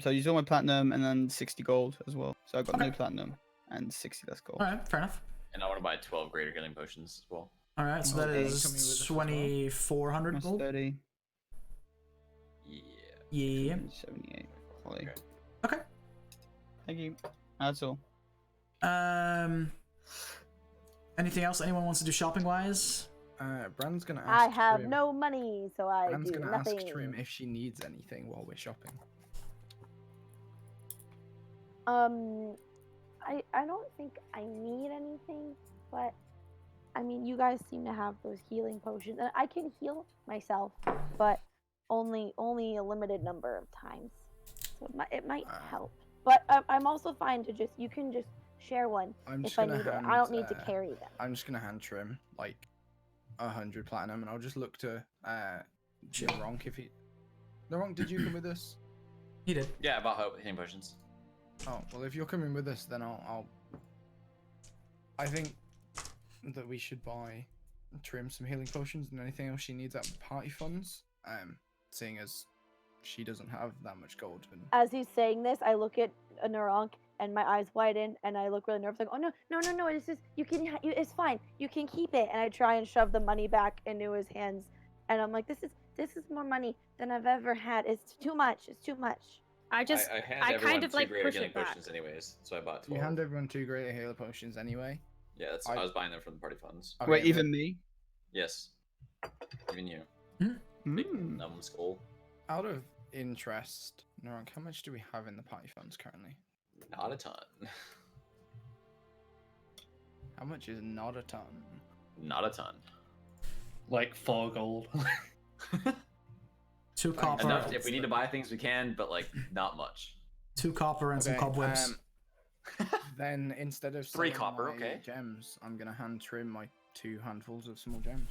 So I use all my platinum and then 60 gold as well. So I got Okay. no platinum and 60 less gold. All right, fair enough. And I want to buy 12 greater healing potions as well. All right, so that Okay. is Coming with us as well. 2,400 That's gold. 30. Yeah. Yeah. 78. Holly. Okay. Okay. Thank you. That's all. Anything else anyone wants to do shopping wise? Bran's gonna ask. I have Trim. no money, so I Bran's do gonna nothing. ask Trim if she needs anything while we're shopping. I don't think I need anything, but I mean, you guys seem to have those healing potions, and I can heal myself, but only a limited number of times. So it might help. But I'm also fine to you can just share one I'm just if I gonna need it. hand, I don't need to carry them. I'm just gonna hand Trim like 100 platinum, and I'll just look to Naronk if he. Naronk, did you come with us? He did. Yeah, about healing potions. Oh well, if you're coming with us, then I think that we should buy Trim some healing potions and anything else she needs out of the party funds. Seeing as she doesn't have that much gold. And As he's saying this, I look at Naronk and my eyes widen, and I look really nervous, like, oh no, it's just it's fine, you can keep it. And I try and shove the money back into his hands, and I'm like, this is more money than I've ever had. It's too much. It's too much. I kind of like push it back. Potions anyways, so I bought 12. you hand everyone 2 greater healer potions anyway. Yeah, I was buying them from the party funds. Okay, Wait, well- even me? Yes. Even you. Big numbskull. Out of interest, Naronk, how much do we have in the party funds currently? Not a ton. How much is not a ton? Not a ton. Like 4 gold. 2 copper. Enough. If we need to buy things, we can, but like not much. 2 copper and some Okay, cobwebs. Then instead of 3 selling copper, my okay. gems, I'm gonna hand Trim my 2 handfuls of small gems.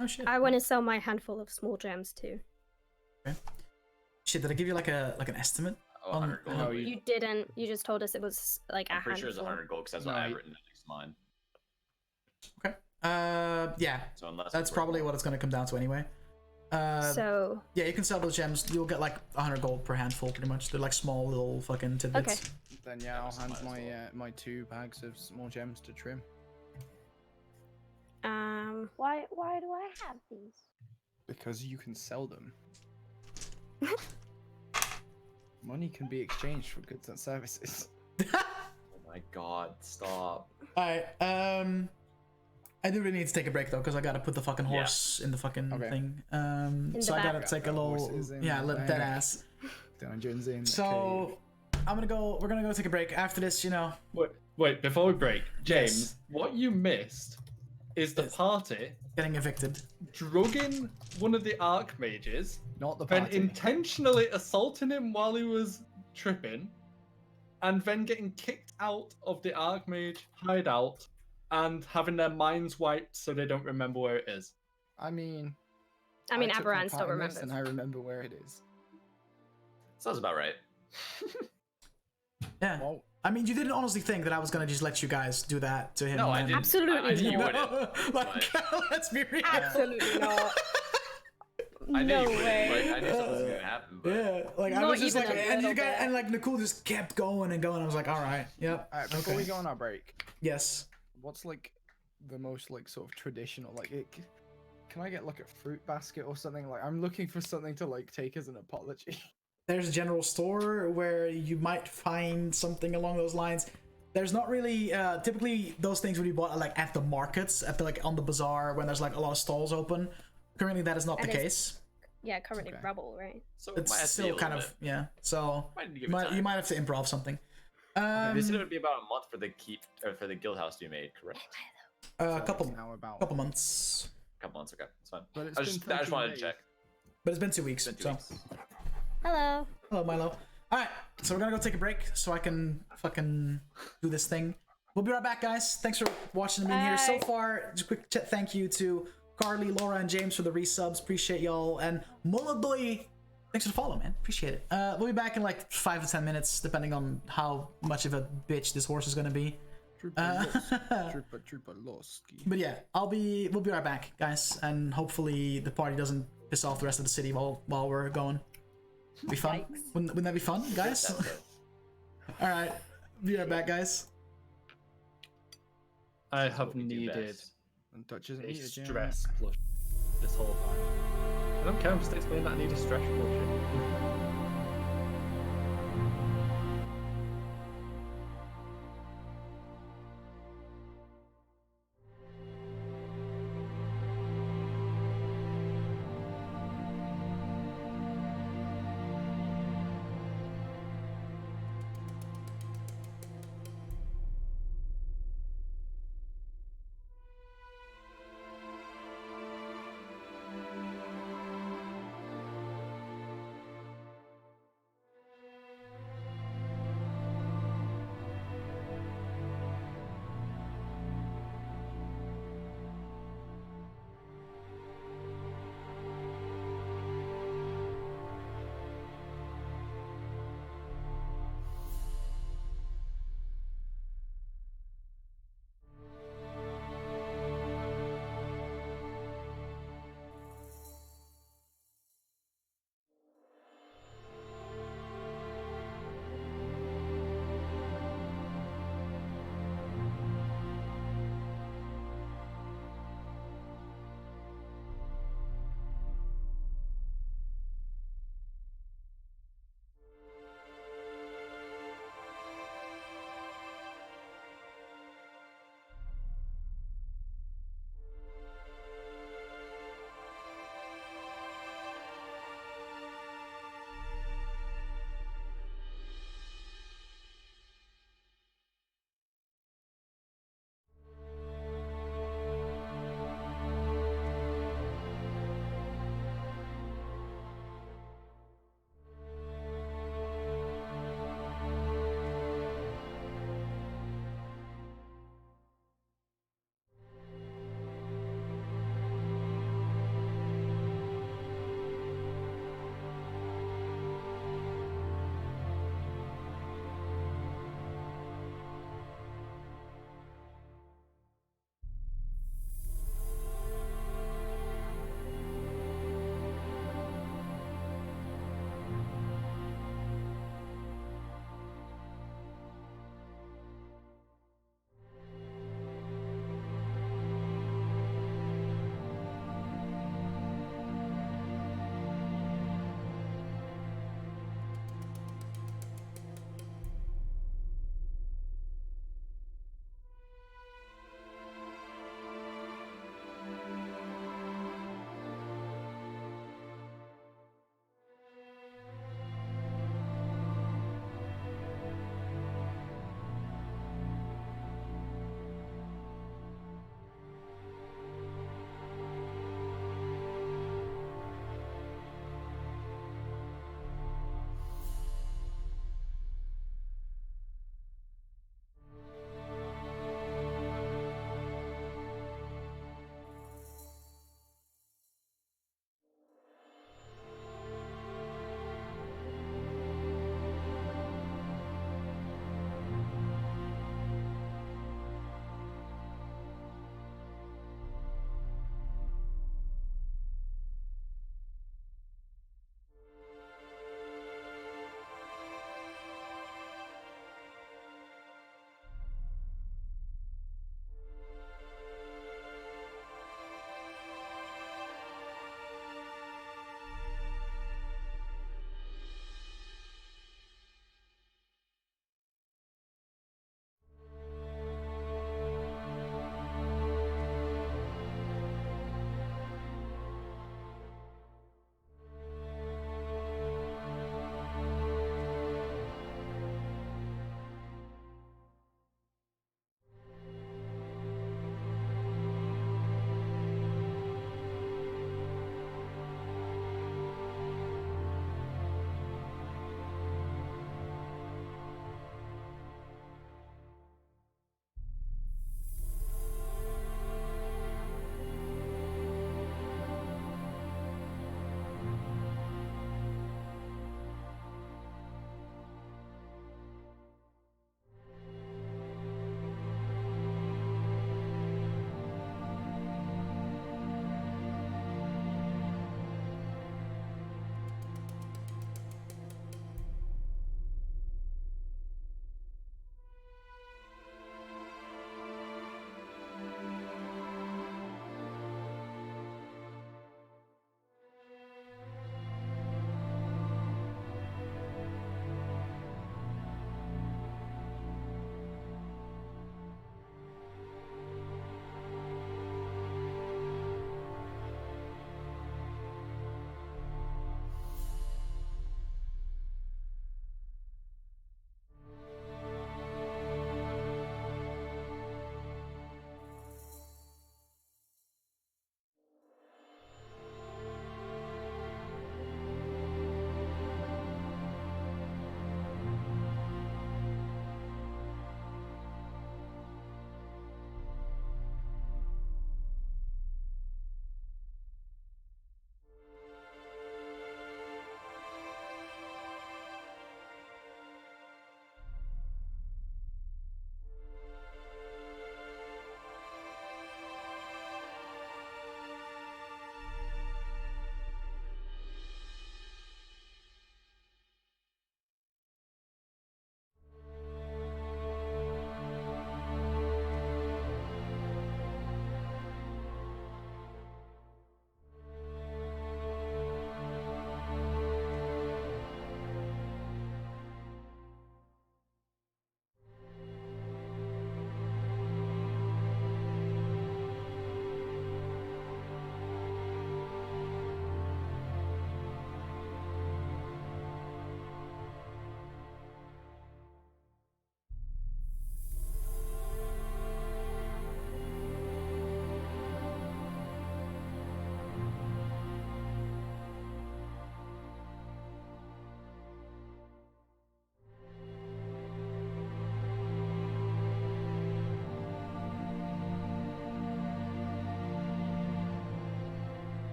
Oh shit. I want to sell my handful of small gems too. Shit, did I give you like an estimate? Oh, 100 gold. no, You didn't. You just told us it was like I'm a pretty sure handful. it's 100 gold because that's No, what I've you- written next to mine. Okay. Yeah. So unless That's it's probably worth what it's gonna come down to anyway. So Yeah, you can sell those gems. You'll get like 100 gold per handful, pretty much. They're like small little fucking tidbits. Okay. Then yeah, I'll hand might as my well. my 2 bags of small gems to Trim. Why do I have these? Because you can sell them. Money can be exchanged for goods and services. Oh my god, stop. Alright, I do really need to take a break though, because I gotta put the fucking horse in the fucking Okay. thing. the So I gotta back. take a Got little, horses in yeah, the let back. dead ass. Dungeons in the So we're gonna go take a break. After this, you know, Wait, before we break, James, Yes. what you missed is the Yes. party getting evicted. drugging one of the Archmages, not the then party. intentionally assaulting him while he was tripping, and then getting kicked out of the Archmage hideout and having their minds wiped so they don't remember where it is. I mean, I mean, took my Aberan part still in this remembers. and I remember where it is. Sounds about right. Yeah. Well, I mean, you didn't honestly think that I was gonna just let you guys do that to him. No, I and- didn't. Absolutely I knew you not. wouldn't. Like, let's be real. Absolutely not. I knew No you wouldn't. way. Like, I knew something was gonna happen, but Yeah, like I Not was just even like, a and you little guys, bit. and like Nicole just kept going and going. I was like, all right, yep, before okay. we go on our break, Yes. what's like the most like sort of traditional like can I get like a fruit basket or something? Like I'm looking for something to like take as an apology. There's a general store where you might find something along those lines. There's not really typically those things would be bought like at the markets, at the like on the bazaar when there's like a lot of stalls open. Currently, that is not And the it's- case. Yeah, currently Okay. rubble, right? so it might It's have to be a still little kind bit. of yeah. So Might need to give you it might, time. you might have to improv something. They said it would be about a month for the keep or for the guild house to be made, correct? A So couple it's now about couple months, A couple months, okay, that's fine. But it's I been just 13 wanted to days. check. but it's been 2 weeks. It's been 2 So weeks. Hello. Hello, Milo. All right, so we're gonna go take a break so I can fucking do this thing. We'll be right back, guys. Thanks for watching and being here so far. Just a quick thank you to Carly, Laura, and James for the resubs. Appreciate y'all. And Moladoy, thanks for the follow, man. Appreciate it. We'll be back in like 5 to 10 minutes, depending on how much of a bitch this horse is gonna be. Trooper Losky. But yeah, we'll be right back, guys, and hopefully the party doesn't piss off the rest of the city while we're going. Be fun. Wouldn't that be fun, guys? All right, be right back, guys. I have needed And touch isn't a needed, yeah. stress plush this whole time. I don't care. I'm just explaining that I need a stress plush.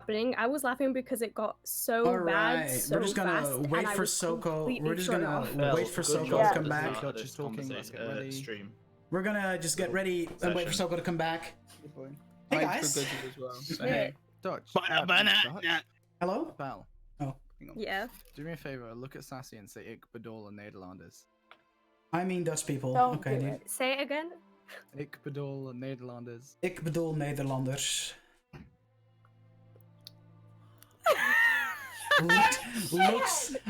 happening. I was laughing because it got so All bad right, so we're just gonna fast, wait and I for was Soko. completely We're just thrown gonna off. wait for good Soko job to at come the back. start of Dutch this is talking, let's get ready. stream. We're gonna just get ready and wait for Session. Soko to come back. Good boy. Hey Mine's guys. for good as well. So, Yeah. hey, Dutch. Dutch. Hello. Bel, Oh, Hang on. Yeah. do me a favor. Look at Sassy and say Ik bedoel Nederlanders. I mean Dutch people. Don't okay, do dude. it. Say it again. Ik bedoel Nederlanders. Ik bedoel Nederlanders.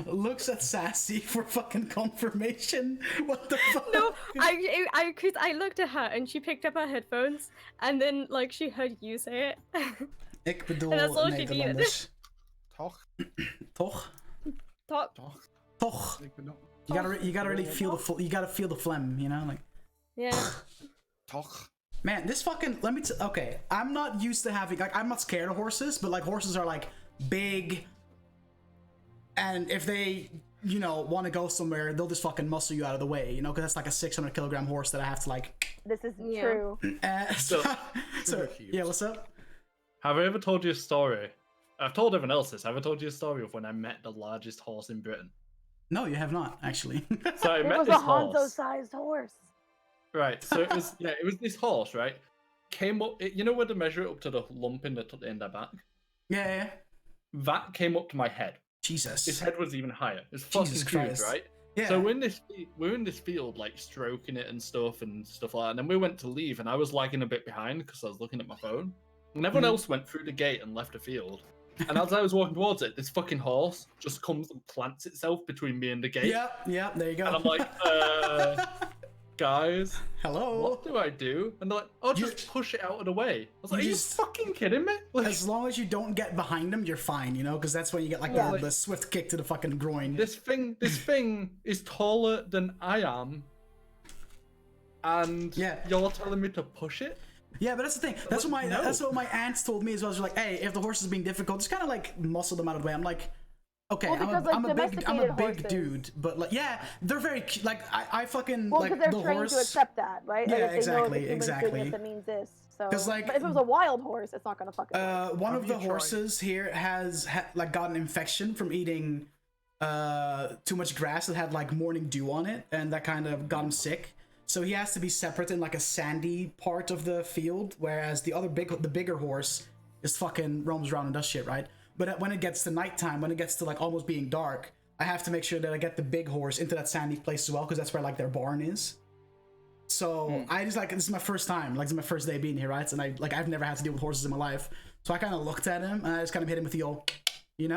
looks at Sassy for fucking confirmation. What the fuck? No, I looked at her and she picked up her headphones, and then like she heard you say it. Ik bedoel And that's all she needed. Nederlanders. Toch? Toch? Talk. Toch? Toch. Ik bedoel. You gotta really feel you gotta feel the phlegm, you know, like. Yeah. Toch? Man, this fucking okay. I'm not used to having I'm not scared of horses, but like horses are like big, and if they want to go somewhere, they'll just fucking muscle you out of the way, because that's like a 600-kilogram horse that I have to like. This isn't Yeah. true. So yeah, what's up? Have I ever told you a story? I've told everyone else this. Have I told you a story of when I met the largest horse in Britain? No, you have not actually. So I It met was this a horse. Hanzo-sized horse. Right. So it was it was this horse, right? Came up. You know where to measure it up to the lump in their back? Yeah. That came up to my head. Jesus. His head was even higher. It's fucking Jesus huge, Christ. right? Yeah. So we're in this field, like stroking it and stuff like that. And then we went to leave, and I was lagging a bit behind because I was looking at my phone. And everyone else went through the gate and left the field. And as I was walking towards it, this fucking horse just comes and plants itself between me and the gate. Yeah, there you go. And I'm like, guys, hello. what do I do? And they're like, oh, just push it out of the way. I was like, are you fucking kidding me? Like, as long as you don't get behind them, you're fine, because that's when you get like the swift kick to the fucking groin. this thing is taller than I am, and you're telling me to push it? Yeah, but that's the thing. That's what my aunts told me as well. She's like, hey, if the horse is being difficult, just kind of like muscle them out of the way. I'm like, okay, well, I'm a big horses, dude, but like, yeah, they're very like I fucking well, like because they're the trained horse. to accept that, right? Yeah, Like, if they exactly, know if the human's exactly. doing this, it means this. So, 'Cause, like, but if it was a wild horse, it's not gonna fucking work. One of the horses here has like got an infection from eating too much grass that had like morning dew on it, and that kind of got him sick. So he has to be separate in like a sandy part of the field, whereas the bigger horse just fucking roams around and does shit, right? But when it gets to nighttime, when it gets to like almost being dark, I have to make sure that I get the big horse into that sandy place as well, because that's where like their barn is. So I just like, this is my first time, like this is my first day being here, right? And I've never had to deal with horses in my life. So I kind of looked at him and I just kind of hit him with the old, he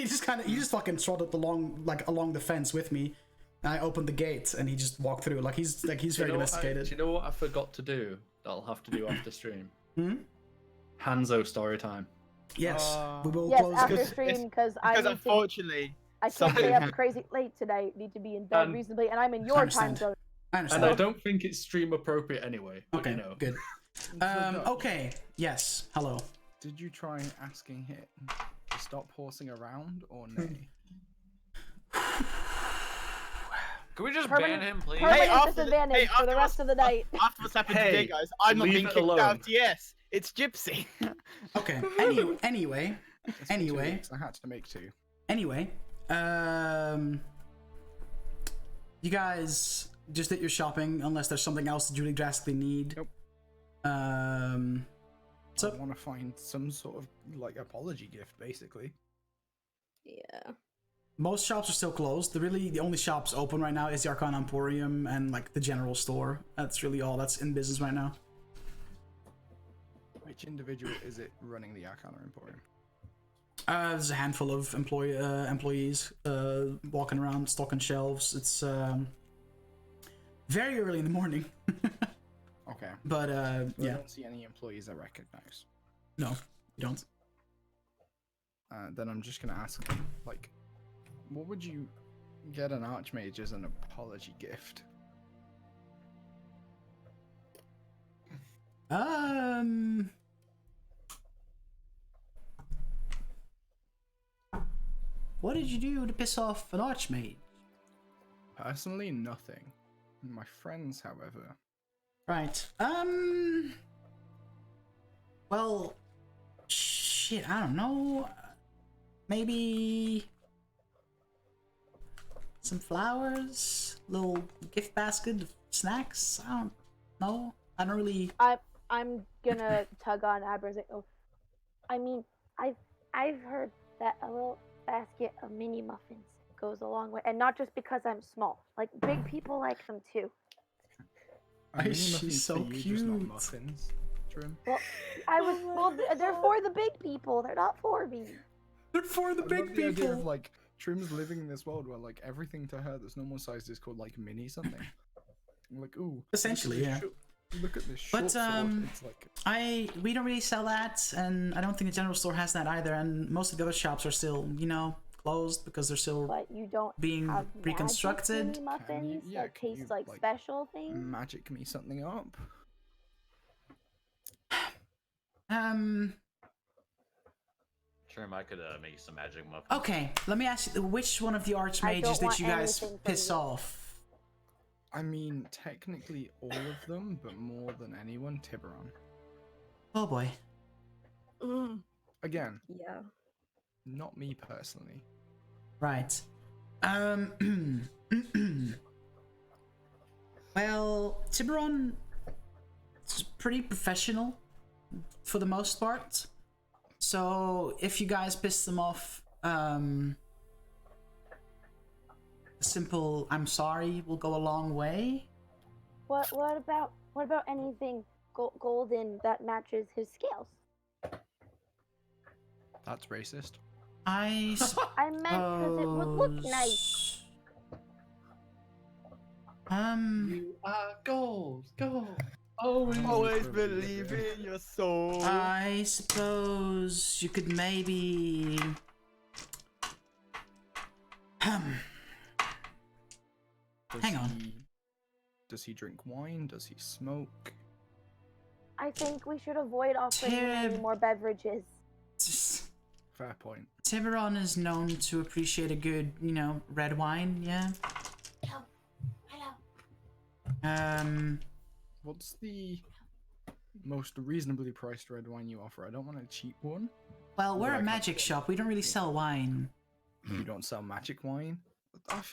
just fucking trotted along the fence with me. And I opened the gate and he just walked through. He's very domesticated. Do you know what I forgot to do that I'll have to do after stream? Hanzo story time. Yes, we will Yes, close after it. stream, because unfortunately, I can't stay up crazy late tonight. Need to be in bed reasonably, and I'm in your time zone. I understand. And I don't think it's stream appropriate anyway. But Okay, good. Okay, yes, hello. Did you try asking him to stop horsing around or nay? Can we just ban him, please? Permanent disadvantage for the rest of the night. After what's happened today, guys, I'm not being kicked out. Yes, it's Gypsy. Okay. Anyway. I had to make two. Anyway, you guys just did your shopping unless there's something else that you really drastically need. Nope. So I want to find some sort of like apology gift, basically. Yeah. most shops are still closed. The only shops open right now is the Arcana Emporium and like the general store. That's really all that's in business right now. Which individual is it running the Arcana Emporium? There's a handful of employees walking around, stocking shelves. It's very early in the morning. Okay. But I yeah. don't see any employees I recognize. No, you don't. Then I'm just gonna ask, like, what would you get an Archmage as an apology gift? What did you do to piss off an Archmage? Personally, nothing. My friends, however. Right. Well, shit. shit, I don't know. Maybe some flowers, little gift basket of snacks. I don't know. I don't really. I'm gonna tug on Abra's. Oh, I mean, I've heard that a little basket of mini muffins goes a long way, and not just because I'm small. Like big people like them too. She's so cute. Just not muffins. Trim. Well, they're for the big people. They're not for me. They're for the I big love the idea people. of, like, Trim's living in this world where like everything to her that's normal sized is called like mini something. I'm like, ooh. Essentially, yeah. Look at this short But sword. It's like we don't really sell that, and I don't think the general store has that either. And most of the other shops are still, you know, closed because they're still But you don't being have reconstructed. magic mini muffins that can taste you, like special things. magic me something up. Trim, I could make some magic muffins. Okay, let me ask you, which one of the archmages did you guys piss off? I mean, technically all of them, but more than anyone, Tiberon. Oh boy. Again. Yeah. Not me personally. Right. Well, Tiberon is pretty professional for the most part. So if you guys piss them off, a simple "I'm sorry" will go a long way. What about anything golden that matches his scales? That's racist. I meant because it would look nice. You are gold. Always believe in your soul. I suppose you could maybe hang on. Does he drink wine? Does he smoke? I think we should avoid offering him any more beverages. Fair point. Tiberon is known to appreciate a good, you know, red wine, yeah? What's the most reasonably priced red wine you offer? I don't want a cheap one. Well, we're a magic shop. We don't really sell wine. You don't sell magic wine? No.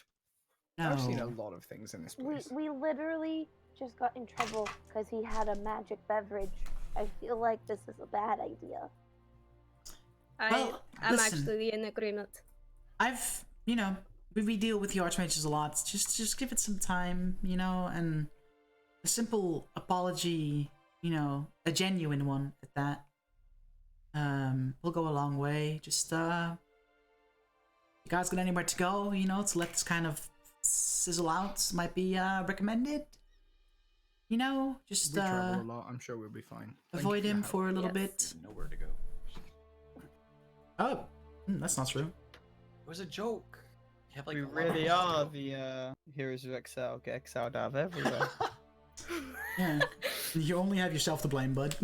I've seen a lot of things in this place. We literally just got in trouble because he had a magic beverage. I feel like this is a bad idea. I'm listen. actually in agreement. I've, you know, we deal with the archmages a lot. Just give it some time, you know, and a simple apology, you know, a genuine one at that, will go a long way. Just, you guys got anywhere to go, you know, to let this kind of sizzle out might be, recommended. You know, just, we travel a lot. I'm sure we'll be fine. avoid him for a little bit. Nowhere to go. Oh, that's not true. It was a joke. You have, like, We a lot of really places to are go. the heroes of Excel. Get exiled out of everywhere. Yeah, you only have yourself to blame, bud.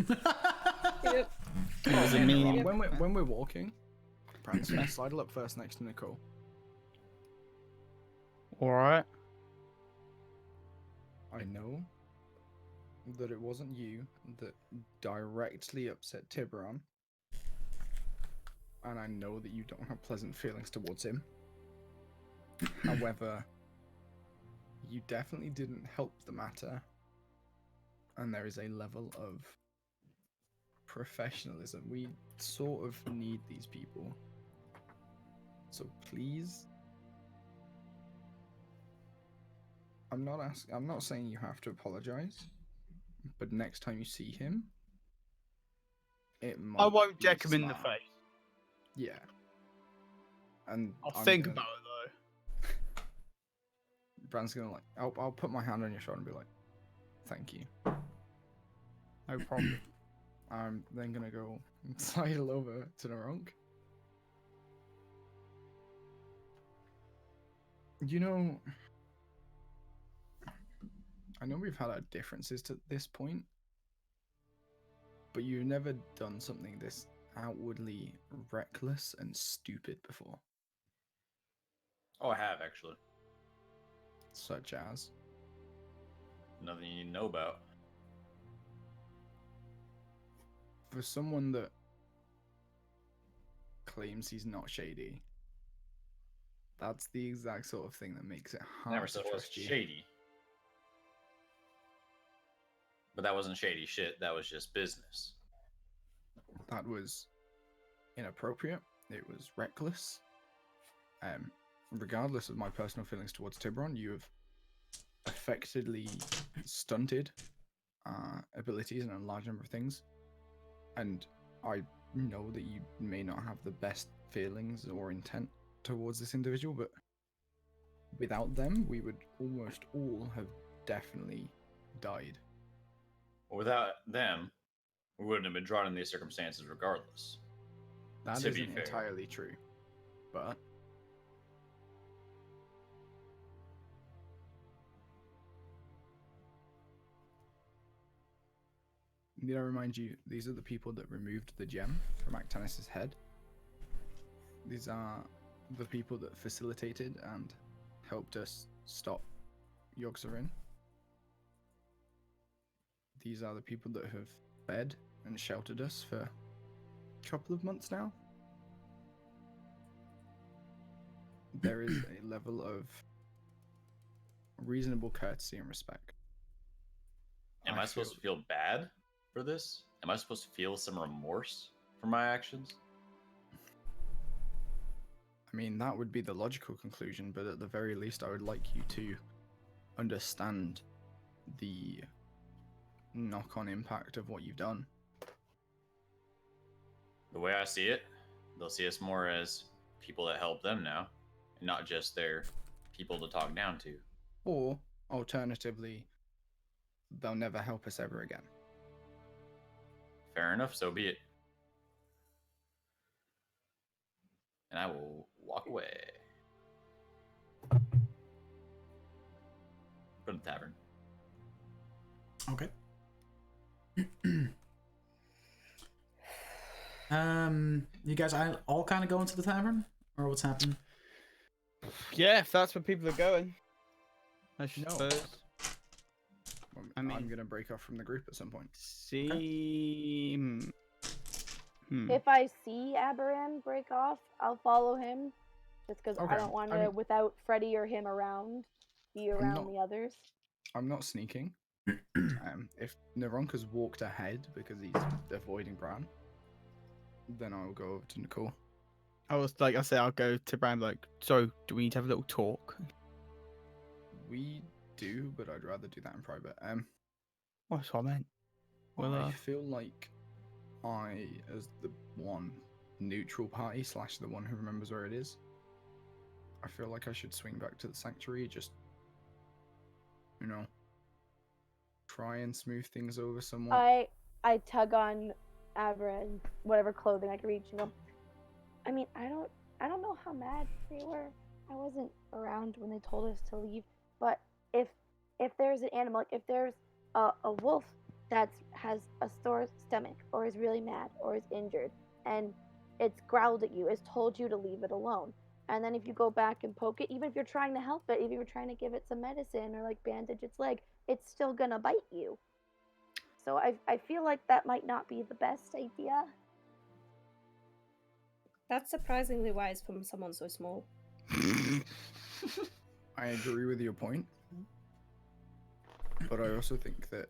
Yep. When we're walking, Prancer, sidle up first next to Nicole. Alright. I know that it wasn't you that directly upset Tiberon, and I know that you don't have pleasant feelings towards him. However, you definitely didn't help the matter, and there is a level of professionalism. We sort of need these people. So please, I'm not saying you have to apologize, but next time you see him, it might I won't be deck him in the smart. face. Yeah. And I'll think about it though. Brand's gonna like, I'll put my hand on your shoulder and be like, thank you. No problem. I'm then gonna go sidle over to Narunk. You know, I know we've had our differences to this point, but you've never done something this outwardly reckless and stupid before. Oh, I have, actually. Such as? Nothing you need to know about. For someone that claims he's not shady. That's the exact sort of thing that makes it hard Never to said it was trust you. shady. But that wasn't shady shit. That was just business. That was inappropriate. It was reckless. Regardless of my personal feelings towards Tiberon, you have effectively stunted abilities and a large number of things. And I know that you may not have the best feelings or intent towards this individual, but without them, we would almost all have definitely died. Without them, we wouldn't have been drawn in these circumstances regardless. That To be isn't fair. entirely true, but need I remind you, these are the people that removed the gem from Actanis's head. These are the people that facilitated and helped us stop Yogg-Saron. These are the people that have fed and sheltered us for a couple of months now. There is a level of reasonable courtesy and respect. Am I supposed to feel bad for this? Am I supposed to feel some remorse for my actions? I mean, that would be the logical conclusion, but at the very least, I would like you to understand the knock-on impact of what you've done. The way I see it, they'll see us more as people that help them now, and not just their people to talk down to. Or, alternatively, they'll never help us ever again. Fair enough, so be it. And I will walk away. From the tavern. Okay. You guys all kind of going to the tavern, or what's happening? Yeah, if that's where people are going. I suppose. I mean, I'm gonna break off from the group at some point. See. If I see Aberan break off, I'll follow him. Just because I don't want to, without Freddy or him around, be around the others. I'm not sneaking. If Naronka's walked ahead because he's avoiding Bran, then I'll go over to Nicole. I said, I'll go to Bran, like, so do we need to have a little talk? We do, but I'd rather do that in private. That's what I meant. Well, I feel like I, as the one neutral party / the one who remembers where it is, I feel like I should swing back to the sanctuary, just, try and smooth things over somewhat. I tug on Aberan, whatever clothing I can reach, and go, I mean, I don't know how mad they were. I wasn't around when they told us to leave, but if there's an animal, like if there's a wolf that has a sore stomach, or is really mad, or is injured, and it's growled at you, it's told you to leave it alone, and then if you go back and poke it, even if you're trying to help it, even if you're trying to give it some medicine or like bandage its leg, it's still gonna bite you. So I feel like that might not be the best idea. That's surprisingly wise from someone so small. I agree with your point, but I also think that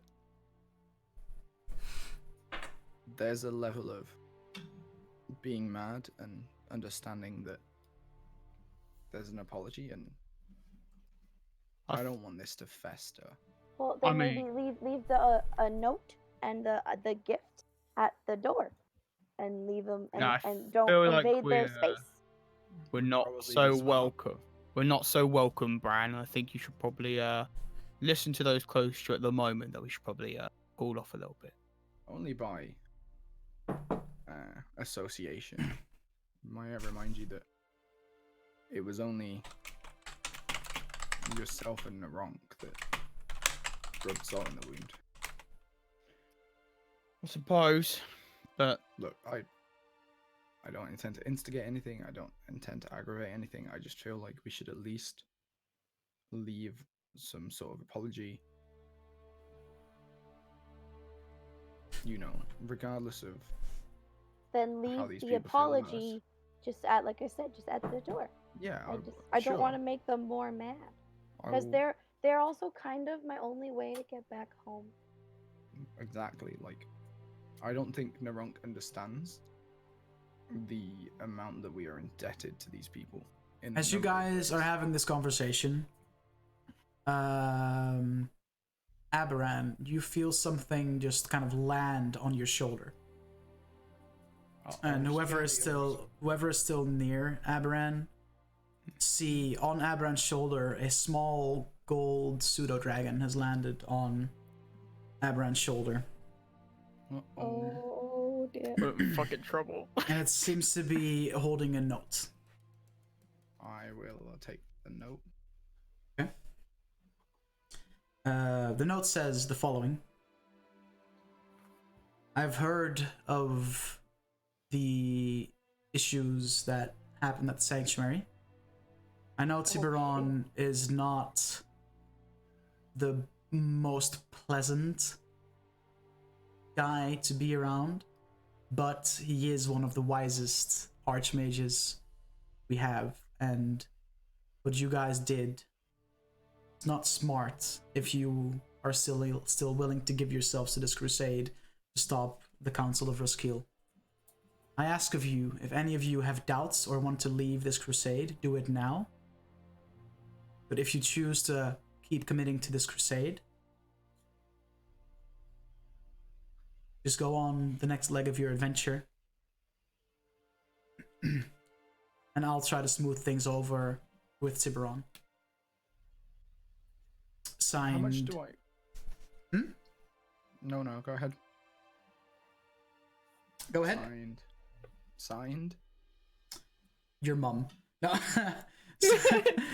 there's a level of being mad and understanding that there's an apology, and I don't want this to fester. Well, then maybe leave a note and the gift at the door, and leave them and don't invade their space. We're not so welcome. We're not so welcome, Bran. I think you should probably listen to those close to you at the moment. That we should probably cool off a little bit. Only by association. Might I remind you that it was only yourself and Naronk that rubbed salt in the wound. I suppose, but look, I don't intend to instigate anything. I don't intend to aggravate anything. I just feel like we should at least leave some sort of apology. Regardless of then leave the apology just at, like I said, just at the door. Yeah. I don't want to make them more mad. Because they're also kind of my only way to get back home. Exactly. Like, I don't think Narunk understands the amount that we are indebted to these people. As you guys are having this conversation, Aberan, you feel something just kind of land on your shoulder. And whoever is still near Aberan, see on Aberan's shoulder a small gold pseudo dragon has landed on Aberan's shoulder. Oh dear. We're in fucking trouble. And it seems to be holding a note. I will take the note. Okay. The note says the following. I've heard of the issues that happened at the sanctuary. I know Tiberon is not the most pleasant guy to be around, but he is one of the wisest archmages we have, and what you guys did, it's not smart if you are still willing to give yourselves to this crusade to stop the Council of Roskilde. I ask of you, if any of you have doubts or want to leave this crusade, do it now. But if you choose to keep committing to this crusade, just go on the next leg of your adventure. And I'll try to smooth things over with Tiberon. Signed. How much do I... No, go ahead. Go ahead. Signed? Your mum. No.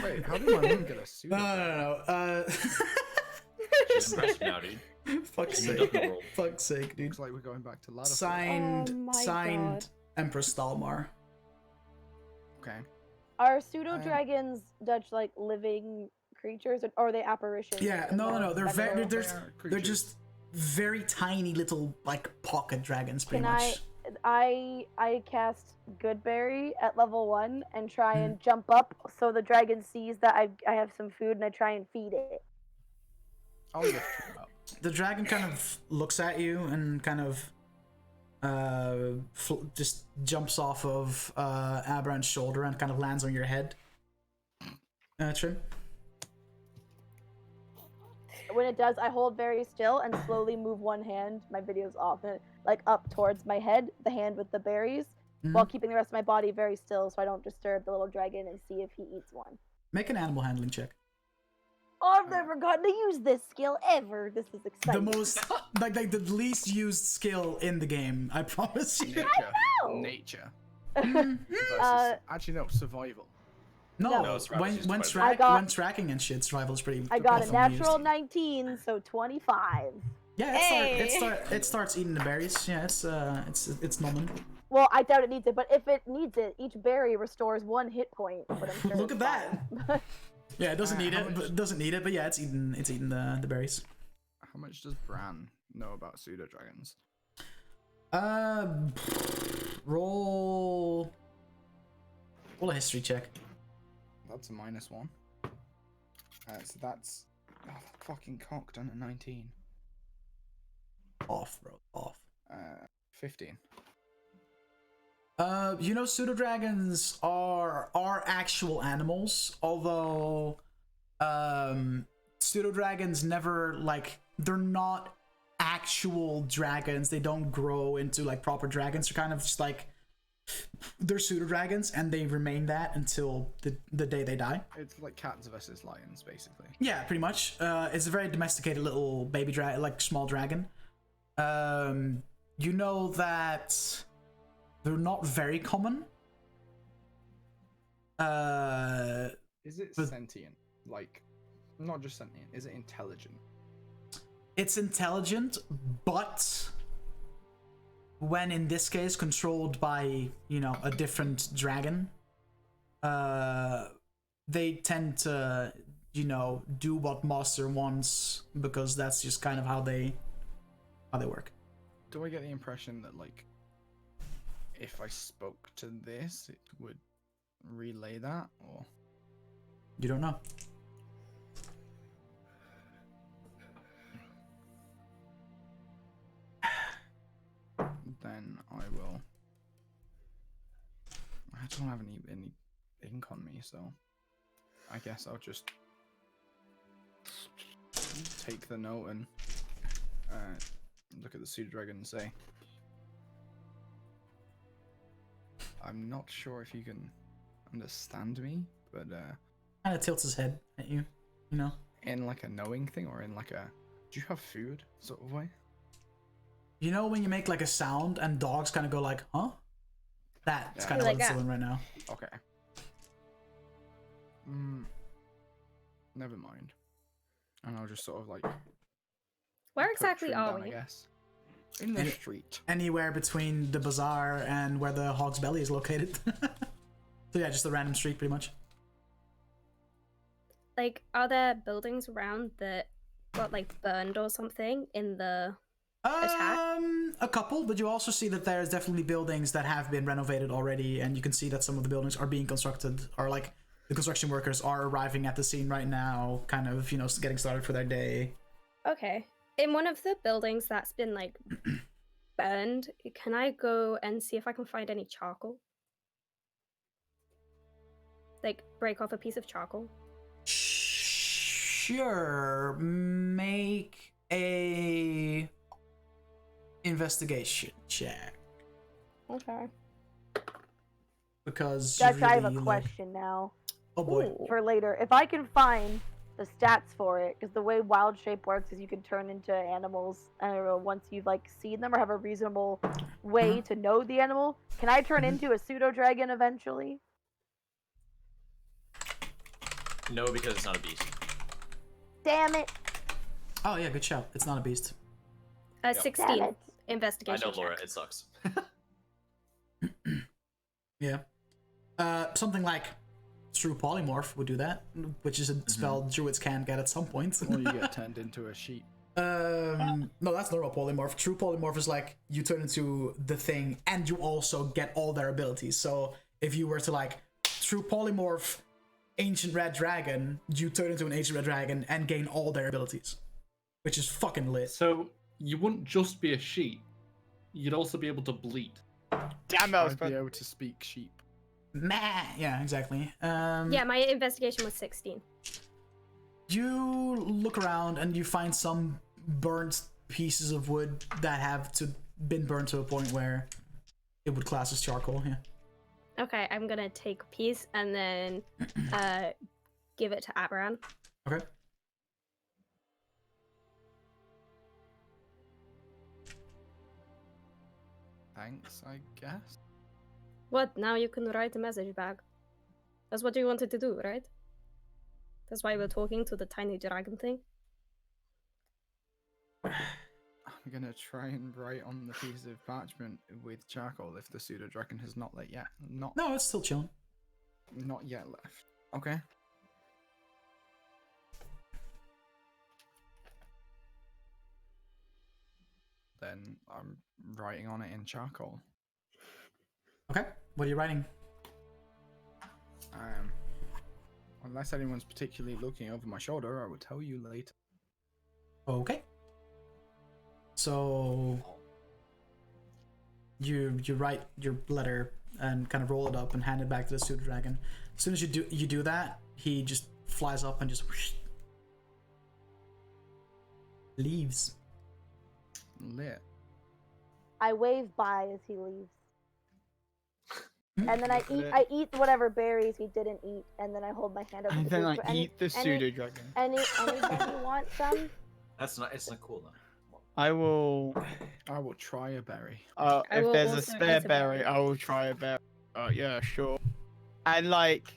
Wait, how did my mum get a suit? No. She's impressed now, dude. Fuck's sake. Fuck's sake, dude. Looks like we're going back to ladder. Signed God. Empress Stalmar. Okay. Are pseudo dragons Dutch like living creatures, or are they apparitions? Yeah, no. They're just very tiny little like pocket dragons, pretty much. I cast Goodberry at level 1 and try and jump up so the dragon sees that I have some food and I try and feed it. I'll lift you up. The dragon kind of looks at you and kind of just jumps off of Aberan's shoulder and kind of lands on your head. Trim? When it does, I hold very still and slowly move one hand, my video's off, like up towards my head, the hand with the berries, while keeping the rest of my body very still so I don't disturb the little dragon and see if he eats one. Make an animal handling check. Oh, I've never gotten to use this skill ever. This is exciting. The most, like the least used skill in the game, I promise you. Nature. Versus, actually, no, survival. No, when tracking and shit, survival's pretty. I got a natural 19, so 25. Yeah, it starts eating the berries. Yeah, it's numbing. Well, I doubt it needs it, but if it needs it, each berry restores 1 hit point. But I'm sure look at that. Yeah, it doesn't need it, but yeah, it's eating the berries. How much does Bran know about pseudo dragons? Roll a history check. That's a -1. So that's fucking cocked on a 19. Off, bro. Off. 15. You know, pseudo dragons are actual animals, although pseudo dragons never they're not actual dragons. They don't grow into like proper dragons. They're kind of just like they're pseudo dragons, and they remain that until the day they die. It's like cats versus lions, basically. Yeah, pretty much. It's a very domesticated little baby dragon, like small dragon. You know that they're not very common. Is it sentient? Like, not just sentient. Is it intelligent? It's intelligent, but when in this case controlled by, a different dragon, they tend to, do what master wants, because that's just kind of how they work. Do I get the impression that, like, if I spoke to this, it would relay that, or You don't know. then I will. I don't have any ink on me, so I guess I'll just take the note and look at the pseudo dragon and say, I'm not sure if you can understand me, but Kind of tilts his head at you, you know. in like a knowing thing, or in like a do you have food sort of way? You know when you make like a sound and dogs kind of go like, huh? That's Yeah. kind of Like what it's that. doing right now. Okay. Never mind. And I'll just sort of like Where put exactly Trim are down, I we? guess. In the Any- street. Anywhere between the bazaar and where the Hog's Belly is located. So yeah, just a random street pretty much. Like, are there buildings around that got like burned or something in the attack? A couple, but you also see that there's definitely buildings that have been renovated already, and you can see that some of the buildings are being constructed, or like the construction workers are arriving at the scene right now, kind of, you know, getting started for their day. Okay. In one of the buildings that's been like burned, can I go and see if I can find any charcoal? Like, break off a piece of charcoal? Sure, make a investigation check, Okay. because Guys, you I have a really, like- question now Oh boy. Ooh. for later. If I can find the stats for it, because the way wild shape works is you can turn into animals once you've like seen them or have a reasonable way to know the animal. Can I turn into a pseudo dragon eventually? No, because it's not a beast. Damn it! Oh yeah, good shout. It's not a beast. 16 Damn it. I investigation. know, Laura. check. It sucks. Yeah. Something like True Polymorph would do that, which is a spell druids can get at some point. Or you get turned into a sheep. No, that's normal polymorph. True polymorph is like you turn into the thing and you also get all their abilities. So if you were to like true polymorph ancient red dragon, you turn into an ancient red dragon and gain all their abilities, which is fucking lit. So you wouldn't just be a sheep; you'd also be able to bleat. Damn, I was I'd be able to speak sheep. Meh. Yeah, exactly. Yeah, my investigation was 16. You look around and you find some burnt pieces of wood that have been burned to a point where it would class as charcoal. Yeah. Okay, I'm gonna take a piece and then give it to Aberan. Okay. Thanks, I guess. What? Now you can write a message back. That's what you wanted to do, right? That's why we're talking to the tiny dragon thing. I'm gonna try and write on the piece of parchment with charcoal if the pseudo dragon has not No, it's still chilling. not yet left. Okay. Then I'm writing on it in charcoal. Okay. What are you writing? Unless anyone's particularly looking over my shoulder, I will tell you later. Okay. So you write your letter and kind of roll it up and hand it back to the pseudo dragon. As soon as you do that, he just flies up and just whoosh, leaves. Lit. I wave by as he leaves. And then I Look at I eat whatever berries he didn't eat, and then I hold my hand over And the then group I for any- eat the any- pseudo dragon. Anybody want some? That's not. It's not cool though. I will. I will try a berry. I If will there's a also spare eat a berry, berry. I will try a berry. Yeah, sure. And like,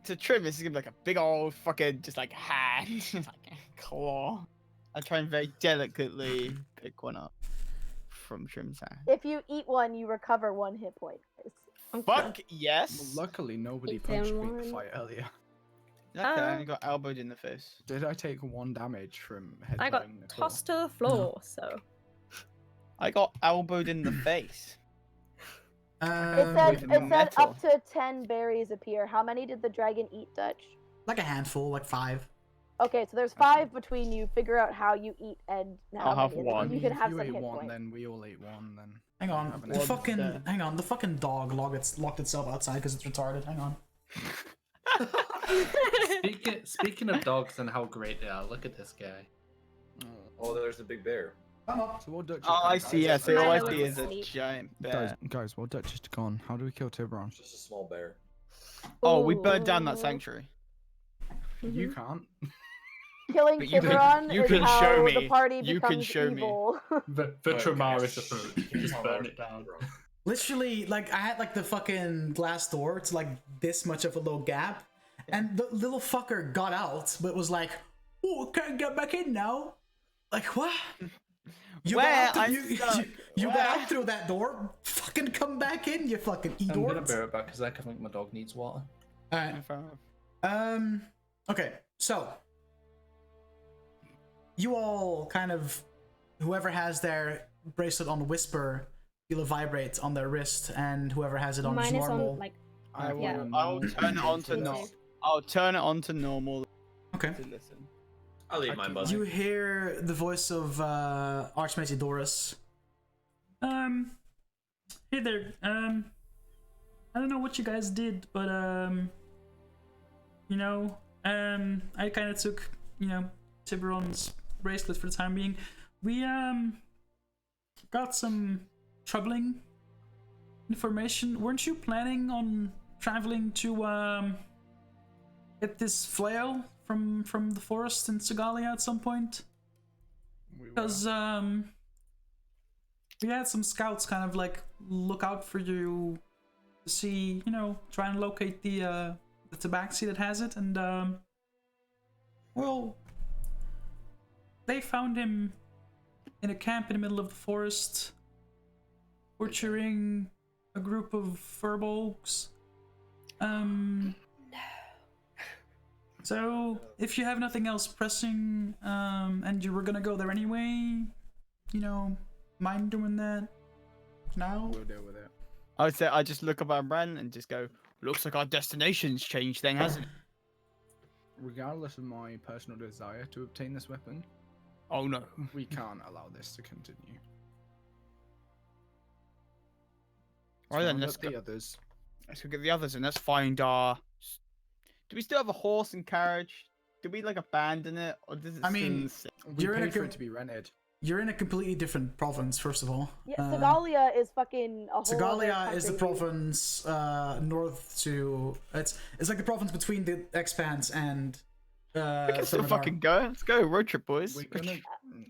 to Trim, this is gonna be like a big old fucking just like hand, like a claw. I try and very delicately pick one up from Trim's hand. If you eat one, you recover 1 hit point. Fuck yes. Well, luckily, nobody Eat punched them me in the one. fight earlier. Okay, I only got elbowed in the face. Did I take 1 damage from I got headbutting the claw? tossed to the floor, so I got elbowed in the face. It said metal. up to 10 berries appear. How many did the dragon eat, Dutch? Like a handful, like 5. Okay, so there's 5 between you. Figure out how you eat and how I'll have many. one. You can have if some you ate hit one, points. then we all ate one. Then Hang on, Have an the egg. fucking hang on, the fucking dog locked itself outside because it's retarded. Hang on. Speaking of dogs and how great they are, look at this guy. Oh, there's the big bear. So what Dutch? Oh, I see. Yeah, so all I Milo see was is a asleep. giant Guys, bear. guys, what Dutch is gone? How do we kill Tiberon? Just a small bear. Oh, we burned down that Ooh. sanctuary. You can't. Killing But you can- Tiberon you is can how show the me. party You can becomes show me. evil. The Okay. Tramaris approach. Just burn it down. Literally, like I had like the fucking glass door to like this much of a little gap, and the little fucker got out, but was like, "Oh, can't get back in now." Like what? You Where? got out, I'm you stuck. got Where? out through that door. Fucking come back in, you fucking I'm gonna Igor. bear it back because I think my dog needs water. All right. Okay. So you all kind of, whoever has their bracelet on Whisper, feel a vibrate on their wrist, and whoever has it on Mine is normal. on like I will. Yeah. I'll turn it on to Me normal. too. I'll turn it on to normal Okay. to listen. I'll leave mine buzzing. You hear the voice of Archmage Tiberon. Hey there. I don't know what you guys did, but I kind of took, Tiberon's bracelet for the time being. We got some troubling information. Weren't you planning on traveling to get this flail from the forest in Segalia at some point? Because we had some scouts kind of like look out for you to see, try and locate the tabaxi that has it, and well, they found him in a camp in the middle of the forest, torturing a group of furbolgs. So if you have nothing else pressing, and you were gonna go there anyway, mind doing that now? We'll deal with it. I would say I just look up at Bran and just go, looks like our destination's changed then, hasn't it? Regardless of my personal desire to obtain this weapon, Oh no. we can't allow this to continue. Right then, Round let's up go, the others. let's go get the others and let's find our... Do we still have a horse and carriage? Did we like abandon it, or does it I mean, still... We You're in paid a for co- it to be rented. You're in a completely different province, first of all. Yeah, Segalia is fucking a whole other Segalia is the country. province north to. It's like the province between the Expanse and. We can still Thermidor. fucking go. Let's go, road trip, boys. We're gonna.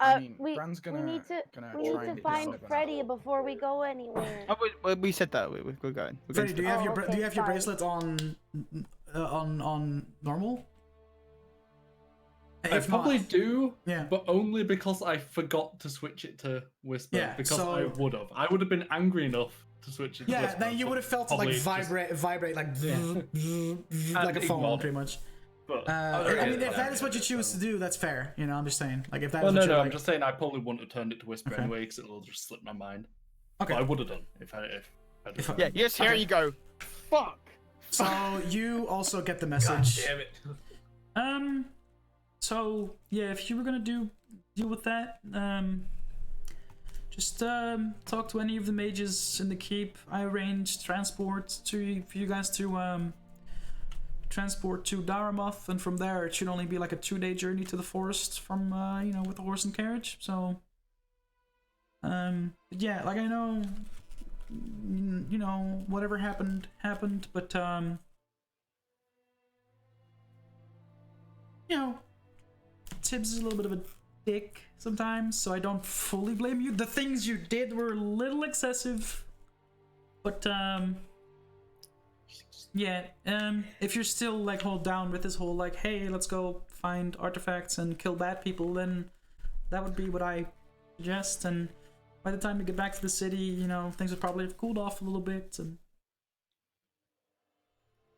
I mean, we Bran's gonna. need to gonna we try need and to get find this Freddy before we go anywhere. Oh, we said that. We're going. We're Freddy, do you have Oh, your okay, do you have your fine. bracelet on normal? I If probably not, do, yeah. but only because I forgot to switch it to Whisper. Yeah, because so- I would have. I would have been angry enough to switch it to Yeah, Whisper. then you but would have felt it probably like just- vibrate like like a And phone, ignored pretty it. much. But, I mean, if that is what you choose to do, that's fair. I'm just saying. Like, if that well, is no, what you're no, like, I'm just saying I probably wouldn't have turned it to Whisper Okay. anyway, because it'll just slip my mind. okay. But I would have done if I did If that. Yeah, yes, here Okay. you go. Fuck. So you also get the God message. damn it. So yeah, if you were gonna deal with that, just talk to any of the mages in the keep. I arranged transport for you guys to transport to Daramoth, and from there it should only be like a 2-day journey to the forest from with the horse and carriage. So yeah, like I know whatever happened, but Tibbs is a little bit of a dick sometimes, so I don't fully blame you. The things you did were a little excessive, but yeah, if you're still like hold down with this whole like, hey, let's go find artifacts and kill bad people, then that would be what I suggest. And by the time we get back to the city, things would probably have cooled off a little bit. And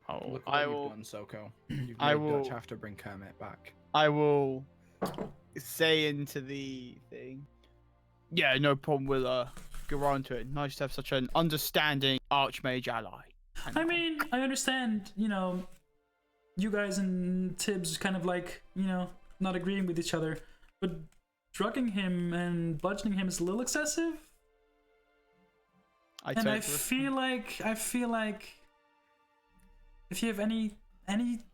Oh, Look what I you've will. done, Soko. You've I made will- Dutch have to bring Kermit back. I will say into the thing. Yeah, no problem. We'll go on to it. Nice to have such an understanding Archmage ally. I mean, I understand, you know, you guys and Tibbs kind of like, you know, not agreeing with each other, but drugging him and bludgeoning him is a little excessive. I feel like if you have any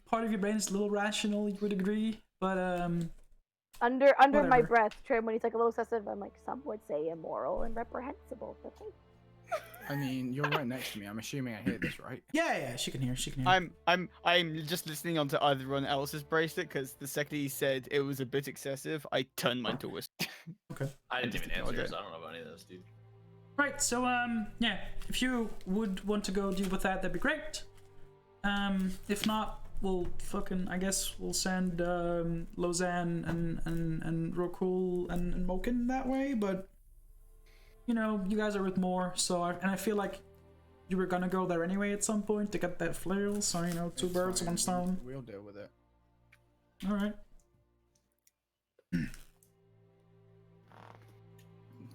part of your brain is a little rational, you would agree. But under whatever. my breath, Trim, when he's like a little excessive, I'm like, some would say immoral and reprehensible, but hey. I mean, you're right next to me. I'm assuming I hear this, right? Yeah, she can hear. She can hear. I'm just listening onto everyone else's bracelet because the second he said it was a bit excessive, I turned mine to whisper. Okay. I didn't even answer yours. I don't know about any of those, dude. Right, so yeah, if you would want to go deal with that, that'd be great. If not, we'll I guess we'll send Lausanne and Rokul and Moken that way, but you know, you guys are with more, so I feel like you were gonna go there anyway at some point to get that flail, so you know, two birds, one stone. We'll deal with it. Alright.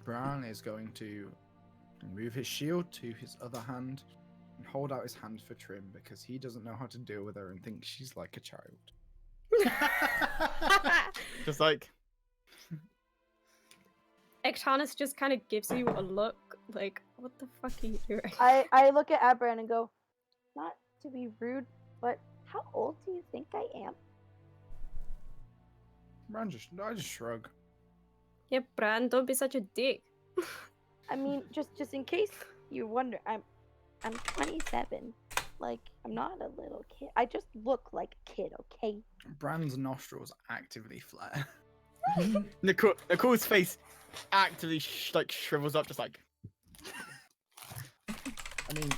Bran is going to move his shield to his other hand and hold out his hand for Trim because he doesn't know how to deal with her and thinks she's like a child. Just like Ektanis just kind of gives you a look like, what the fuck are you doing? I look at Abran and go, not to be rude, but how old do you think I am? Bran I just shrug. Yeah, Bran, don't be such a dick. I mean, just in case you wonder, I'm 27. Like, I'm not a little kid. I just look like a kid, okay? Bran's nostrils actively flare. Nicole's face actively shrivels up, just like. I mean,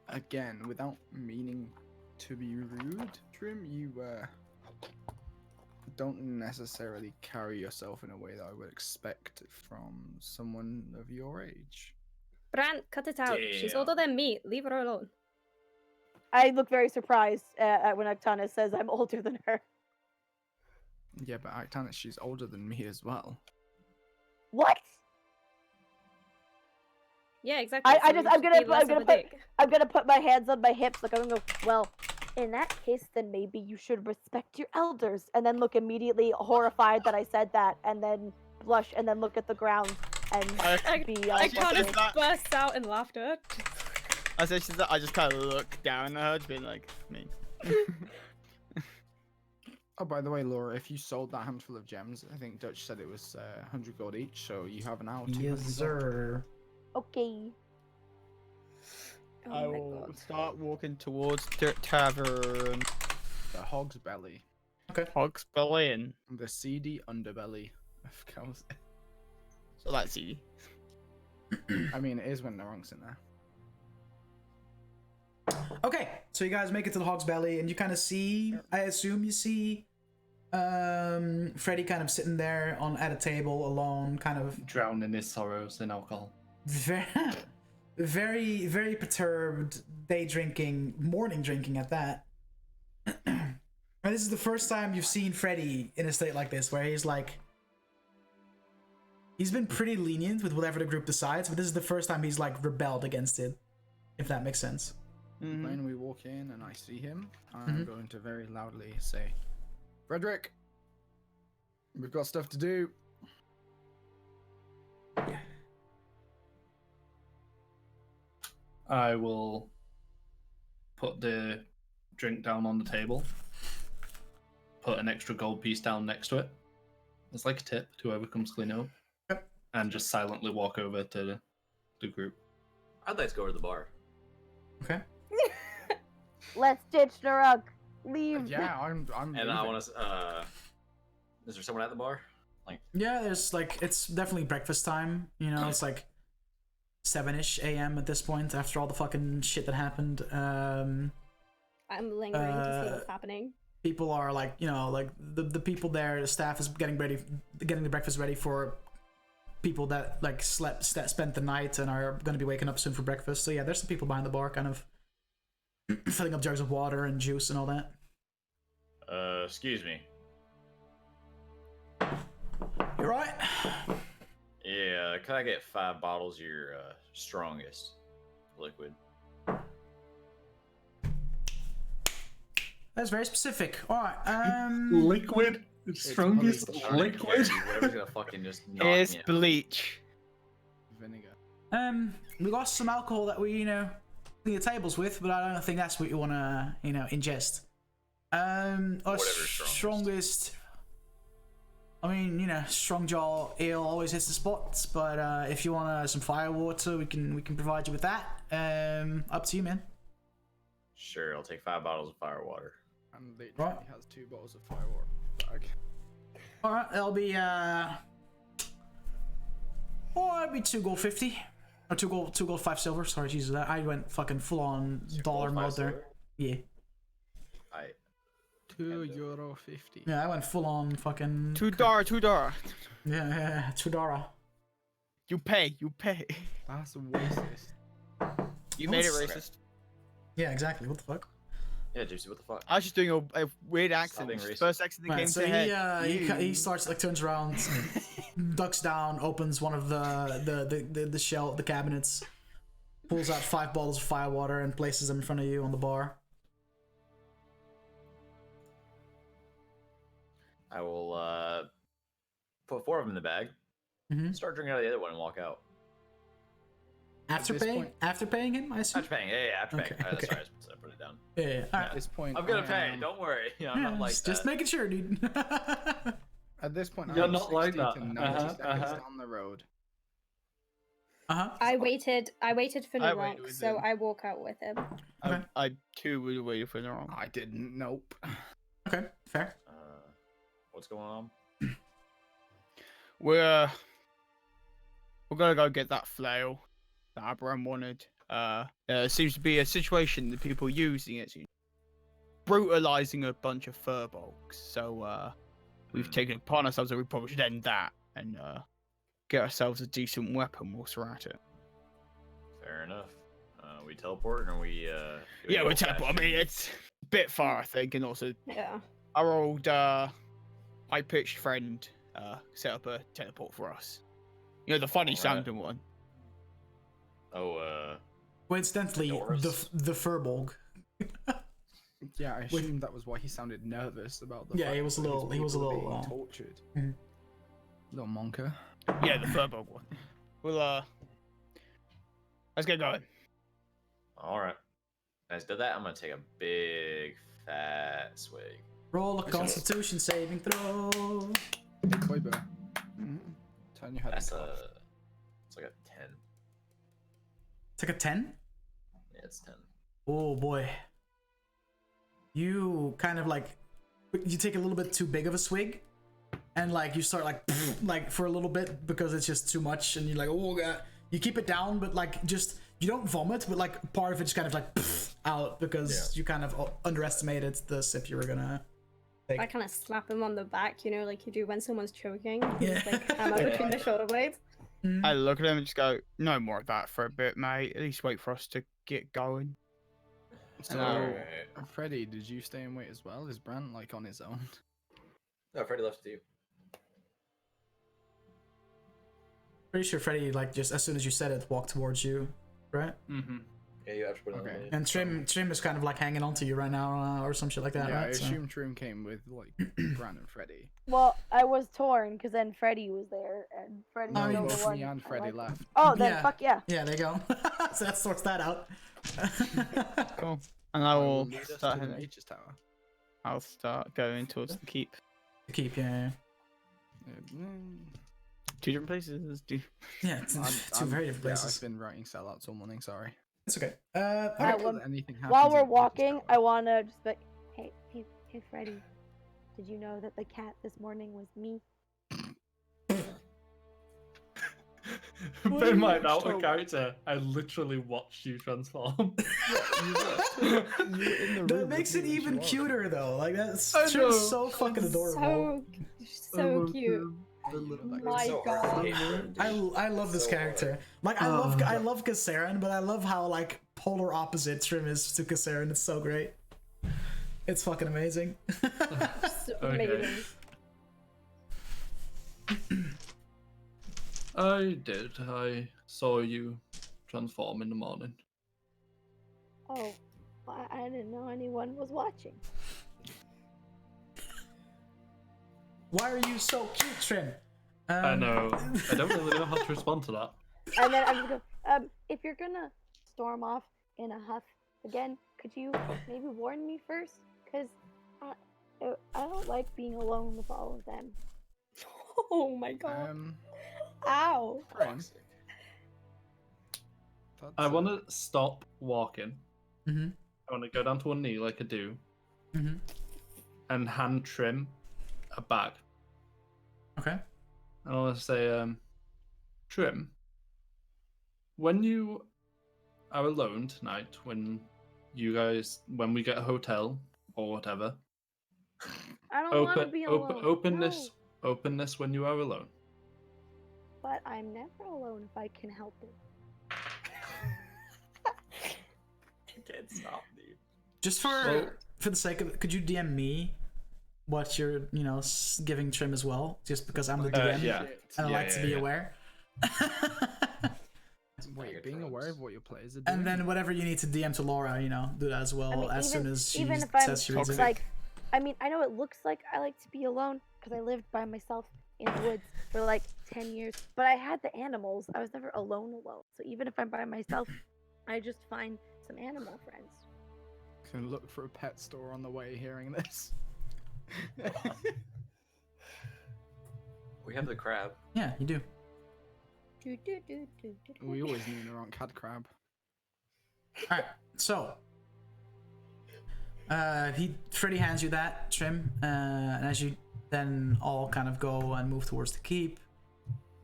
again, without meaning to be rude, Trim, you don't necessarily carry yourself in a way that I would expect from someone of your age. Bran, cut it out. Damn. She's older than me. Leave her alone. I look very surprised at when Ektanis says I'm older than her. Yeah, but Actanis, she's older than me as well. What? Yeah, exactly. I'm gonna put my hands on my hips, like I'm gonna go, well, in that case, then maybe you should respect your elders, and then look immediately horrified that I said that, and then blush, and then look at the ground, and be I kind of flustered. burst out in laughter. I just kind of look down at her, being like, me. Oh, by the way, Laura, if you sold that handful of gems, I think Dutch said it was 100 gold each, so you have now 200 Yes, gold. sir. Okay. Oh I my will God. start walking towards the tavern. The Hog's Belly. Hog's belly and The seedy underbelly of cows. so that's easy. I mean, it is when the wrong's in there. Okay, so you guys make it to the Hog's Belly, and you kind of see, I assume you see, Freddy kind of sitting there at a table alone, kind of Drowning his sorrows in alcohol. very, very perturbed, morning drinking at that. And this is the first time you've seen Freddy in a state like this, where he's like, he's been pretty lenient with whatever the group decides, but this is the first time he's like rebelled against it, if that makes sense. When we walk in and I see him, I'm going to very loudly say, Frederick, we've got stuff to do. I will put the drink down on the table, put an extra gold piece down next to it. It's like a tip to whoever comes clean up. Yep. And just silently walk over to the group. I'd like to go to the bar. Okay. Let's ditch the rug. Leave. Yeah, I'm And leaving. I want to. Is there someone at the bar? Like, Yeah, there's like, it's definitely breakfast time. You know, it's like 7-ish a.m. at this point after all the fucking shit that happened. I'm lingering to see what's happening. People are like, you know, like the people there, the staff is getting the breakfast ready for people that like spent the night and are going to be waking up soon for breakfast. So yeah, there's some people behind the bar kind of filling up jugs of water and juice and all that. excuse me. You're right. Yeah, can I get 5 bottles of your strongest liquid? That's very specific. All right. Liquid. Strongest bleach. I don't even care, liquid. dude. Whatever's gonna fucking just knock It's me out. bleach. Vinegar. We got some alcohol that we, clean the tables with, but I don't think that's what you want to, ingest. Our strongest. I mean, strong jaw ale always hits the spots, but if you want some fire water, we can provide you with that. Up to you, man. Sure, I'll take 5 bottles of fire water. And literally has 2 bottles of firewater bag. All right, that'll be it'll be 2 gold 50, or 2 gold 5 silver. Sorry, Jesus, I went fucking full on dollar mode there. Yeah. €2.50. Yeah, I went full on fucking. $2. Yeah, $2. You pay. That's racist. You made it racist. Yeah, exactly. What the fuck? Yeah, Juicy, what the fuck? I was just doing a weird accent. being racist. First accent that came So to head. he starts turns around, ducks down, opens one of the cabinets, pulls out 5 bottles of fire water and places them in front of you on the bar. I will put 4 of them in the bag, start drinking out of the other one, and walk out. After paying him, I assume. After paying, after paying. Okay, That's okay. right, I put it down. Yeah. At this point, I'm gonna pay. Don't worry. I'm not like just making sure, dude. At this point, You're I'm not 60 like that. to 90 seconds down the road. I waited for I Nuronk, waited with so him. I walk out with him. Okay. I too would have waited for the wrong. I didn't. Nope. Okay, fair. What's going on? We're gonna go get that flail that Abraham wanted. Seems to be a situation that people using it, brutalizing a bunch of furbolgs. So we've taken it upon ourselves that we probably should end that and get ourselves a decent weapon whilst we're at it. Fair enough. We teleport, or we? Yeah, we're teleport. I mean, it's a bit far, I think, and also our old high-pitched friend set up a teleport for us. The funny sounding one. Oh, coincidentally, the Furbolg. Yeah, I assumed that was why he sounded nervous about the. Yeah, fact he was a that little. his He was a people were little. being tortured. Mhm. Little monker. Yeah, the Furbolg one. Well, let's get going. all right. As did that, I'm gonna take a big fat swig. Roll a Constitution saving throw. Big boy bear. Turn your head. That's and cough. it's like a 10. It's like a 10. Yeah, it's 10. Oh boy. You kind of you take a little bit too big of a swig, and you start like for a little bit because it's just too much, and you're like, oh god. You keep it down, but you don't vomit, but part of it just kind of out because you kind of underestimated the sip you were gonna take. I kind of slap him on the back, like you do when someone's choking. Yeah. Just hammer between the shoulder blades. I look at him and just go, no more of that for a bit, mate. At least wait for us to get going. So, Alright. Freddy, did you stay and wait as well? Is Brant on his own? No, Freddy left with you. Pretty sure Freddy, just as soon as you said it, walked towards you, right? Mm-hmm. Yeah, you have to put it on. Okay. And Trim is kind of hanging on to you right now, or some shit like that, Yeah, I right? So- assume Trim came with Brant and Freddy. Well, I was torn because then Freddy was there, and Freddy No, was the both one. me and I Freddy liked. left. Oh, then Yeah. fuck yeah. Yeah, there you go. So that sorts that out. Cool. And I will lead us start to the heading. Mage's Tower. I'll start going towards the keep. Keep, yeah. Two different places. Yeah, it's two very different Yeah, places. I've been writing sellouts all morning, sorry. It's okay. Alright, well, Anything while happens we're in the Mage's walking, Tower. I wanna just be like, hey, Freddy, did you know that the cat this morning was me? Bear in mind, out of character, I literally watched you transform. That makes it even cuter though. That's I know. so fucking adorable. So cute. My so god. hard to hate Freddy. I love this So character. I love Kassarin, but I love how polar opposite Trim is to Kassarin. It's so great. It's fucking amazing. So amazing. I did. I saw you transform in the morning. Oh, I didn't know anyone was watching. Why are you so cute, Trim? I know. I don't really know how to respond to that. And then I'm just going, if you're gonna storm off in a huff again, could you maybe warn me first? Because I don't like being alone with all of them. Oh my god. Ow. I want to stop walking. Mm-hmm. I want to go down to one knee like I do. Mm-hmm. And hand Trim a bag. Okay. And I want to say, Trim, when you are alone tonight, when we get a hotel or whatever, I don't want to be alone. open this when you are alone. But I'm never alone if I can help it. I can't stop, dude. Just for the sake of it, could you DM me what you're, giving Trim as well? Just because I'm the DM and I like to be aware. Wait, being aware of what your players are doing. And then whatever you need to DM to Laura, do that as well soon as she says she reads it. Like, I mean, I know it looks like I like to be alone because I lived by myself in the woods for like 10 years, but I had the animals. I was never alone. So even if I'm by myself, I just find some animal friends. Can look for a pet store on the way hearing this. We have the crab. Yeah, you do. We always knew there aren't cad crab. Alright, so Freddy hands you that, Trim, and as you then all kind of go and move towards the keep,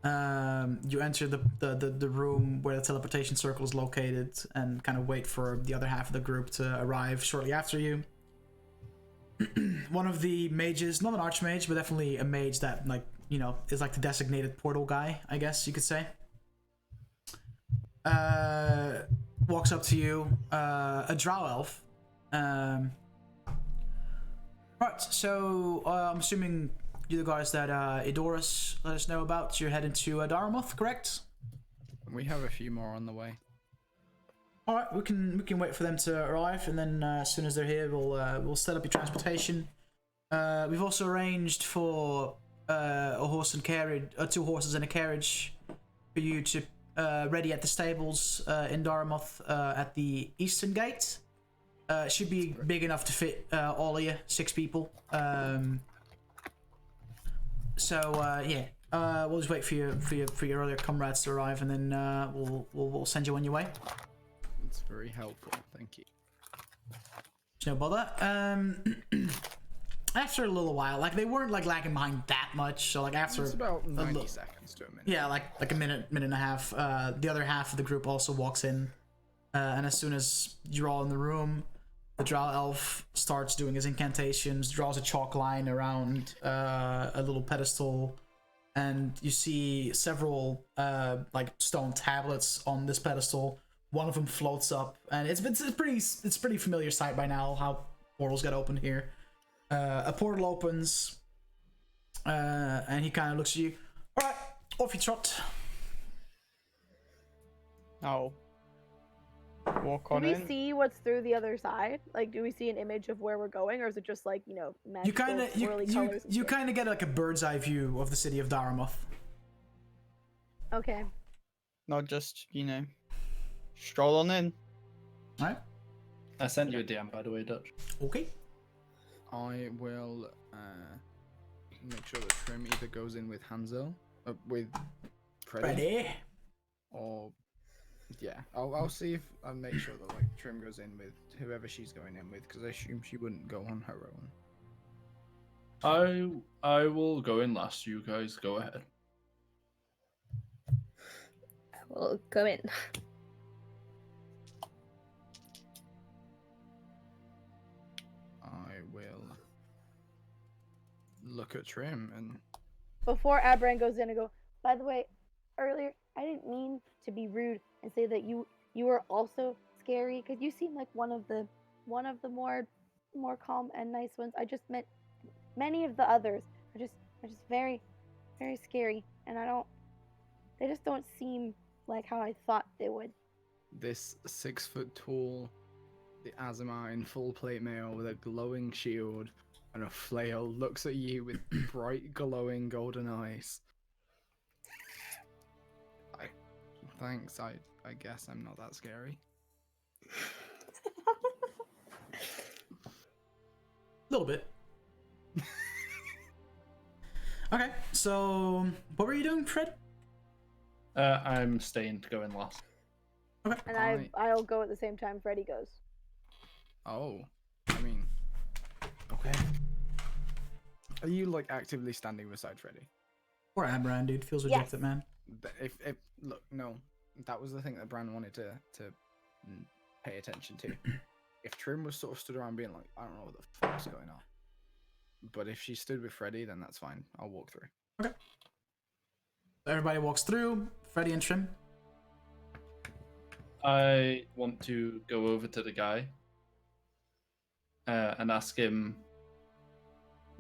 you enter the room where the teleportation circle is located and kind of wait for the other half of the group to arrive shortly after you. One of the mages, not an archmage, but definitely a mage that is like the designated portal guy, I guess you could say, walks up to you, a drow elf. Right, so I'm assuming you're the guys that Edoras let us know about. You're heading to Daramoth, correct? We have a few more on the way. All right, we can wait for them to arrive, and then as soon as they're here, we'll set up your transportation. We've also arranged for a horse and carriage, 2 horses and a carriage, for you to ready at the stables in Daramoth at the eastern gate. Should be big enough to fit all of you, 6 people. Yeah, we'll just wait for your earlier comrades to arrive, and then we'll send you on your way. It's very helpful, thank you. No bother. After a little while, they weren't lagging behind that much. So after it's about 90 seconds to a minute. Yeah, like a minute and a half. The other half of the group also walks in, and as soon as you're all in the room, the drow elf starts doing his incantations, draws a chalk line around a little pedestal, and you see several stone tablets on this pedestal. One of them floats up, and it's pretty familiar sight by now how portals get opened here. A portal opens, and he kind of looks at you. All right, off you trot. Oh. Walk on in. in. Do we see what's through the other side? Do we see an image of where we're going, or is it just magical you kind of get a bird's eye view of the city of Daramoth. Okay. Not just stroll on in. All right. I sent you a DM, by the way, Dutch. Okay. I will make sure that Trim either goes in with Hansel, with Freddy, or I'll see if I make sure that Trim goes in with whoever she's going in with, because I assume she wouldn't go on her own. I will go in last. You guys go ahead. I will go in. I will look at Trim and. Before Abran goes in, I go, by the way, earlier I didn't mean to be rude and say that you were also scary, because you seem like one of the more calm and nice ones. I just meant many of the others are just very, very scary, and I They just don't seem like how I thought they would. This 6 foot tall, the Azamar in full plate mail with a glowing shield and a flail looks at you with bright glowing golden eyes. Thanks, I guess I'm not that scary. A little bit. Okay, so what were you doing, Fred? I'm staying to go in last. Okay. And I'll go at the same time Freddy goes. Oh, I mean, okay. Are you like actively standing beside Freddy? Poor Amran, dude, feels rejected, man. If look, no, that was the thing that Bran wanted to pay attention to. If Trim was sort of stood around being like, I don't know what the fuck's going on, but if she stood with Freddy, then that's fine. I'll walk through. Okay. Everybody walks through. Freddy and Trim. I want to go over to the guy and ask him,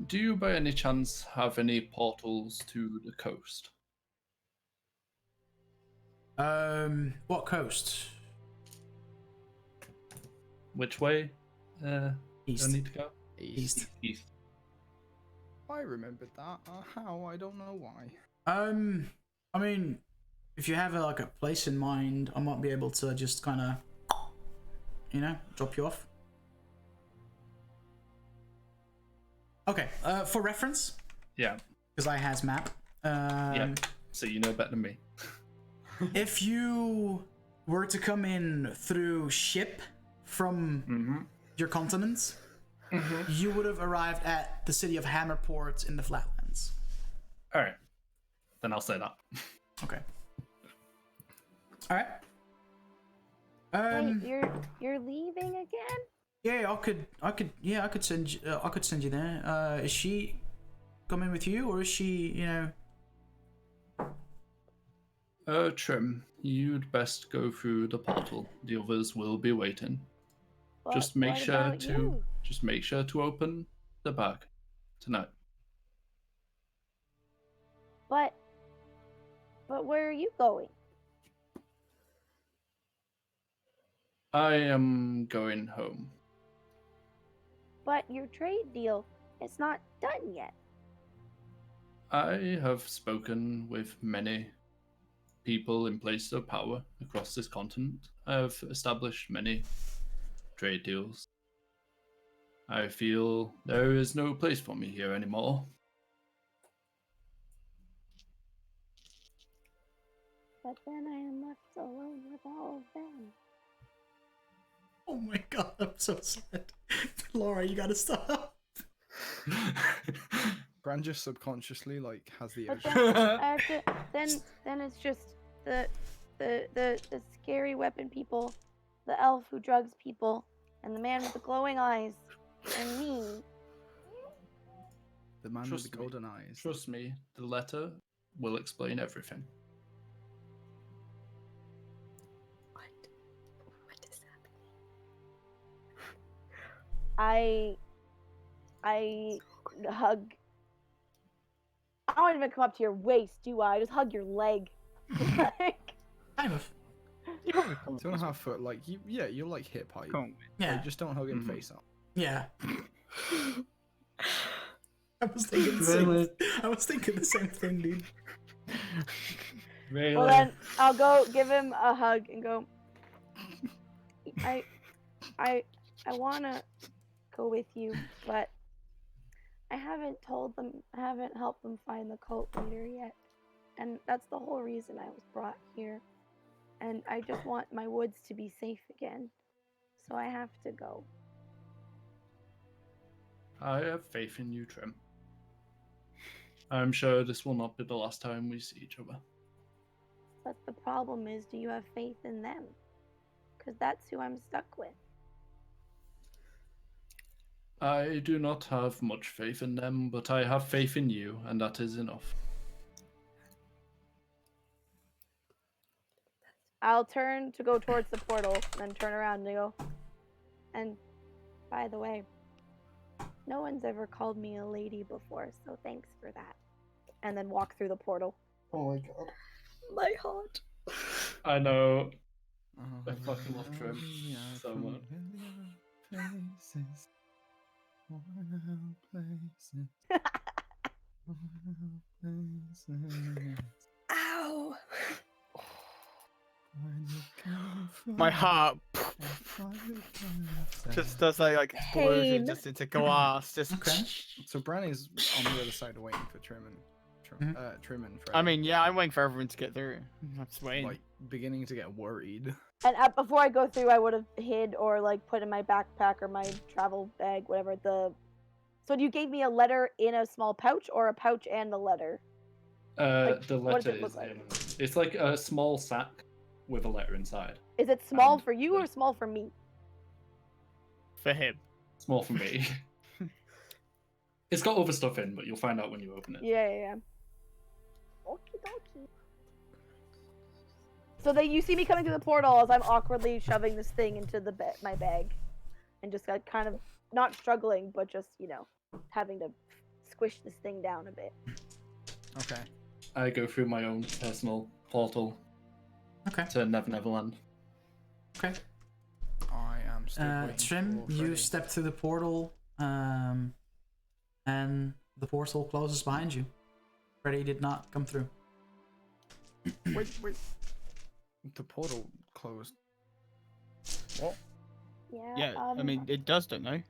do you by any chance have any portals to the coast? What coast? Which way? East. I need to go? East. East. I remembered that. How? I don't know why. I mean, if you have like a place in mind, I might be able to just kind of, drop you off. Okay. For reference. Yeah. Because I has map. Yeah. So you know better than me. If you were to come in through ship from your continents, you would have arrived at the city of Hammerport in the Flatlands. All right. Then I'll say that. Okay. All right. Wait, you're leaving again? Yeah, I could send you there. Is she coming with you, or is she, Trim, you'd best go through the portal. The others will be waiting. But Just make what sure about to you? open the bag tonight. But where are you going? I am going home. But your trade deal, it's not done yet. I have spoken with many people in places of power across this continent. I have established many trade deals. I feel there is no place for me here anymore. But then I am left alone with all of them. Oh my god, I'm so sad. Laura, you gotta stop. Bran just subconsciously like has the But ocean. then I have to. Then it's just the scary weapon people, the elf who drugs people, and the man with the glowing eyes, and me. The man with the golden eyes. Trust me, the letter will explain everything. What is happening? I hug. I don't even come up to your waist, do I? I just hug your leg. Kind of. You don't have foot like you. Yeah, you're like hip height. Yeah. Just don't hug him face up. Yeah. I was thinking the same thing, dude. Really? Well then, I'll go give him a hug and go. I wanna go with you, but I haven't helped them find the cult leader yet, and that's the whole reason I was brought here. And I just want my woods to be safe again, so I have to go. I have faith in you, Trim. I'm sure this will not be the last time we see each other. But the problem is, do you have faith in them? Because that's who I'm stuck with. I do not have much faith in them, but I have faith in you, and that is enough. I'll turn to go towards the portal, then turn around and go. And by the way, no one's ever called me a lady before, so thanks for that. And then walk through the portal. Oh my god. My heart. I know. I fucking love Trim so much. Ow. My heart just does like explosion Pain. just into glass. Just Okay. So Branny's on the other side waiting for Trim and Freddy. I mean, yeah, I'm waiting for everyone to get through. I'm just waiting. Like beginning to get worried. And before I go through, I would have hid or like put in my backpack or my travel bag, whatever. So you gave me a letter in a small pouch or a pouch and a letter? The what does letter it look is like? it's like a small sack with a letter inside. Is it small And for you or small for me? For him. Small for me. It's got other stuff in, but you'll find out when you open it. Yeah. Okie dokie. So you see me coming through the portal as I'm awkwardly shoving this thing into my bag, and just got kind of not struggling, but just having to squish this thing down a bit. Okay. I go through my own personal portal. Okay. To Neverland. Okay. I am still waiting Trim, for you Freddy. step through the portal, and the portal closes behind you. Freddy did not come through. Wait. The portal closed. What? Yeah. I mean, it does, don't know.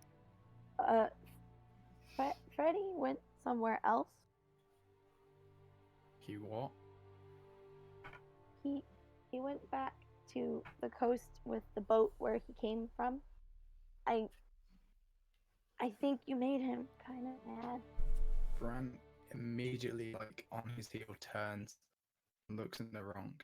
Freddy went somewhere else. He what? He went back to the coast with the boat where he came from. I think you made him kind of mad. Bran immediately, like on his heel, turns and looks in the wrong.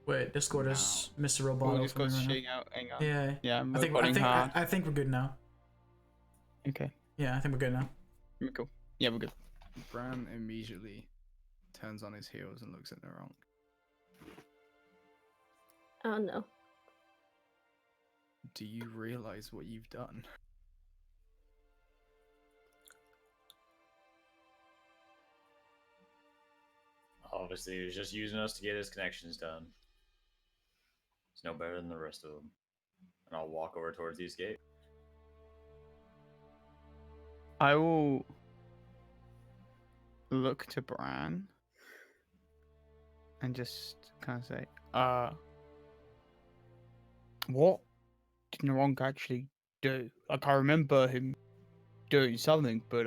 Wait, Discord is Mr. Robot. We'll just go opening right now. shitting out. Hang on. Yeah. Yeah, I'm I think recording hard. I think we're good now. Okay. Yeah, I think we're good now. We're cool. Yeah, we're good. Bran immediately turns on his heels and looks in the wrong. Oh no. Do you realize what you've done? Obviously, he was just using us to get his connections done. He's no better than the rest of them. And I'll walk over towards the escape. I will look to Bran and just kind of say, what did Naronk actually do? Like, I remember him doing something, but,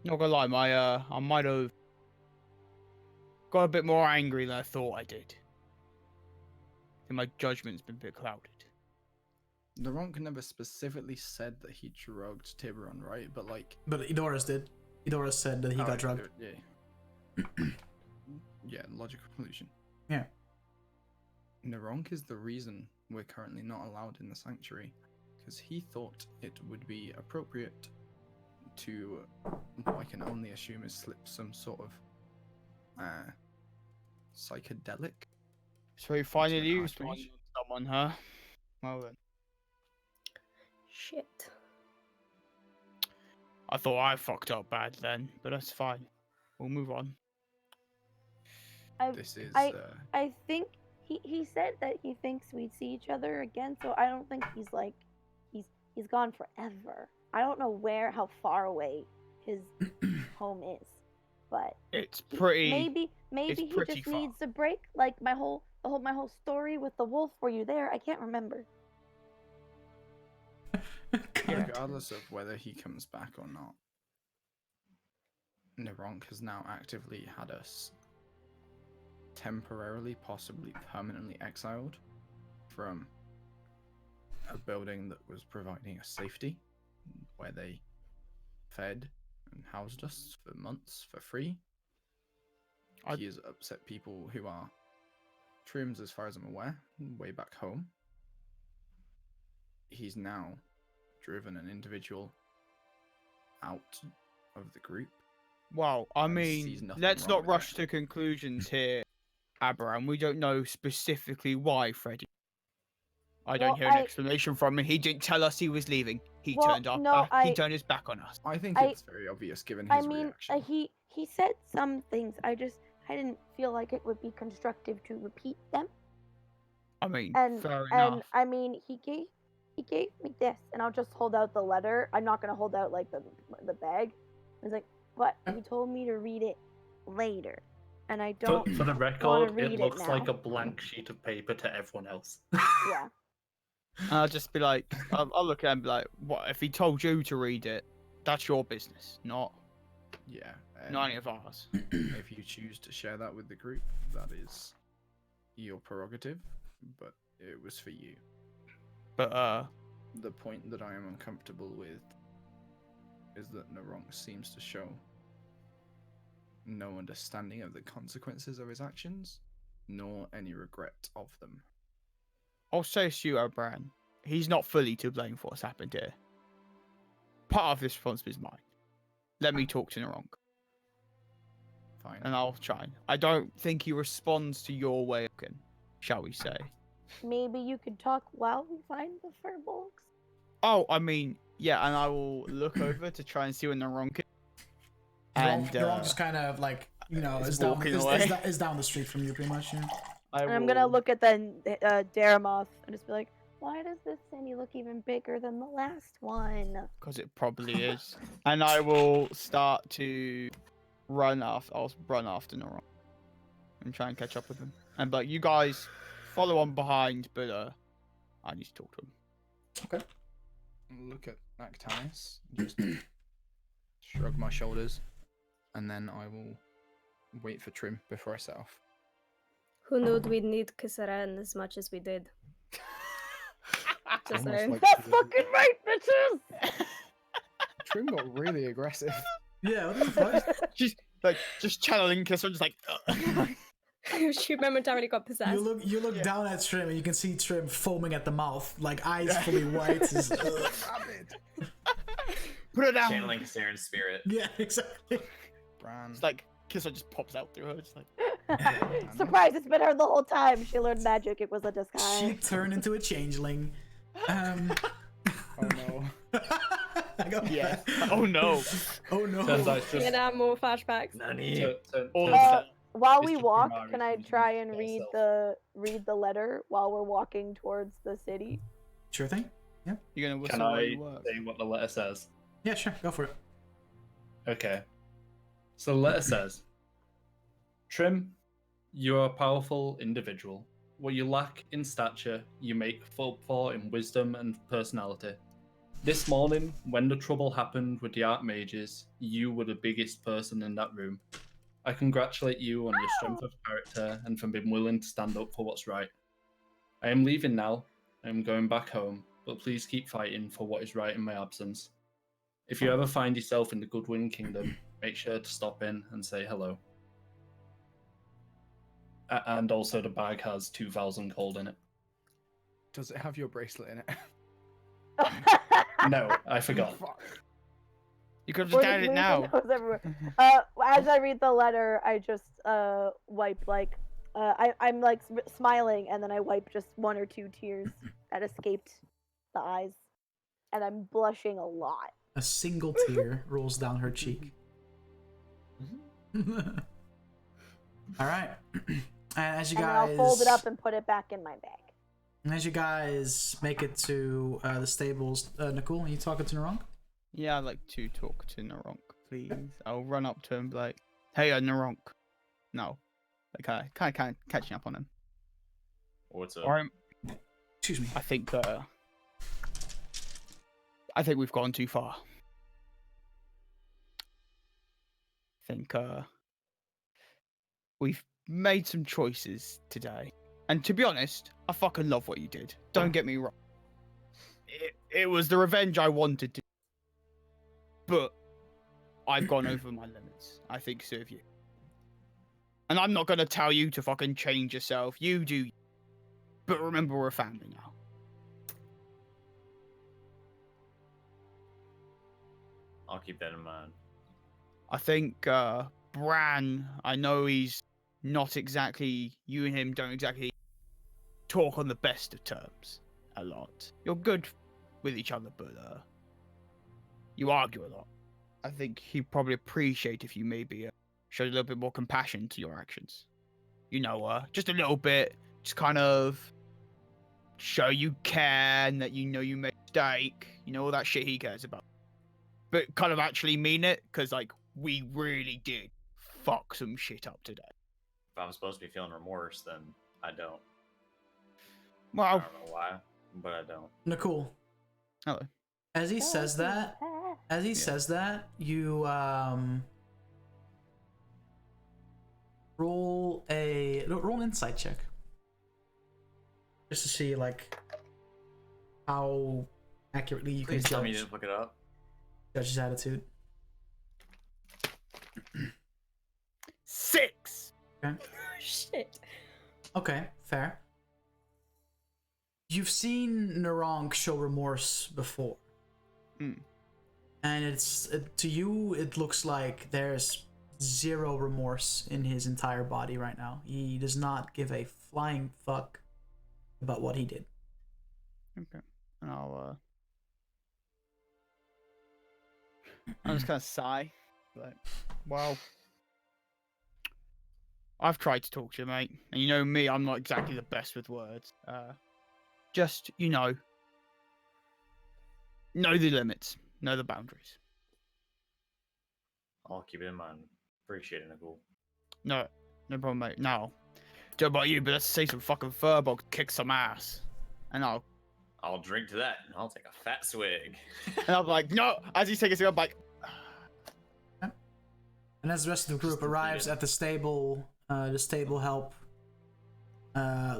not gonna lie, I might have got a bit more angry than I thought I did. And my judgment's been a bit clouded. Naronk never specifically said that he drugged Tiberon, right? But like... But Edoras did. Edoras said that he got drugged. Yeah. Yeah, logical conclusion. Yeah. Naronk is the reason we're currently not allowed in the sanctuary, because he thought it would be appropriate to, what I can only assume is slip some sort of psychedelic. So he finally an used Archmage. one on someone, huh? Well then. Shit. I thought I fucked up bad then, but that's fine. We'll move on. This is... I think he said that he thinks we'd see each other again, so I don't think he's like he's gone forever. I don't know how far away his home is, but It's pretty. maybe it's he pretty just far. needs a break. Like my whole story with the wolf. Were you there? I can't remember. Regardless of whether he comes back or not, Naronk has now actively had us temporarily, possibly permanently exiled from a building that was providing us safety, where they fed and housed us for months for free. He has upset people who are Trims, as far as I'm aware, way back home. He's now driven an individual out of the group. Well, I sees mean, nothing let's wrong not with rush it. to conclusions here, Abraham. We don't know specifically why Freddy. I don't hear an explanation from him. He didn't tell us he was leaving. He turned our back. He turned his back on us. I think it's very obvious given his reaction. He he said some things. I didn't feel like it would be constructive to repeat them. I mean, And fair and enough. I mean, he gave me this, and I'll just hold out the letter. I'm not gonna hold out like the bag. I was like, but he told me to read it later, and I don't. For the wanna record, read it looks now. like a blank sheet of paper to everyone else. Yeah. I'll just be like, I'll look at him and be like, what if he told you to read it? That's your business, not any of ours. If you choose to share that with the group, that is your prerogative, but it was for you. But the point that I am uncomfortable with is that Narong seems to show no understanding of the consequences of his actions, nor any regret of them. I'll say to you, O'Brien, he's not fully to blame for what's happened here. Part of this responsibility is mine. Let me talk to Narong. Fine. And I'll try. I don't think he responds to your way of thinking, shall we say. Maybe you could talk while we find the furbolgs. Oh, I mean, yeah, and I will look over to try and see when Narong is. And Narong just kind of like, is down the street from you pretty much, yeah. I'm gonna look at the Daramoth and just be like, why does this city look even bigger than the last one? Because it probably is. And I will start to run after. I'll run after Narong and try and catch up with him. And but you guys follow on behind, but I need to talk to him. Okay. Look at Actanis. Just shrug my shoulders, and then I will wait for Trim before I set off. Who knew we'd need Kisaren as much as we did? Just saying. Like That's fucking right, bitches! Trim got really aggressive. Yeah, what the fuck? She's like just channeling Kisaren, just like. She momentarily got possessed. You look down at Trim and you can see Trim foaming at the mouth, like eyes fully white. Put her down. Channeling Kasaren's spirit. Yeah, exactly. Bran. It's like Kisaren just pops out through her, just like. Surprise! It's been her the whole time. She learned magic. It was a disguise. She turned into a changeling. Oh no. Yeah. Oh no. Oh no. Turns out it's just More flashbacks. Nani? While we Mr. walk, Primari can I can try use and myself. read the letter while we're walking towards the city? Sure thing. Yeah. You're gonna whistle Can while I you work. say what the letter says? Yeah, sure. Go for it. Okay. So the letter says, Trim, you are a powerful individual. What you lack in stature, you make up for in wisdom and personality. This morning, when the trouble happened with the Archmages, you were the biggest person in that room. I congratulate you on your strength of character and for being willing to stand up for what's right. I am leaving now. I am going back home, but please keep fighting for what is right in my absence. If you ever find yourself in the Goodwin Kingdom, make sure to stop in and say hello. And also the bag has 2,000 gold in it. Does it have your bracelet in it? No, I forgot. You could have just downed it now. As I read the letter, I just wipe I'm like smiling, and then I wipe just 1 or 2 tears that escaped the eyes, and I'm blushing a lot. A single tear rolls down her cheek. All right. As you and guys, then I'll fold it up and put it back in my bag. As you guys make it to the stables, Nicole, are you talking to Narong? Yeah, I'd like to talk to Narong, please. I'll run up to him and be like, hey, Narong. No. Like, kind of catching up on him. What's up? Or, excuse me. I think we've gone too far. I think we've made some choices today. And to be honest, I fucking love what you did. Don't get me wrong. It was the revenge I wanted to. But I've gone over my limits. I think so have you. And I'm not going to tell you to fucking change yourself. You do. But remember, we're a family now. I'll keep that in mind. I think Bran, I know he's not exactly, you and him don't exactly talk on the best of terms a lot. You're good with each other, but you argue a lot. I think he'd probably appreciate if you maybe showed a little bit more compassion to your actions. You know, just a little bit, just kind of show you care and that you know you made a mistake. You know, all that shit he cares about. But kind of actually mean it, because, like, we really did fuck some shit up today. If I'm supposed to be feeling remorse, then I don't. I Well, don't know why, but I don't. Nicole. hello. As he says that, you roll an insight check, just to see like how accurately you can Please tell me you judge didn't look it up. his attitude. 6. Okay. Shit. Okay, fair. You've seen Naronk show remorse before. And to you, it looks like there's zero remorse in his entire body right now. He does not give a flying fuck about what he did. Okay. And I'll just kind of sigh. Like, well, I've tried to talk to you, mate. And you know me, I'm not exactly the best with words. Just, know the limits. Know the boundaries. I'll keep it in mind. Appreciate it, Nicole. No problem, mate. Now, don't know about you, but let's say some fucking furbog kick some ass. And I'll drink to that, and I'll take a fat swig. and I'll be like, no! As he's taking a swig, I'm like... And as the rest of the group arrives at the stable help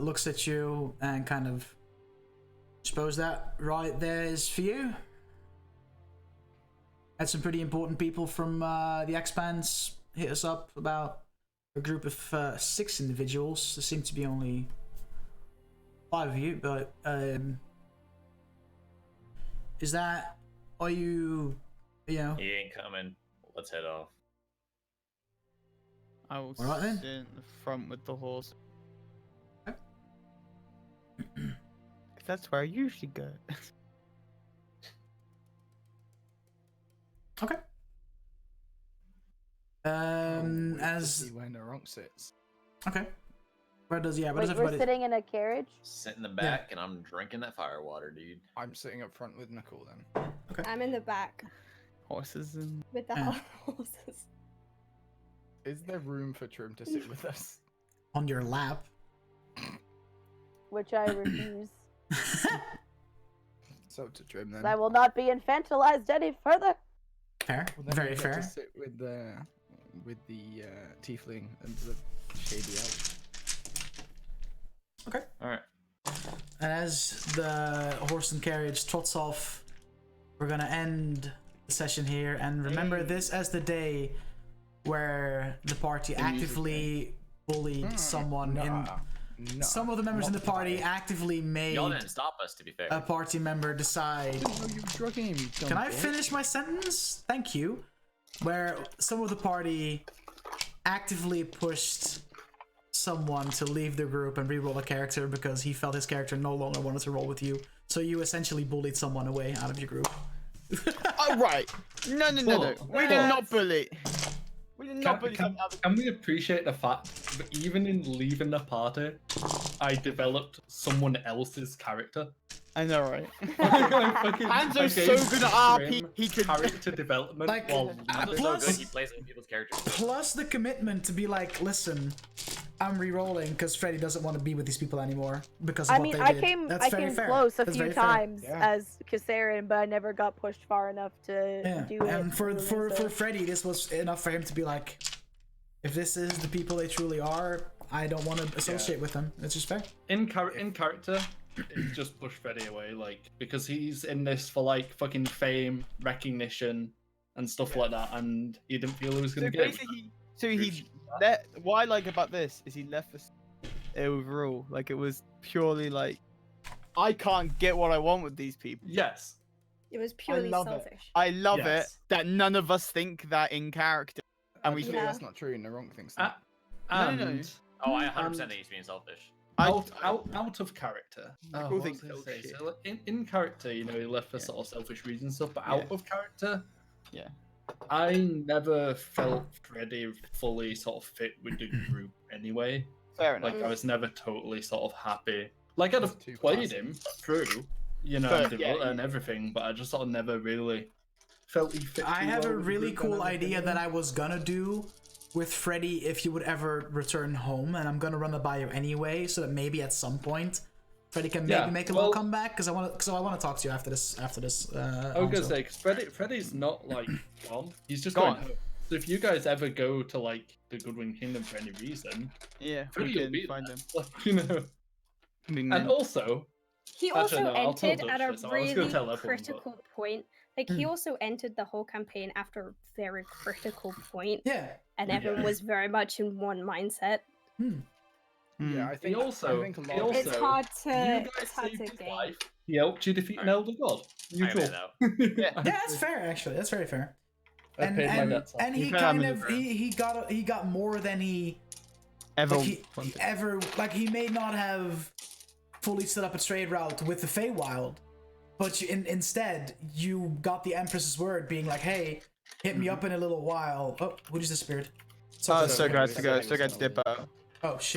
looks at you and kind of, suppose that right there is for you. Had some pretty important people from the Expanse hit us up about a group of 6 individuals. There seem to be only 5 of you, but is that, are you know? He ain't coming. Let's head off. I will All right, then. sit in the front with the horse. Okay. 'Cause that's where I usually go. Okay. As where Naronk sits. okay, where does Wait, everybody? we're sitting in a carriage? Sit in the back, and I'm drinking that fire water, dude. I'm sitting up front with Nicole then. Okay. I'm in the back Horses and... with the Yeah. horses. Is there room for Trim to sit with us? On your lap. Which I refuse. So to Trim then. I will not be infantilized any further. Fair, Well, then very we get fair. to sit with the tiefling and the shady elf. Okay. All right. And as the horse and carriage trots off, we're gonna end the session here. And remember this as the day where the party actively bullied someone in. Some of the members in the party actively made Y'all didn't stop us, to be fair. a party member decide. You drug him, you dumb Can I bitch. finish my sentence? Thank you. Where some of the party actively pushed someone to leave the group and re-roll a character because he felt his character no longer wanted to roll with you. So you essentially bullied someone away out of your group. Oh, right. No. We did not bully. We did not bully some other... Can we appreciate the fact that even in leaving the party, I developed someone else's character? I know, right? Hanzo's so good at RP, he could... character development. Like, I'm so good, he plays in people's characters. Plus the commitment to be like, listen, I'm re-rolling because Freddy doesn't want to be with these people anymore because of what they did. I came close a few times Yeah. as Kasarin, but I never got pushed far enough to do it. And for Freddy, this was enough for him to be like, if this is the people they truly are, I don't want to associate with them. It's just fair. In character, it's just push Freddy away, like, because he's in this for like fucking fame, recognition, and stuff like that, and he didn't feel he was gonna get it. What I like about this is he left us overall. Like, it was purely like, I can't get what I want with these people. Yes. It was purely selfish. I love it that none of us think that in character. And we Actually, that's not true. Naronk thinks that. And Oh, I 100% think he's being selfish. out of character. Cool What thing, was I gonna oh, say? shit. So, like, in character, you know, he left for sort of selfish reasons and stuff, but out of character, Yeah. I never felt Freddy fully sort of fit with the group anyway. Fair enough. Like I was never totally sort of happy. Like I'd have Too played classy. him through, you know, But, and, yeah, and everything, but I just sort of never really felt he fit. I too have well a with the really group cool dynamic idea anyway. that I was gonna do with Freddy if he would ever return home, and I'm gonna run it by you anyway, so that maybe at some point Freddy can maybe make a little comeback. Because I want to talk to you after this. I was gonna episode. say, because Freddy's not like gone. He's just Gone. going home. So if you guys ever go to like the Goodwin Kingdom for any reason, Yeah, Freddy we will can be find there. them. Like, you know. Mm. And also, He Actually, also no, I'll tell entered at a Dutch this. I was gonna really tell everyone, critical point. Like he also entered the whole campaign after a very critical point, Yeah. and everyone was very much in one mindset. Yeah, I think he also, I think a lot he of also, It's hard to you guys it's hard saved to his gain. life. He helped you defeat an elder god. I Neutral. made out. Yeah. Yeah, that's fair. Actually, that's very fair. I paid my debts off. And he You can kind have of him in he got more than he Ever like he may not have fully set up a trade route with the Feywild, but instead you got the Empress's word, being like, "Hey, hit me up in a little while." Oh, who just disappeared? so glad to go. So glad to dip out. Oh shit.